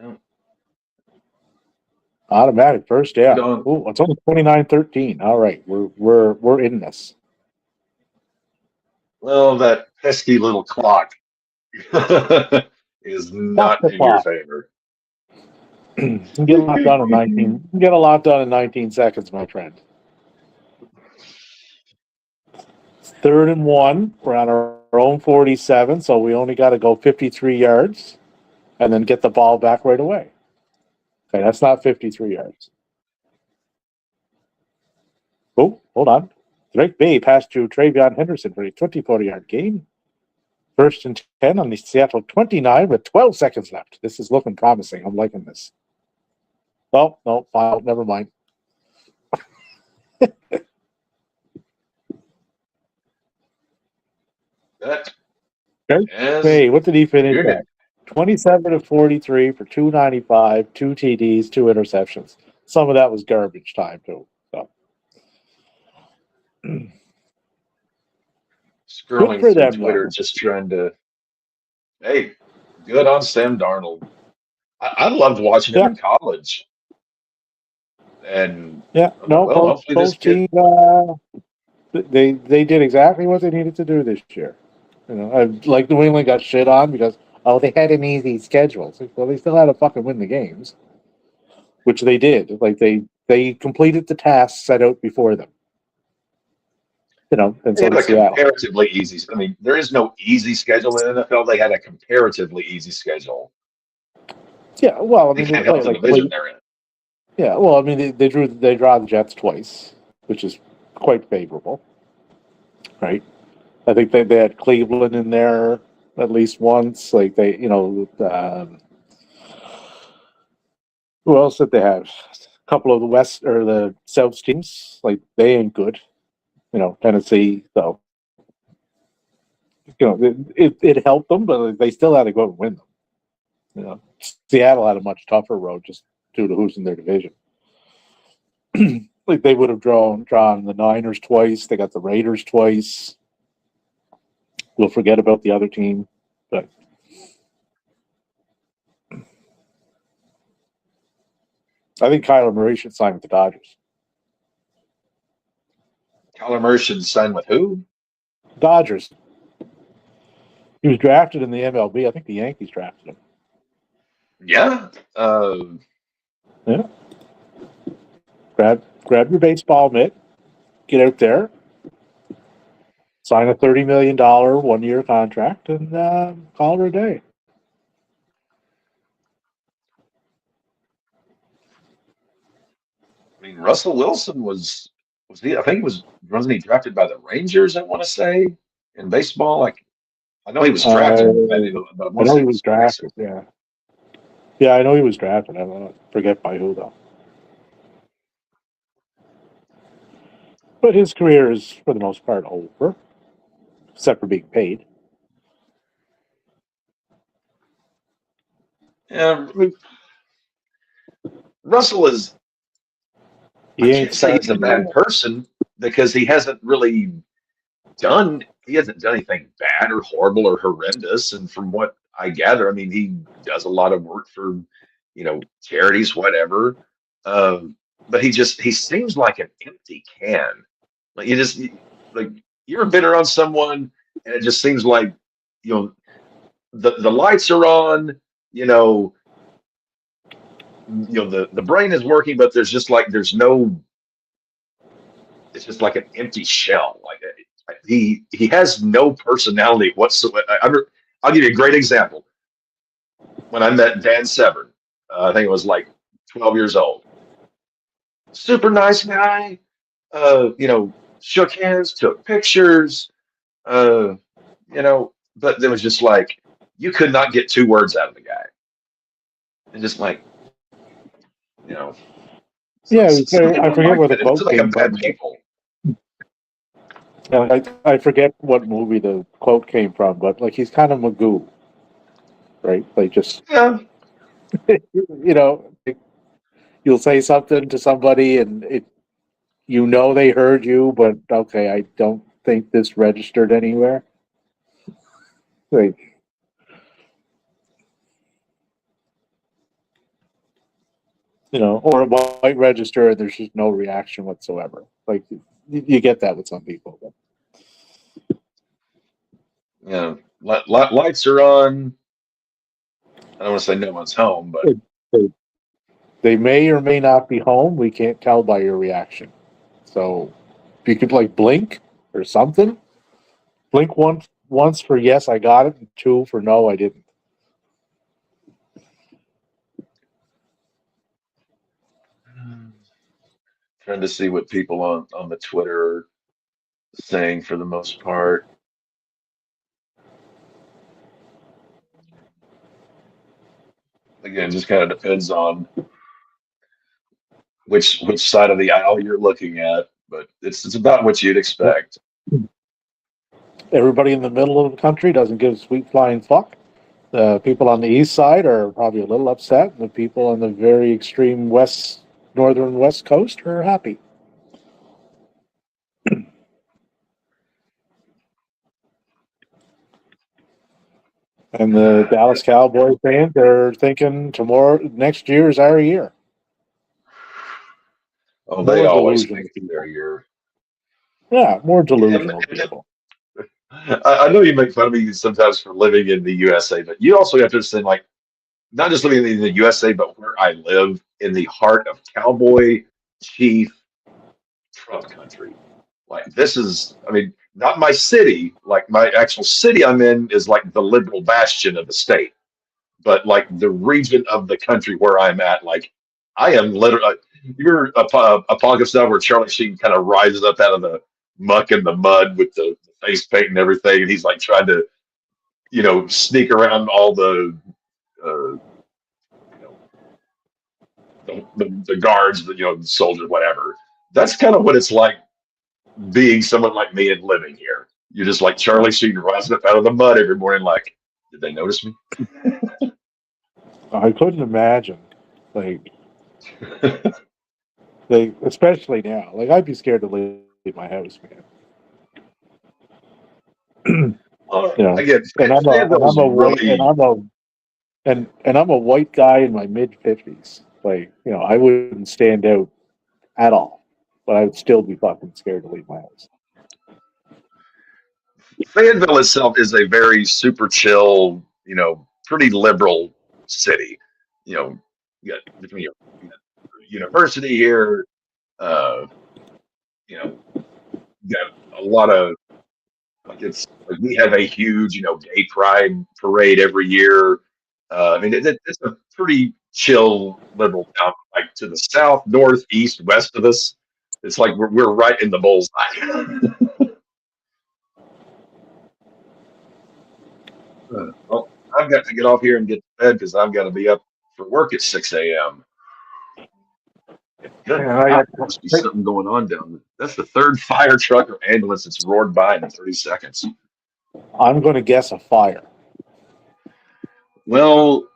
Yeah. Automatic first, yeah. Don't. Ooh, it's only 29:13. All right, we're in this. Well, that pesky little clock is Stop not the in your clock. favor. You can get a lot done in 19. You can get a lot done in 19 seconds, my friend. 3rd and 1. We're on our own 47, so we only got to go 53 yards, and then get the ball back right away. Okay, that's not 53 yards. Oh, hold on. Drake Bay passed to Travion Henderson for a 24-yard gain. 1st and 10 on the Seattle 29 with 12 seconds left. This is looking promising. I'm liking this. Oh, no, fine. Never mind. That Hey, what did he finish at? 27 of 43 for 295, 2 TDs, 2 interceptions. Some of that was garbage time, too. So. Scrolling for through them, Twitter, though. just trying to. Hey, good on Sam Darnold. I loved watching him Yeah. in college, and Yeah, I'm like, no, well, hopefully this both kid. teams, they did exactly what they needed to do this year. You know, like New England got shit on because they had an easy schedule. It's like, well, they still had to fucking win the games, which they did. Like they completed the tasks set out before them. You know, and They so had did a Seattle. comparatively easy. I mean, there is no easy schedule in the NFL. They had a comparatively easy schedule. Yeah, well, I They mean, they can't help played the like division they're in. yeah, well, I mean, they draw the Jets twice, which is quite favorable, right? I think they had Cleveland in there at least once. Like who else did they have? A couple of the West or the South teams, like they ain't good. You know, Tennessee. So it helped them, but they still had to go and win them. You know, Seattle had a much tougher road just due to who's in their division. Like they would have drawn the Niners twice. They got the Raiders twice. We'll forget about the other team, but I think Kyler Murray should sign with the Dodgers. Kyler Murray should sign with who? Dodgers. He was drafted in the MLB. I think the Yankees drafted him. Yeah. Yeah. Grab your baseball mitt, get out there, sign a $30 million 1-year contract, and call it a day. I mean, Russell Wilson was he? I think he wasn't he drafted by the Rangers? I want to say in baseball. Like I know he was drafted, maybe, but I I want to know say he it was was recent. drafted. Yeah. Yeah, I know he was drafted. I don't forget by who though. But his career is for the most part over, except for being paid. Yeah, I mean, Russell is. I He ain't can't say he's starting a bad anymore. person because he hasn't done anything bad or horrible or horrendous. And from what I gather, I mean, he does a lot of work for, charities, whatever. But he seems like an empty can. Like like you're bitter on someone, and it just seems like, you know, the lights are on, you know, the brain is working, but there's no, it's just like an empty shell. Like he has no personality whatsoever. I'll give you a great example. When I met Dan Severn, I think it was like 12 years old. Super nice guy. Shook hands, took pictures. Uh, but there was just like you could not get two words out of the guy. And just like, you know, Yeah, some people I are forget like where the that. It's quote like a came bad from. people. Yeah, I forget what movie the quote came from, but like he's kind of Magoo, right? Like just Yeah. like, you'll say something to somebody and they heard you, but okay, I don't think this registered anywhere. Like or it might register and there's just no reaction whatsoever. Like you get that with some people. But. Lights are on. I don't want to say no one's home, but They may or may not be home. We can't tell by your reaction. So if you could like blink or something, blink once for yes, I got it, and two for no, I didn't. trying to see what people on the Twitter are saying for the most part. Again, just kind of depends on which side of the aisle you're looking at, but it's about what you'd expect. Everybody in the middle of the country doesn't give a sweet flying fuck. The people on the east side are probably a little upset. The people on the very extreme northern west coast are happy. And the Dallas Cowboys fans are thinking next year is our year. Oh, they More always delusional think it's people. their year. Yeah, more Yeah, delusional people. I know you make fun of me sometimes for living in the USA, but you also have to understand, like, not just living in the USA, but where I live in the heart of cowboy, chief, Trump country. Like, this is, I mean, not my city. Like, my actual city I'm in is like the liberal bastion of the state, but like the region of the country where I'm at, like, I am literally. You're Apocalypse Now, where Charlie Sheen kind of rises up out of the muck and the mud with the face paint and everything, and he's like trying to, sneak around all the, you know, the guards, the soldiers, whatever. That's kind of what it's like being someone like me and living here. You're just like Charlie Sheen rising up out of the mud every morning, like, did they notice me? I couldn't imagine. Like, especially now. Like, I'd be scared to leave my house, man. Again, And Fayetteville's really. I'm a white guy in my mid-50s. Like, I wouldn't stand out at all, but I would still be fucking scared to leave my house. Fayetteville itself is a very super chill, pretty liberal city. You got between your university here, you know, you got a lot of, like, it's like we have a huge, gay pride parade every year. I mean, it's a pretty chill liberal town. Like, to the south, north, east, west of us, it's like we're right in the bullseye. Well, I've got to get off here and get to bed because I've got to be up for work at 6 a.m. Good Yeah, God, there must be something going on down there. That's the third fire truck or ambulance that's roared by in 30 seconds. I'm going to guess a fire. Well,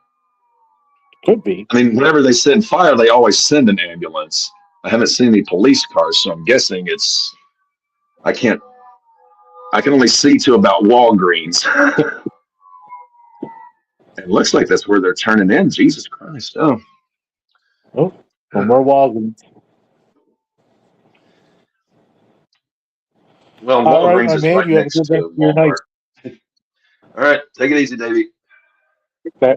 could be. I mean, whenever they send fire, they always send an ambulance. I haven't seen any police cars, so I'm guessing it's. I can only see to about Walgreens. It looks like that's where they're turning in. Jesus Christ! Oh, no more Walgreens. Well, all right, Walgreens my is man. right You have a next good rest to of your night. Walmart. All right, take it easy, Davey. Okay.